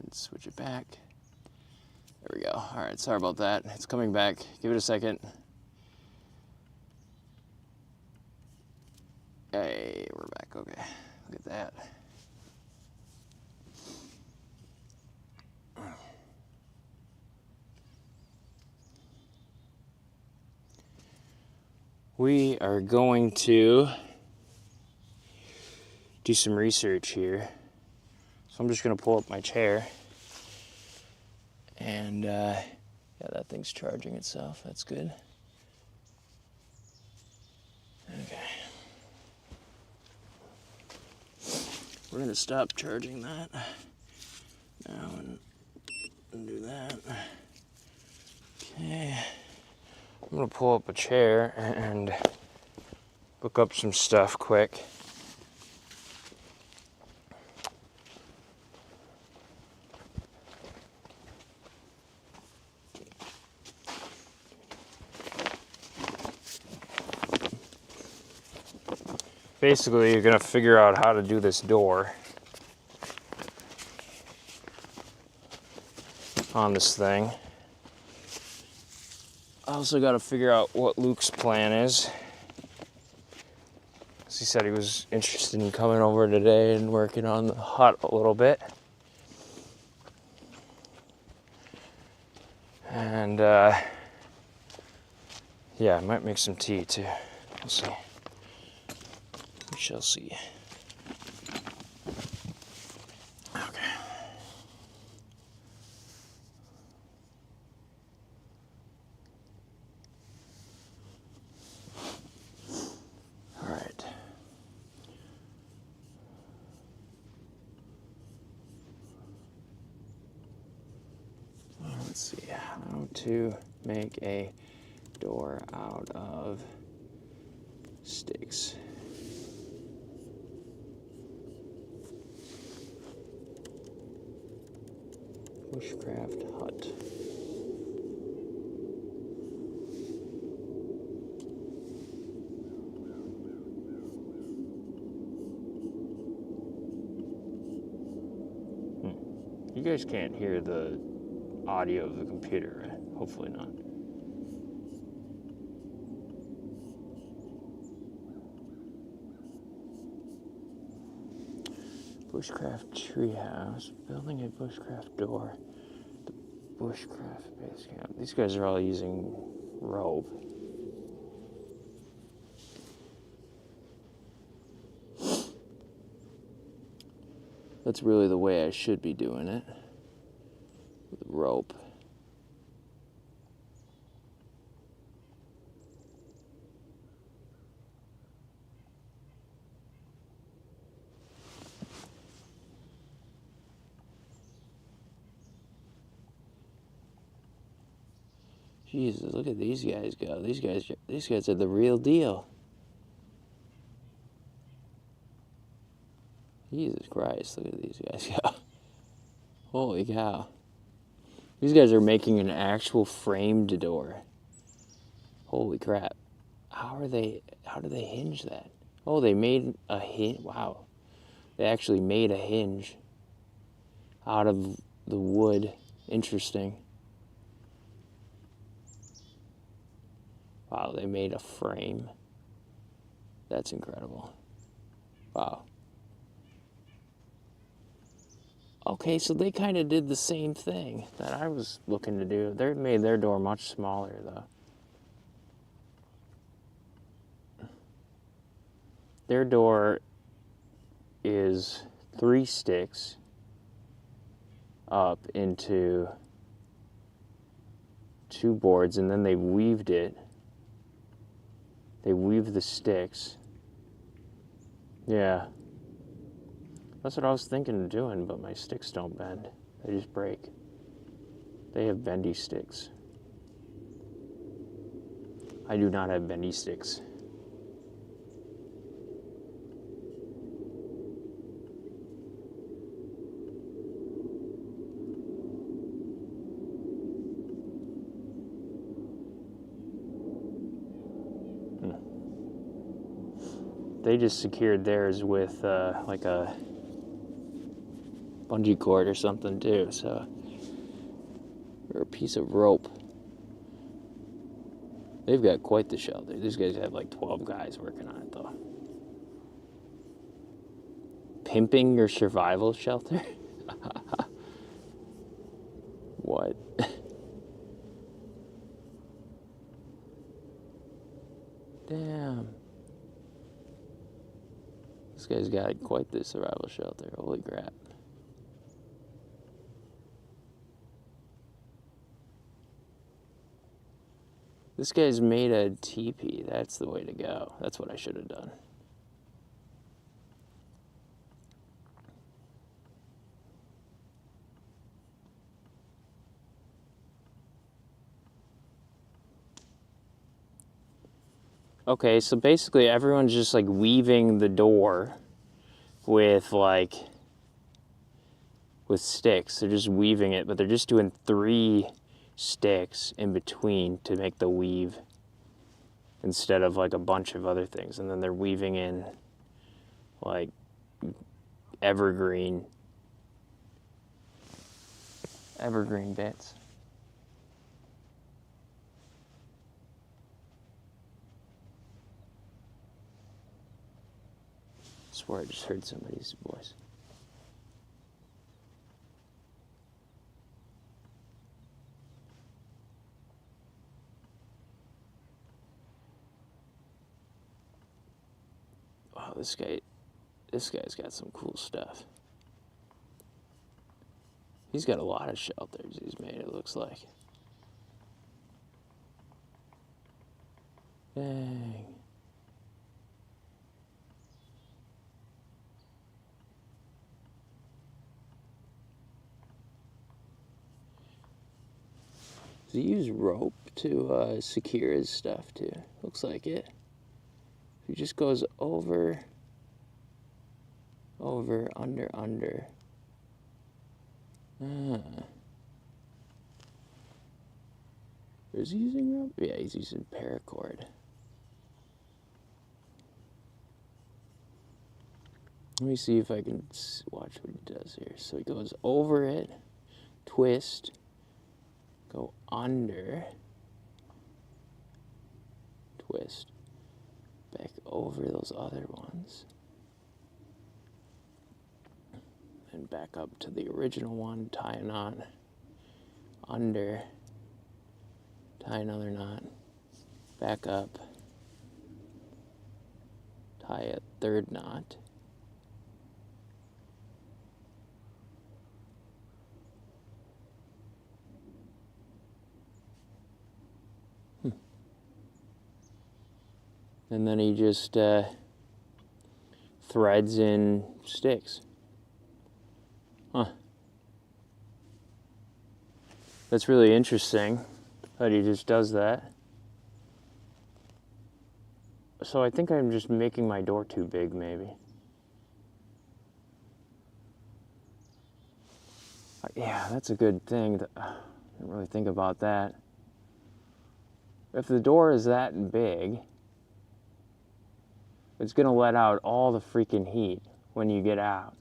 and switch it back. There we go. All right, sorry about that. It's coming back. Give it a second. Hey, we're back. Okay, look at that. We are going to do some research here. So I'm just gonna pull up my chair. And yeah, that thing's charging itself. That's good. Okay. We're gonna stop charging that now and do that. Okay. I'm gonna pull up a chair and look up some stuff quick. Basically, you're gonna figure out how to do this door on this thing. I also gotta figure out what Luke's plan is. He said he was interested in coming over today and working on the hut a little bit. And yeah, I might make some tea too. We'll see. We shall see. Okay. All right. Let's see how to make a door out of sticks. Bushcraft hut. You guys can't hear the audio of the computer, right? Hopefully not. Bushcraft treehouse, building a bushcraft door, the bushcraft base camp. These guys are all using rope. That's really the way I should be doing it. With rope. Jesus, look at these guys go. These guys are the real deal. Jesus Christ, look at these guys go. Holy cow. These guys are making an actual framed door. Holy crap. How do they hinge that? Oh, they made a hinge. Wow. They actually made a hinge out of the wood. Interesting. Wow, they made a frame. That's incredible. Wow. Okay, so they kind of did the same thing that I was looking to do. They made their door much smaller, though. Their door is 3 sticks up into 2 boards, and then they weaved it. They weave the sticks. Yeah. That's what I was thinking of doing, but my sticks don't bend. They just break. They have bendy sticks. I do not have bendy sticks. They just secured theirs with like a bungee cord or something too, so, or a piece of rope. They've got quite the shelter. These guys have like 12 guys working on it though. Pimping your survival shelter? What? Damn. This guy's got quite the survival shelter. Holy crap. This guy's made a teepee. That's the way to go. That's what I should have done. Okay, so basically everyone's just like weaving the door with sticks. They're just weaving it, but they're just doing 3 sticks in between to make the weave instead of like a bunch of other things. And then they're weaving in like evergreen bits. I swear I just heard somebody's voice. Wow, this guy's got some cool stuff. He's got a lot of shelters he's made, it looks like. Dang. Does he use rope to secure his stuff too? Looks like it. He just goes over, under. Is he using rope? Yeah, he's using paracord. Let me see if I can watch what he does here. So he goes over it, twist, go under, twist, back over those other ones, and back up to the original one, tie a knot, under, tie another knot, back up, tie a 3rd knot, And then he just threads in sticks. Huh. That's really interesting that he just does that. So I think I'm just making my door too big, maybe. Yeah, that's a good thing. I didn't really think about that. If the door is that big, it's gonna let out all the freaking heat when you get out.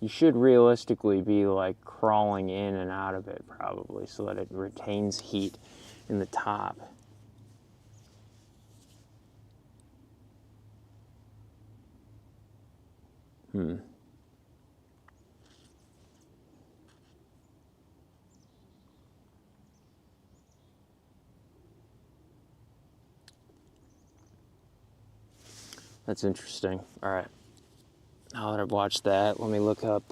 You should realistically be like crawling in and out of it probably so that it retains heat in the top. That's interesting. All right. Now that I've watched that, let me look up,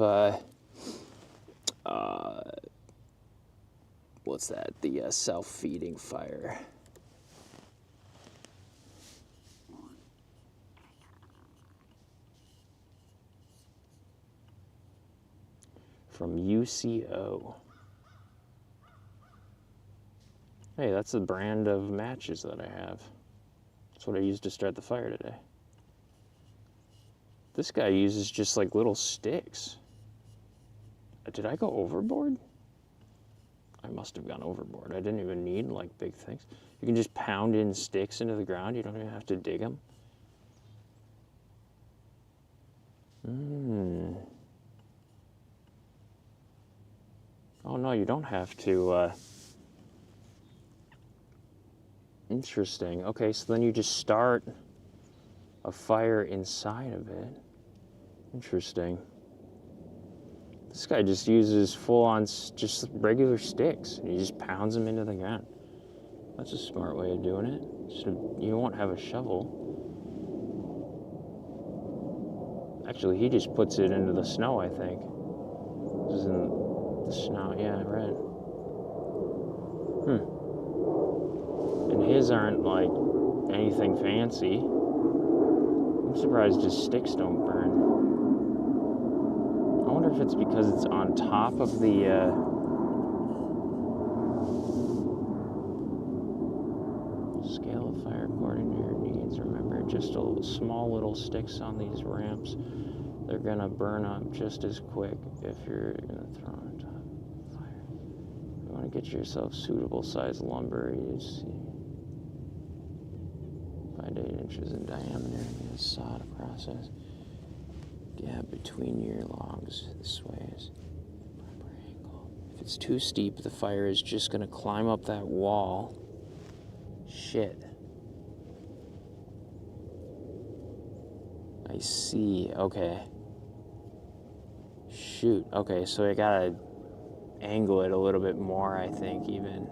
what's that? The self-feeding fire. From UCO. Hey, that's the brand of matches that I have. That's what I used to start the fire today. This guy uses just like little sticks. Did I go overboard? I must have gone overboard. I didn't even need like big things. You can just pound in sticks into the ground. You don't even have to dig them. Oh no, you don't have to. Interesting. Okay, so then you just start a fire inside of it. Interesting. This guy just uses full-on, just regular sticks, and he just pounds them into the ground. That's a smart way of doing it. So you won't have a shovel. Actually, he just puts it into the snow, I think. This is in the snow, yeah, right. And his aren't like anything fancy. I'm surprised his sticks don't burn. I wonder if it's because it's on top of the scale of fire according to your needs. Remember, just small little sticks on these ramps. They're gonna burn up just as quick if you're gonna throw on top of fire. You wanna get yourself suitable size lumber. You see 5 to 8 inches in diameter. You saw the process. Gap between your logs this way is proper angle. If it's too steep, the fire is just gonna climb up that wall. Shit. I see. Okay. Shoot. Okay, so I gotta angle it a little bit more, I think, even.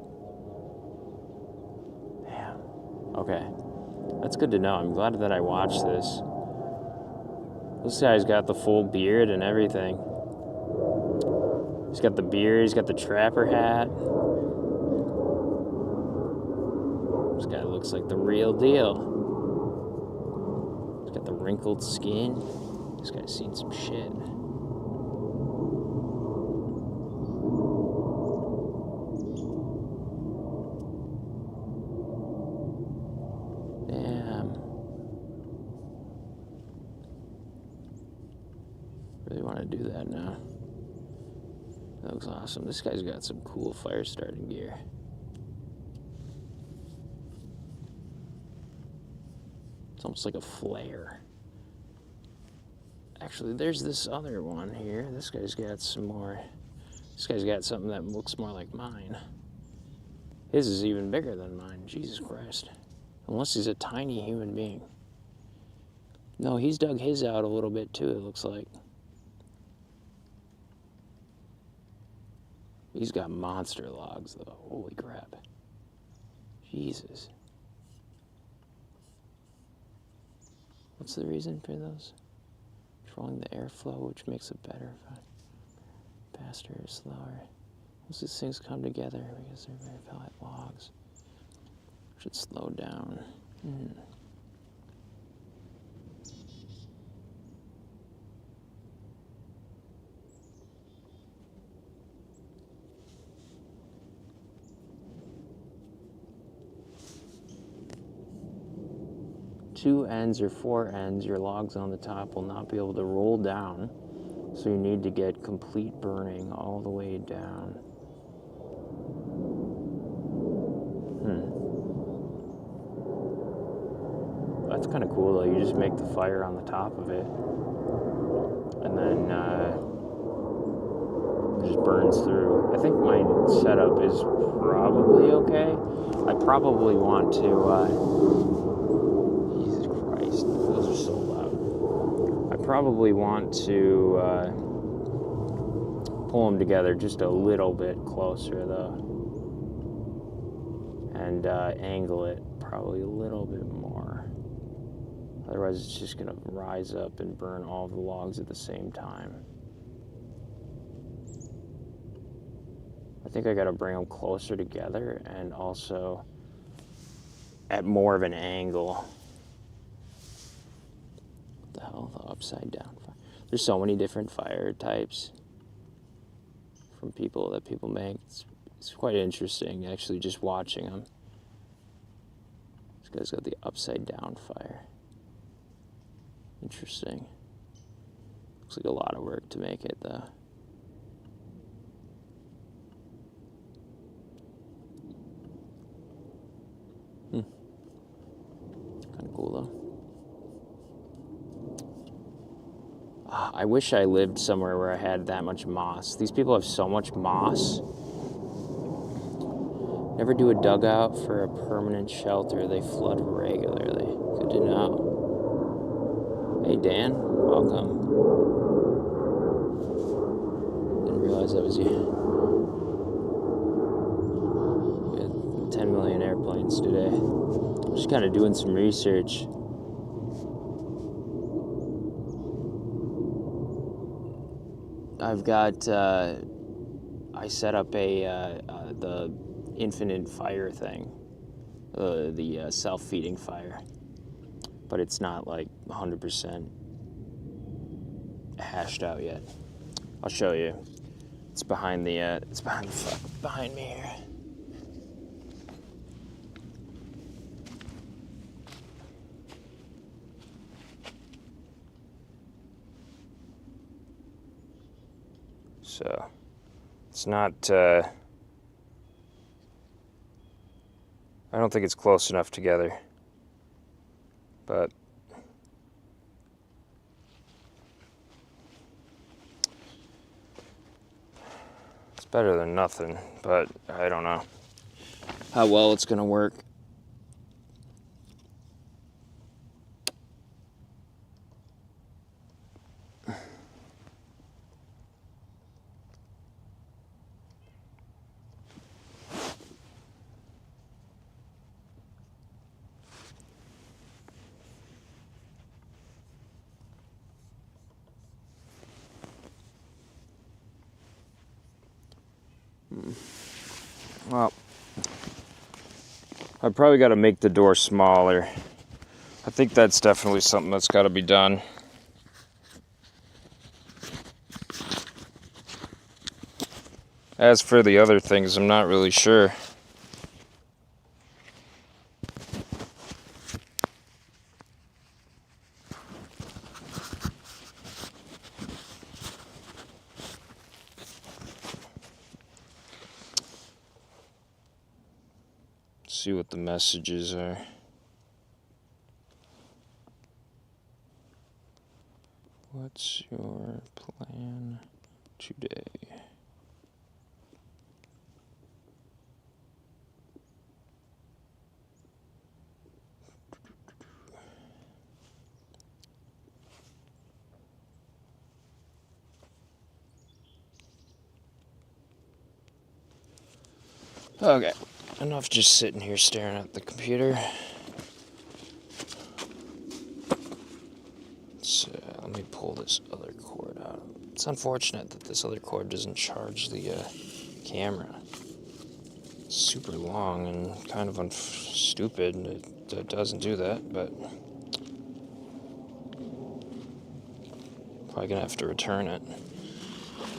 Damn. Okay. That's good to know. I'm glad that I watched this. This guy's got the full beard and everything. He's got the beard, he's got the trapper hat. This guy looks like the real deal. He's got the wrinkled skin. This guy's seen some shit. Damn. Really want to do that now. That looks awesome. This guy's got some cool fire starting gear. It's almost like a flare. Actually, there's this other one here. This guy's got some more. This guy's got something that looks more like mine. His is even bigger than mine. Jesus Christ. Unless he's a tiny human being. No, he's dug his out a little bit too, it looks like. He's got monster logs though. Holy crap. Jesus. What's the reason for those? Controlling the airflow, which makes it better, faster or slower. Most of these things come together because they're very flat logs. Should slow down. 2 ends or 4 ends, your logs on the top will not be able to roll down, so you need to get complete burning all the way down. That's kind of cool though. You just make the fire on the top of it, and then it just burns through. I think my setup is probably okay. I probably want to, Jesus Christ, those are so loud. I probably want to pull them together just a little bit closer though, and angle it probably a little bit more. Otherwise it's just gonna rise up and burn all the logs at the same time. I think I gotta bring them closer together and also at more of an angle. What the hell, the upside down fire. There's so many different fire types from people that people make. It's quite interesting actually just watching them. This guy's got the upside down fire. Interesting. Looks like a lot of work to make it though. Kind of cool though. I wish I lived somewhere where I had that much moss. These people have so much moss. Never do a dugout for a permanent shelter. They flood regularly. Good to know. Hey Dan, welcome. Didn't realize that was you. We had 10 million airplanes today. Just kind of doing some research. I've got, I set up the infinite fire thing, the self-feeding fire, but it's not like 100% hashed out yet. I'll show you. It's behind the, behind me here. So, it's not, I don't think it's close enough together, but it's better than nothing, but I don't know how well it's gonna work. Well, I probably got to make the door smaller. I think that's definitely something that's got to be done. As for the other things, I'm not really sure. See what the messages are. What's your plan today? Okay, enough just sitting here staring at the computer. So let me pull this other cord out. It's unfortunate that this other cord doesn't charge the camera. super long and kind of stupid. It doesn't do that, but probably gonna have to return it.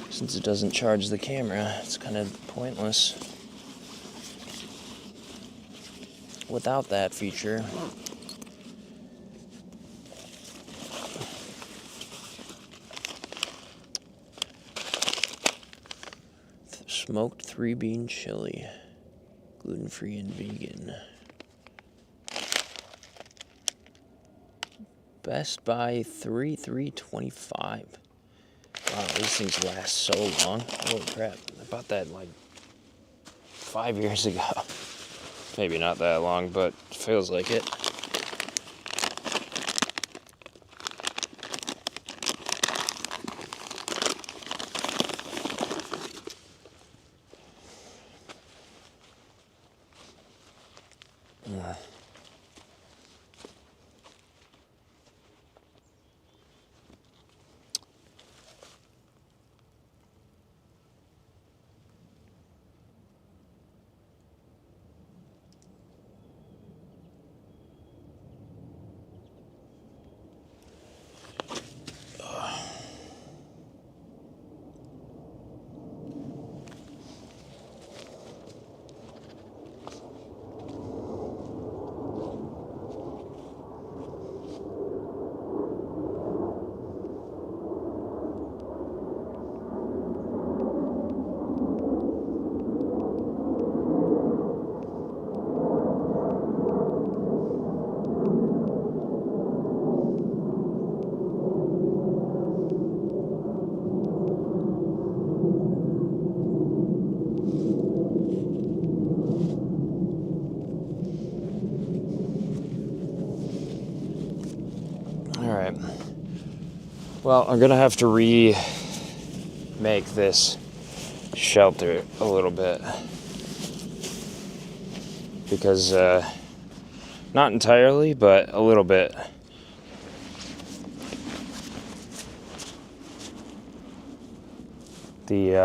Since it doesn't charge the camera, it's kind of pointless without that feature. Smoked 3-bean chili, gluten-free and vegan. Best Buy 3/3/25. Wow, these things last so long. Holy crap. I bought that like 5 years ago. Maybe not that long, but feels like it. Alright. Well, I'm gonna have to remake this shelter a little bit. Because, not entirely, but a little bit. They're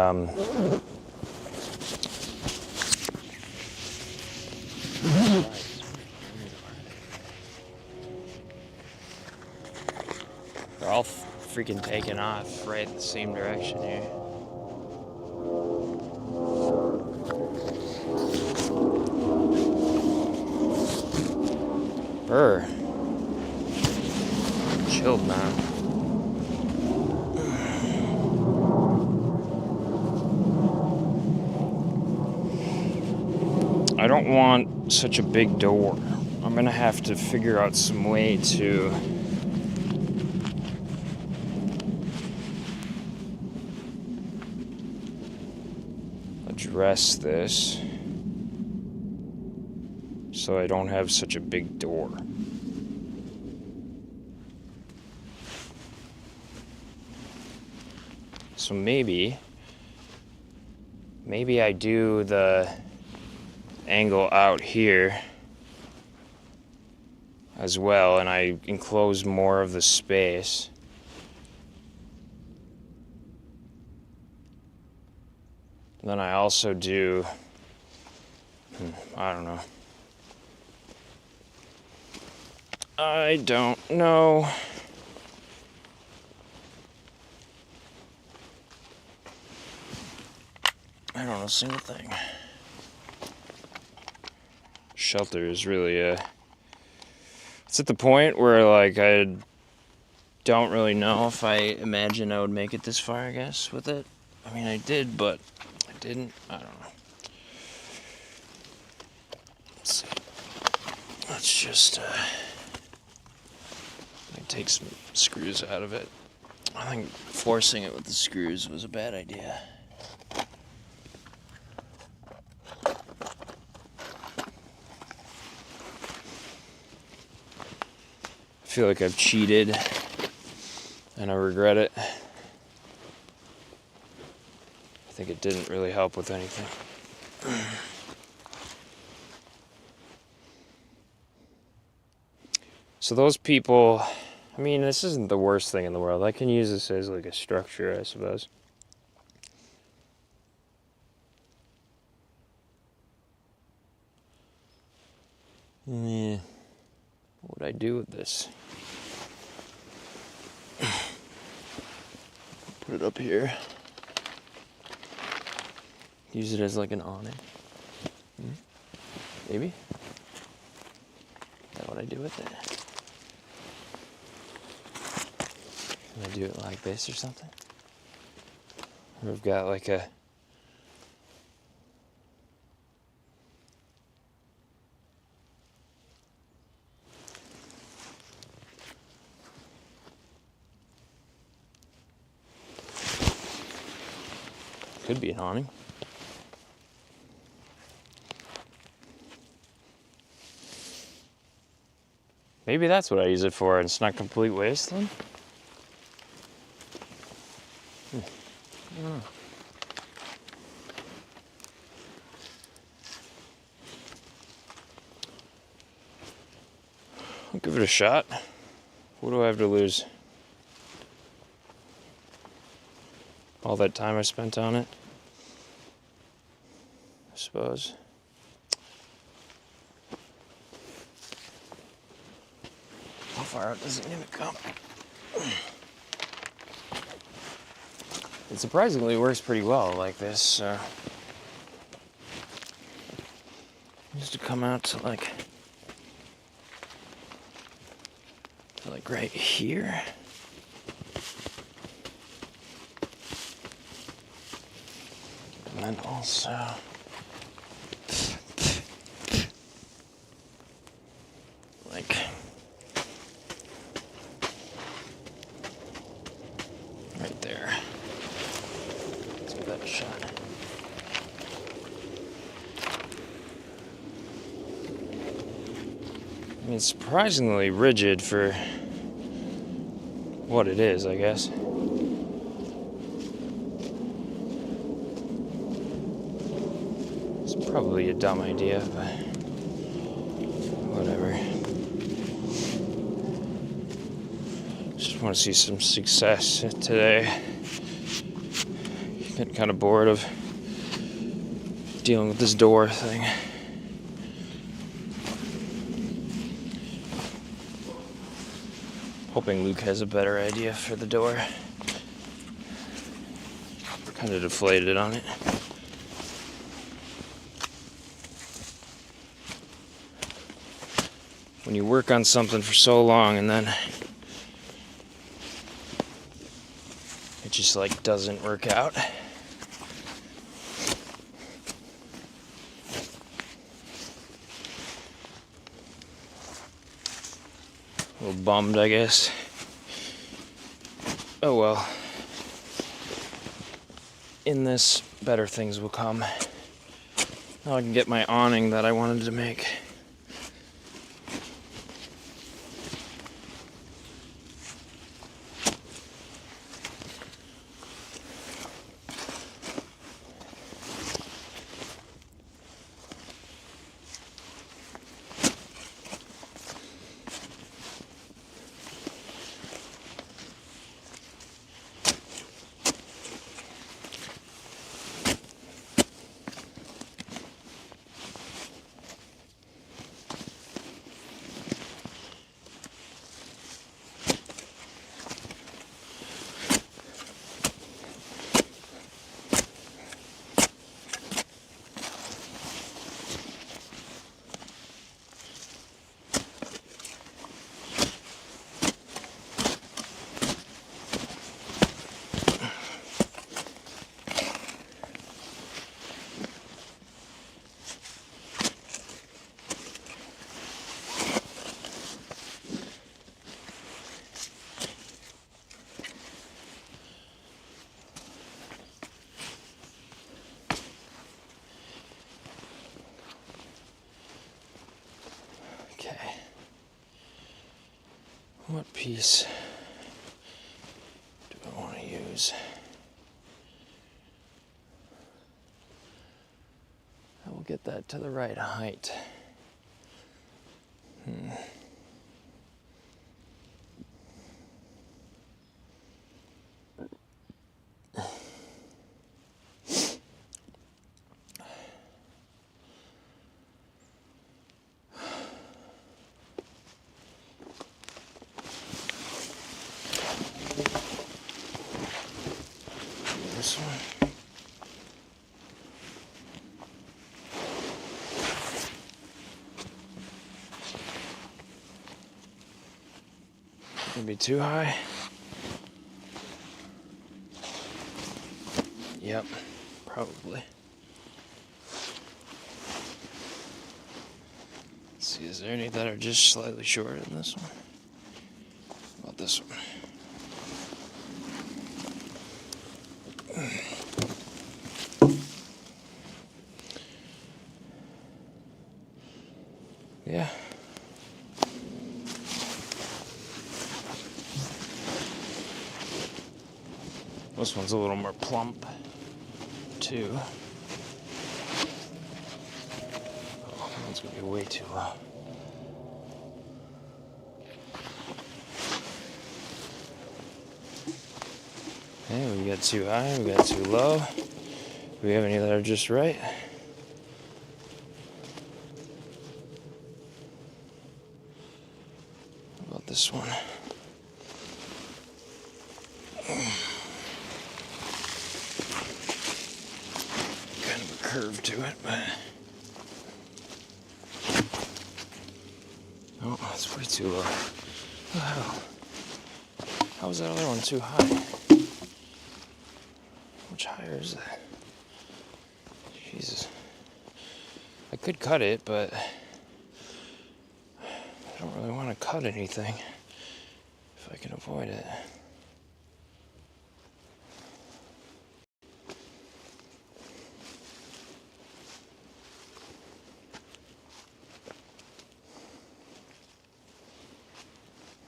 all freaking taking off right the same direction here. Brr. Chilled, man. I don't want such a big door. I'm gonna have to figure out some way to address this so I don't have such a big door. So maybe I do the angle out here as well, and I enclose more of the space. Then I also do, I don't know. I don't know. I don't know a single thing. Shelter is really it's at the point where like I don't really know if I imagine I would make it this far, I guess, with it. I mean, I did, but I didn't. I don't know. Let's see. Let's just take some screws out of it. I think forcing it with the screws was a bad idea. I feel like I've cheated and I regret it. I think it didn't really help with anything. So those people, I mean, this isn't the worst thing in the world. I can use this as like a structure, I suppose. Yeah. What would I do with this? Put it up here. Use it as like an awning. Maybe? Is that what I do with it? Can I do it like this or something? Or I've got like a Could be an awning. maybe that's what I use it for, and it's not complete waste then? I don't know. I'll give it a shot. What do I have to lose? All that time I spent on it? I suppose. How far out does it need to come? It surprisingly works pretty well like this, Used to come out to like right here. And then also like right there. Let's give that a shot. I mean, it's surprisingly rigid for what it is, I guess. It's probably a dumb idea, but whatever. Just want to see some success today. Getting kind of bored of dealing with this door thing. Hoping Luke has a better idea for the door. Kind of deflated on it. When you work on something for so long and then it just like doesn't work out. A little bummed, I guess. Oh well. In this, better things will come. Now I can get my awning that I wanted to make. Okay. What piece do I want to use? I will get that to the right height. gonna be too high. Yep, probably. Let's see, is there any that are just slightly shorter than this one? How about this one? Yeah. This one's a little more plump, too. Oh, that one's gonna be way too low. Okay, we got too high, we got too low. Do we have any that are just right? How about this one? Kind of a curve to it, but... Oh, that's way too low. Wow. How was that other one too high? Much higher is that? Jesus. I could cut it, but I don't really want to cut anything if I can avoid it.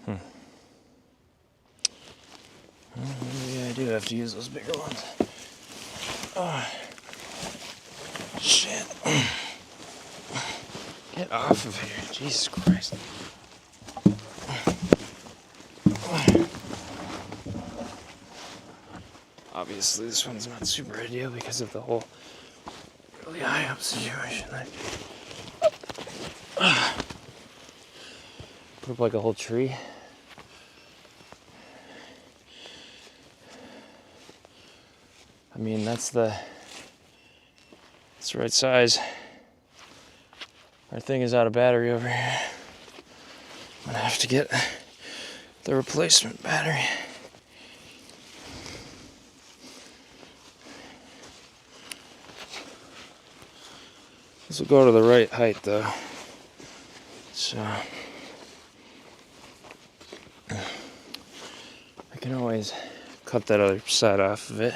Well, maybe I do have to use those bigger ones. Oh, shit. Get off of here. Jesus Christ. Obviously, this one's not super ideal because of the whole really high up situation. Put up like a whole tree. I mean, that's the right size. Our thing is out of battery over here. I'm gonna have to get the replacement battery. This will go to the right height though. So I can always cut that other side off of it.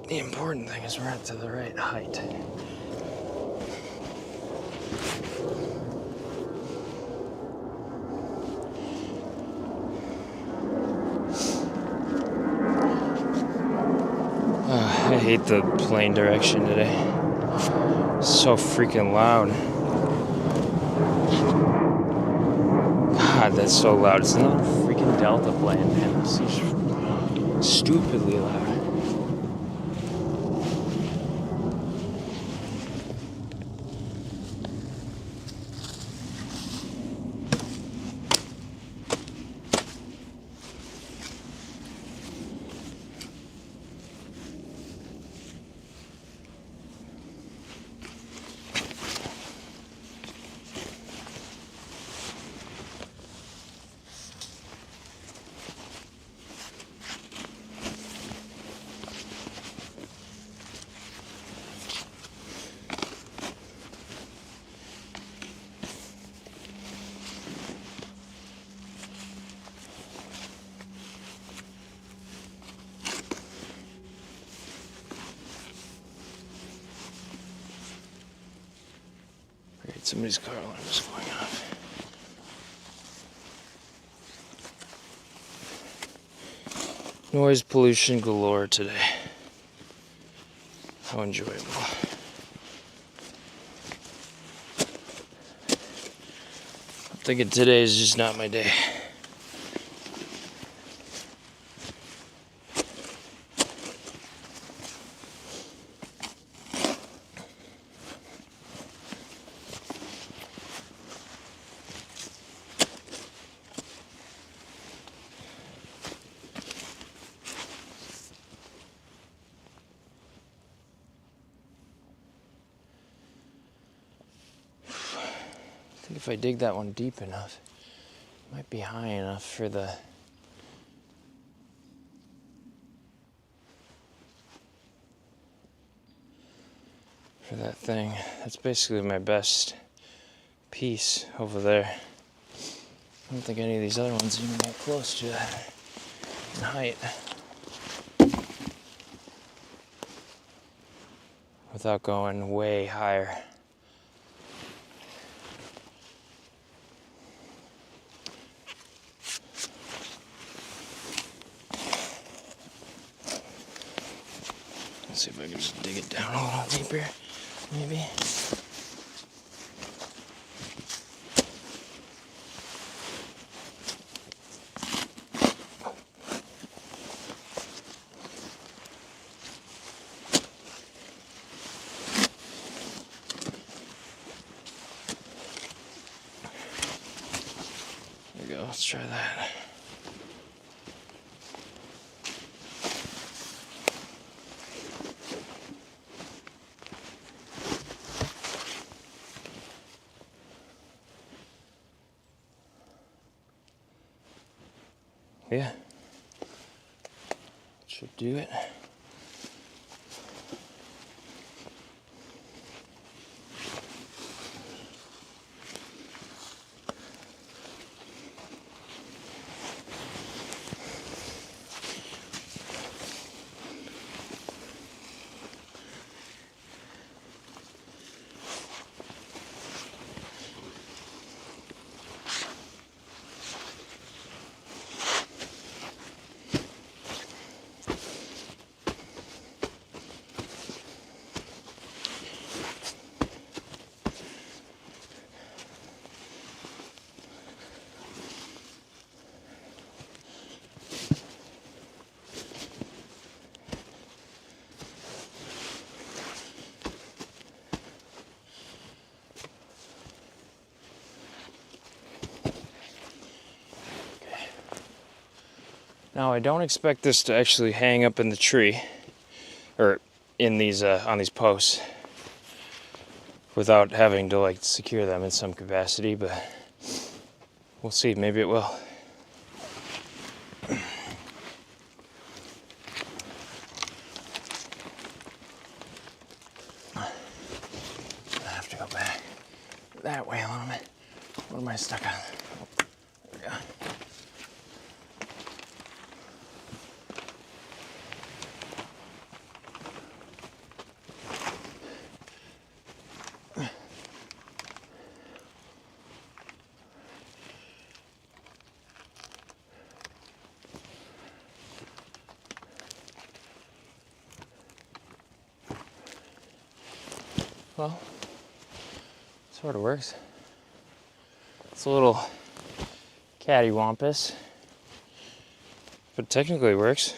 The important thing is we're at to the right height. I hate the plane direction today. It's so freaking loud. God, that's so loud. It's not a freaking Delta plane, man. It's so stupidly loud. Somebody's car alarm is going off. Noise pollution galore today. How enjoyable. I'm thinking today is just not my day. I think if I dig that one deep enough, it might be high enough for that thing. That's basically my best piece over there. I don't think any of these other ones even get close to that in height. Without going way higher. Let's see if I can just dig it down a little deeper, maybe. There we go, let's try that. Yeah, should do it. Now I don't expect this to actually hang up in the tree, or in these on these posts, without having to like secure them in some capacity, but we'll see. Maybe it will. I have to go back that way a little bit. What am I stuck on? There we go. Well, sort of works. It's a little cattywampus, but technically works.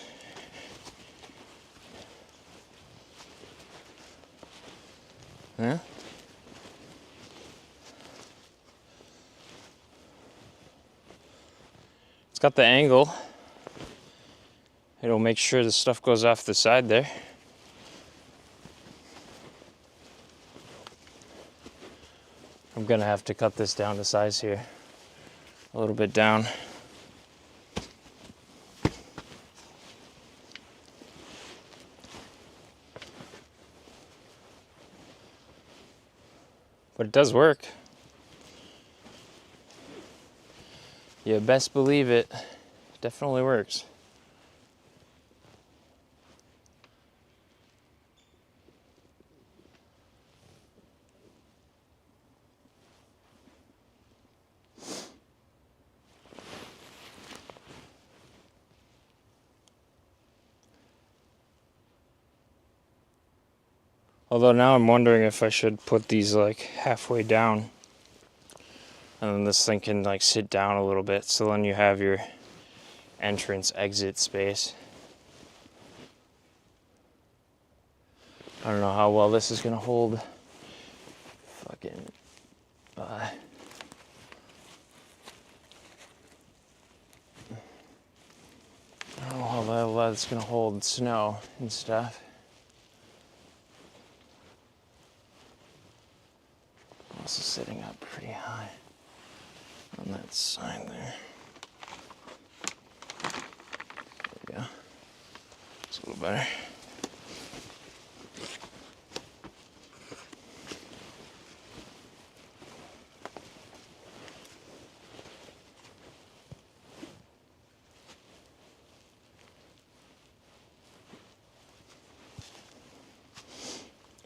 Yeah. It's got the angle. It'll make sure the stuff goes off the side there. I'm gonna have to cut this down to size here. A little bit down. But it does work. You best believe it. Definitely works. Although now I'm wondering if I should put these like halfway down. And then this thing can like sit down a little bit, so then you have your entrance exit space. I don't know how well this is gonna hold. Fucking I don't know how well that's gonna hold snow and stuff. Also sitting up pretty high on that sign there. There we go. It's a little better.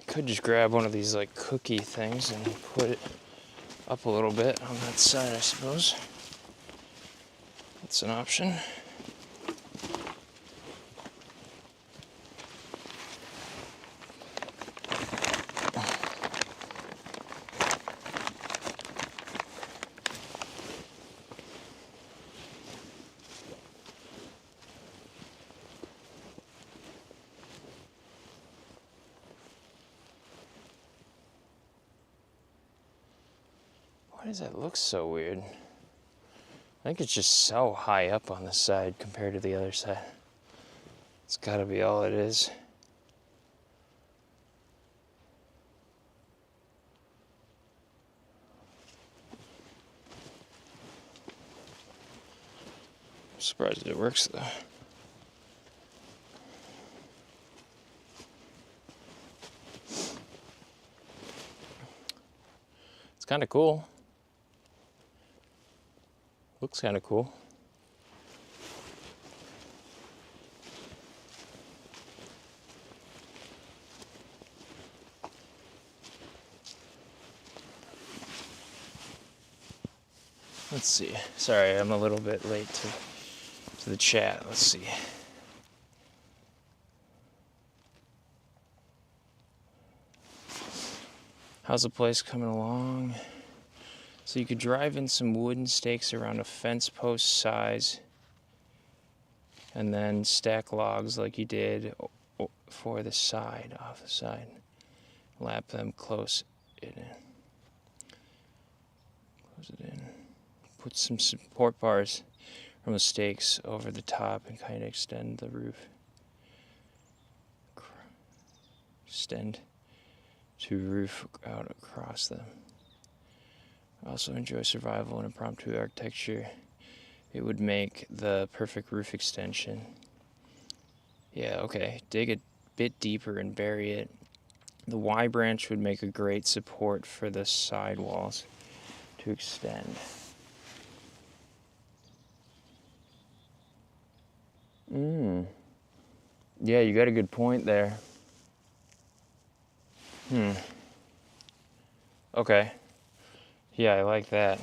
Could just grab one of these like cookie things and put it up a little bit on that side, I suppose. That's an option. Why does that look so weird? I think it's just so high up on this side compared to the other side. It's gotta be all it is. I'm surprised it works though. It's kind of cool. Looks kind of cool. Let's see. Sorry, I'm a little bit late to the chat. Let's see. How's the place coming along? So you could drive in some wooden stakes around a fence post size and then stack logs like you did for the side, off the side. Lap them close it in. Close it in. Put some support bars from the stakes over the top and kind of extend the roof. Extend to roof out across them. Also enjoy survival and impromptu architecture. It would make the perfect roof extension. Yeah, okay. Dig a bit deeper and bury it. The Y branch would make a great support for the side walls to extend. Yeah, you got a good point there. Okay. Yeah, I like that.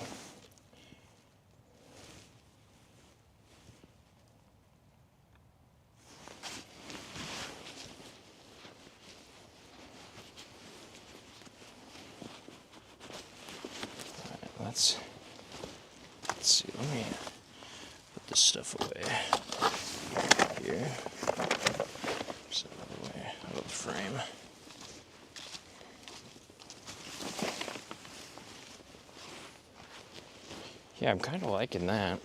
All right, let's see. Let me put this stuff away here. Set it away out of the frame. Yeah, I'm kind of liking that.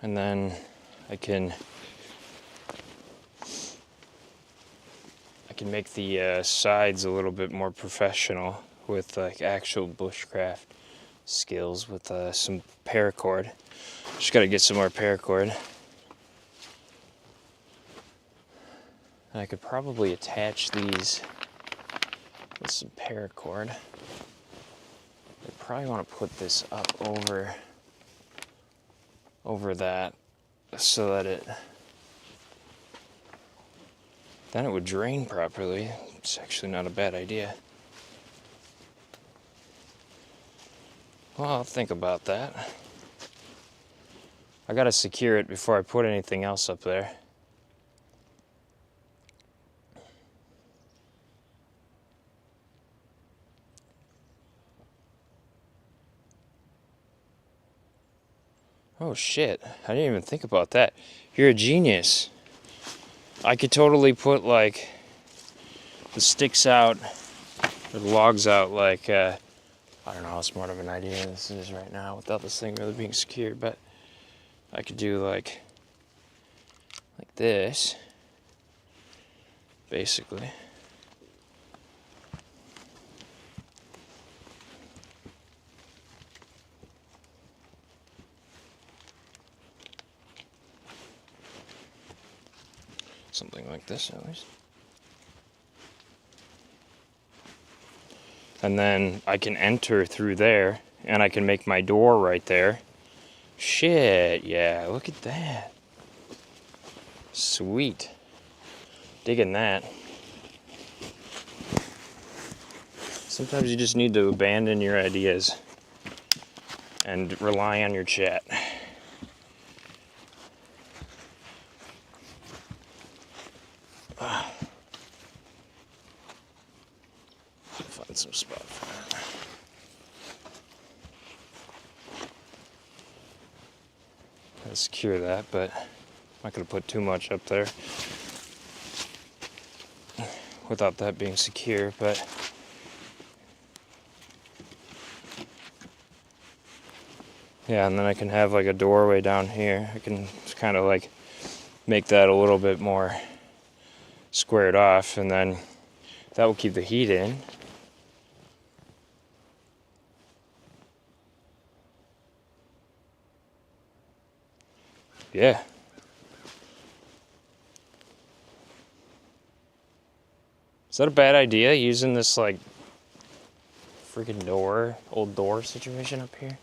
And then I can make the sides a little bit more professional with like actual bushcraft skills with some paracord. Just gotta get some more paracord. And I could probably attach these with some paracord. I probably want to put this up over that so that then it would drain properly. It's actually not a bad idea. Well, I'll think about that. I gotta secure it before I put anything else up there. Oh shit, I didn't even think about that. You're a genius. I could totally put like the sticks out, or the logs out like, I don't know how smart of an idea this is right now without this thing really being secured, but I could do like this, basically. Something like this, at least. And then I can enter through there, and I can make my door right there. Shit, yeah, look at that. Sweet. Digging that. Sometimes you just need to abandon your ideas and rely on your chat. Find some spot for that. Gotta secure that, but I'm not gonna put too much up there without that being secure, but yeah, and then I can have like a doorway down here. I can kind of like make that a little bit more squared off, and then that will keep the heat in. Yeah. Is that a bad idea, using this like freaking door, old door situation up here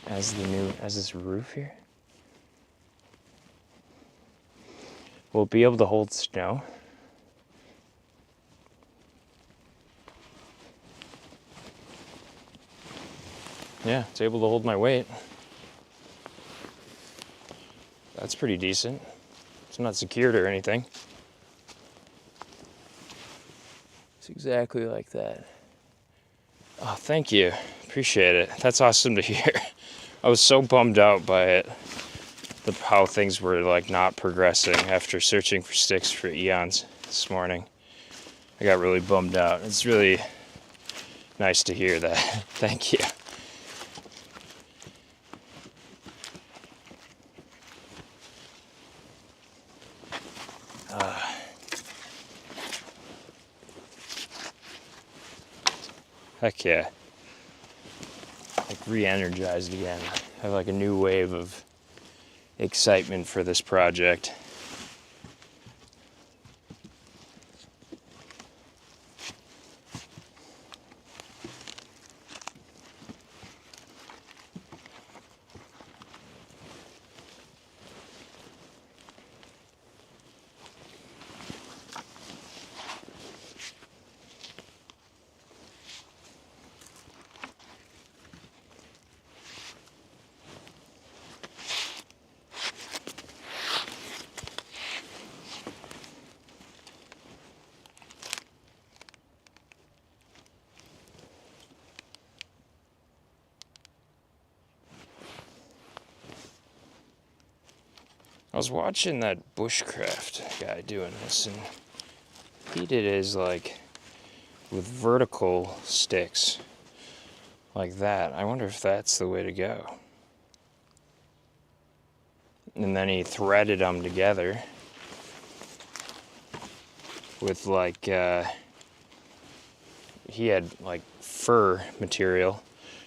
as this roof here? Will it be able to hold snow? Yeah, it's able to hold my weight. That's pretty decent. It's not secured or anything. It's exactly like that. Oh, thank you. Appreciate it. That's awesome to hear. I was so bummed out by it. How things were like not progressing after searching for sticks for eons this morning. I got really bummed out. It's really nice to hear that. Thank you. Heck yeah. Like re-energized again. I have like a new wave of excitement for this project. I was watching that bushcraft guy doing this, and he did his like with vertical sticks like that. I wonder if that's the way to go. And then he threaded them together with like he had like fir material,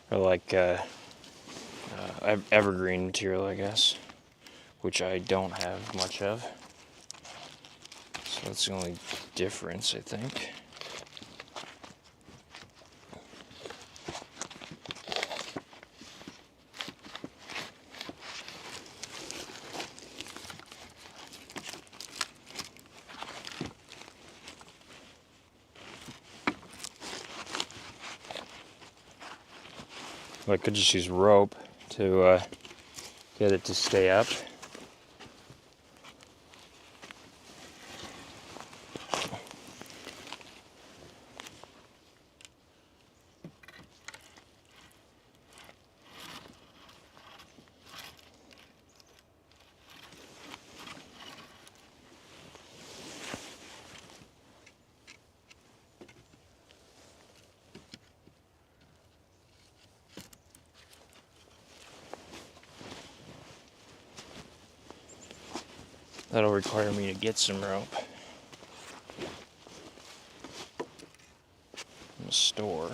or like evergreen material, I guess, which I don't have much of. So that's the only difference, I think. I could just use rope to get it to stay up. That'll require me to get some rope from the store.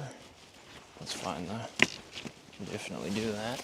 That's fine though. Can definitely do that.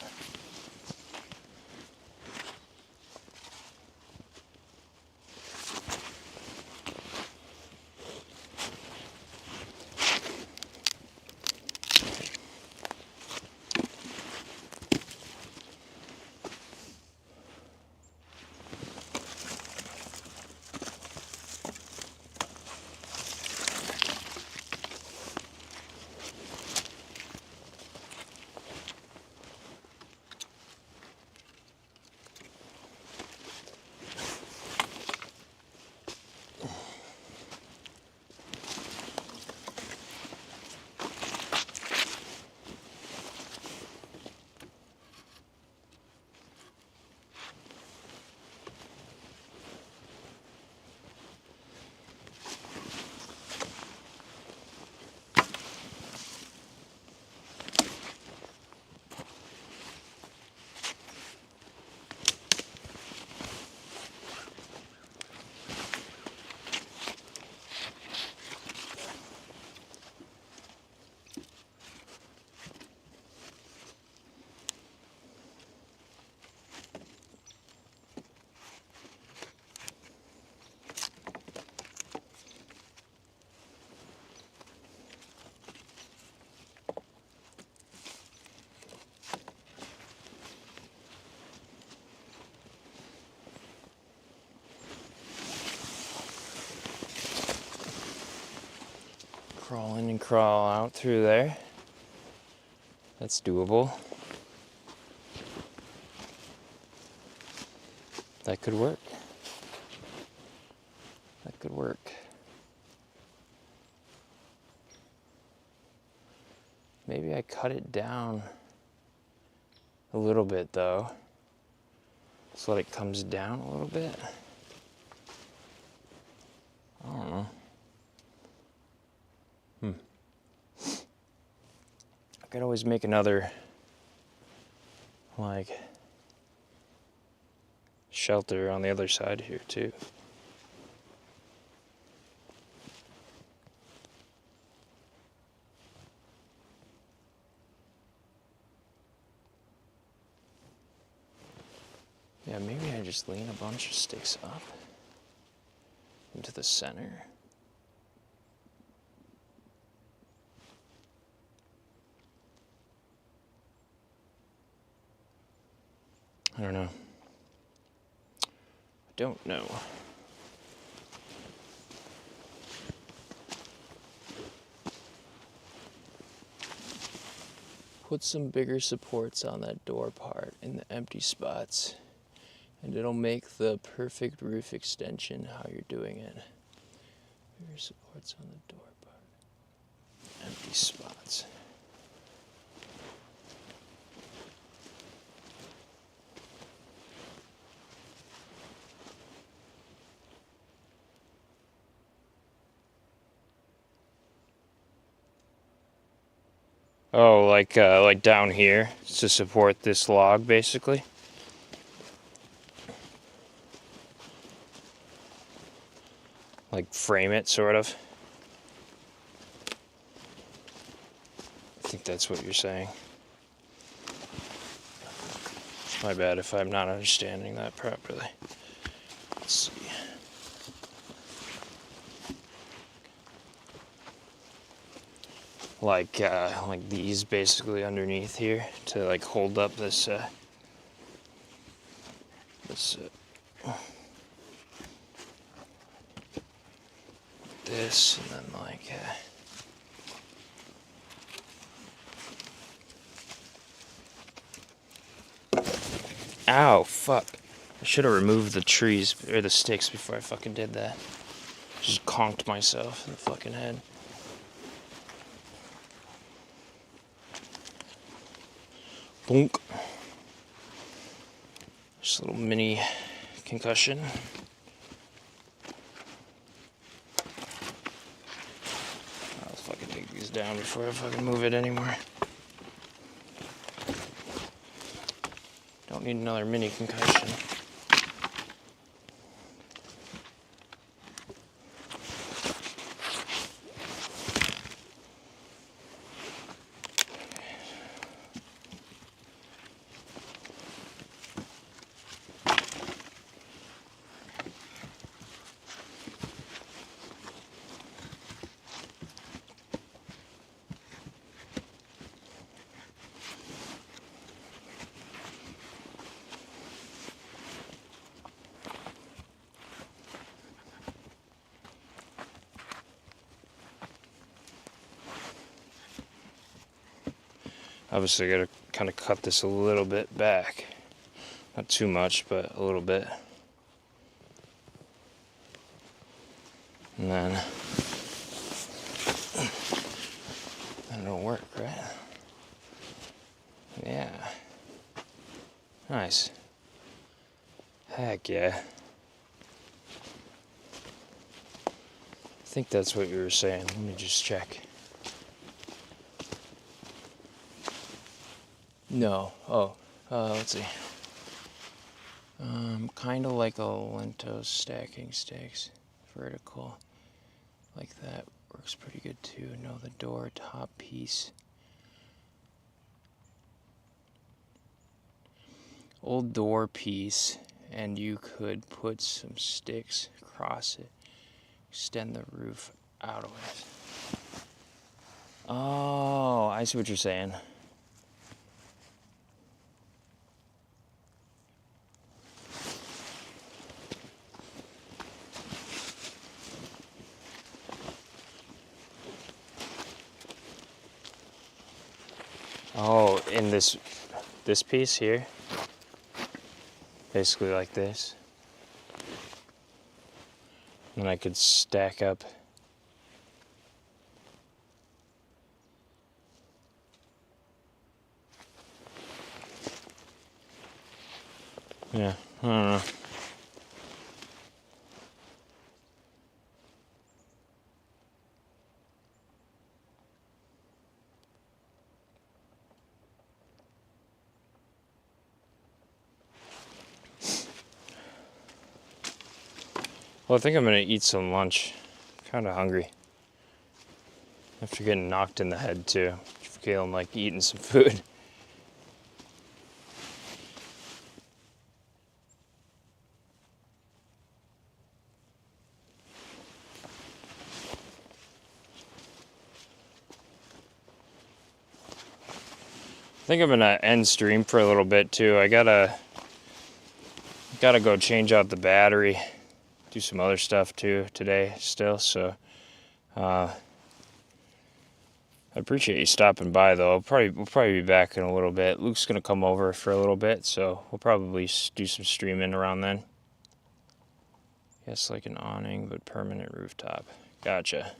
Crawl in and crawl out through there. That's doable. That could work. That could work. Maybe I cut it down a little bit though, so that it comes down a little bit. I don't know. I could always make another, like, shelter on the other side here too. Yeah, maybe I just lean a bunch of sticks up into the center. I don't know. I don't know. Put some bigger supports on that door part in the empty spots, and it'll make the perfect roof extension how you're doing it. Bigger supports on the door part. Empty spots. Oh, like down here to support this log, basically. Like frame it, sort of. I think that's what you're saying. My bad if I'm not understanding that properly. Let's see. Like these basically underneath here to like hold up this this, and then like ow, fuck. I should have removed the trees or the sticks before I fucking did that. Just conked myself in the fucking head. Bonk. Just a little mini concussion. I'll fucking take these down before I fucking move it anymore. Don't need another mini concussion. Obviously, I gotta kind of cut this a little bit back. Not too much, but a little bit. And then that'll work, right? Yeah. Nice. Heck yeah. I think that's what you were saying. Let me just check. No. Oh. Let's see. Kind of like a lento stacking stakes. Vertical. Like that. Works pretty good too. No, the door top piece. Old door piece. And you could put some sticks across it. Extend the roof out of it. Oh, I see what you're saying. Oh, in this piece here, basically like this. And I could stack up. Yeah, I don't know. Well, I think I'm gonna eat some lunch. Kind of hungry. After getting knocked in the head too. Feeling like eating some food. I think I'm gonna end stream for a little bit too. I gotta go change out the battery, do some other stuff too today still. So I appreciate you stopping by though. We'll probably be back in a little bit. Luke's gonna come over for a little bit, so we'll probably do some streaming around then. Yes, like an awning, but permanent rooftop. Gotcha.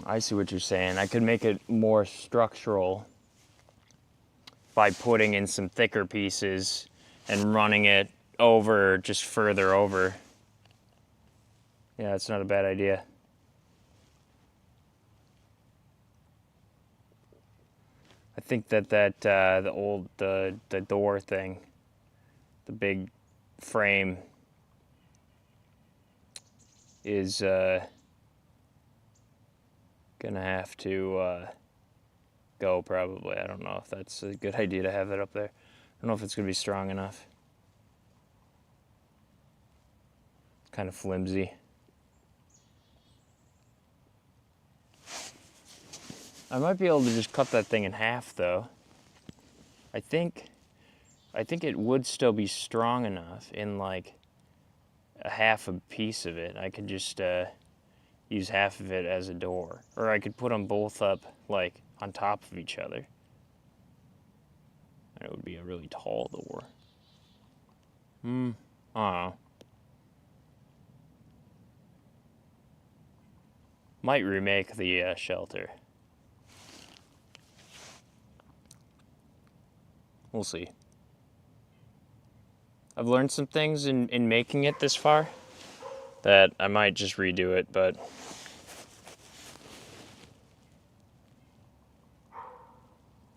I see what you're saying. I could make it more structural by putting in some thicker pieces and running it over, just further over. Yeah, that's not a bad idea. I think that the old the door thing, the big frame, is gonna have to go probably. I don't know if that's a good idea to have that up there. I don't know if it's gonna be strong enough. It's kind of flimsy. I might be able to just cut that thing in half though. I think it would still be strong enough in like a half a piece of it. I could just use half of it as a door. Or I could put them both up like on top of each other. It would be a really tall door. I don't know. Might remake the shelter. We'll see. I've learned some things in making it this far that I might just redo it, but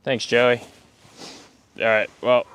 thanks, Joey. All right, well,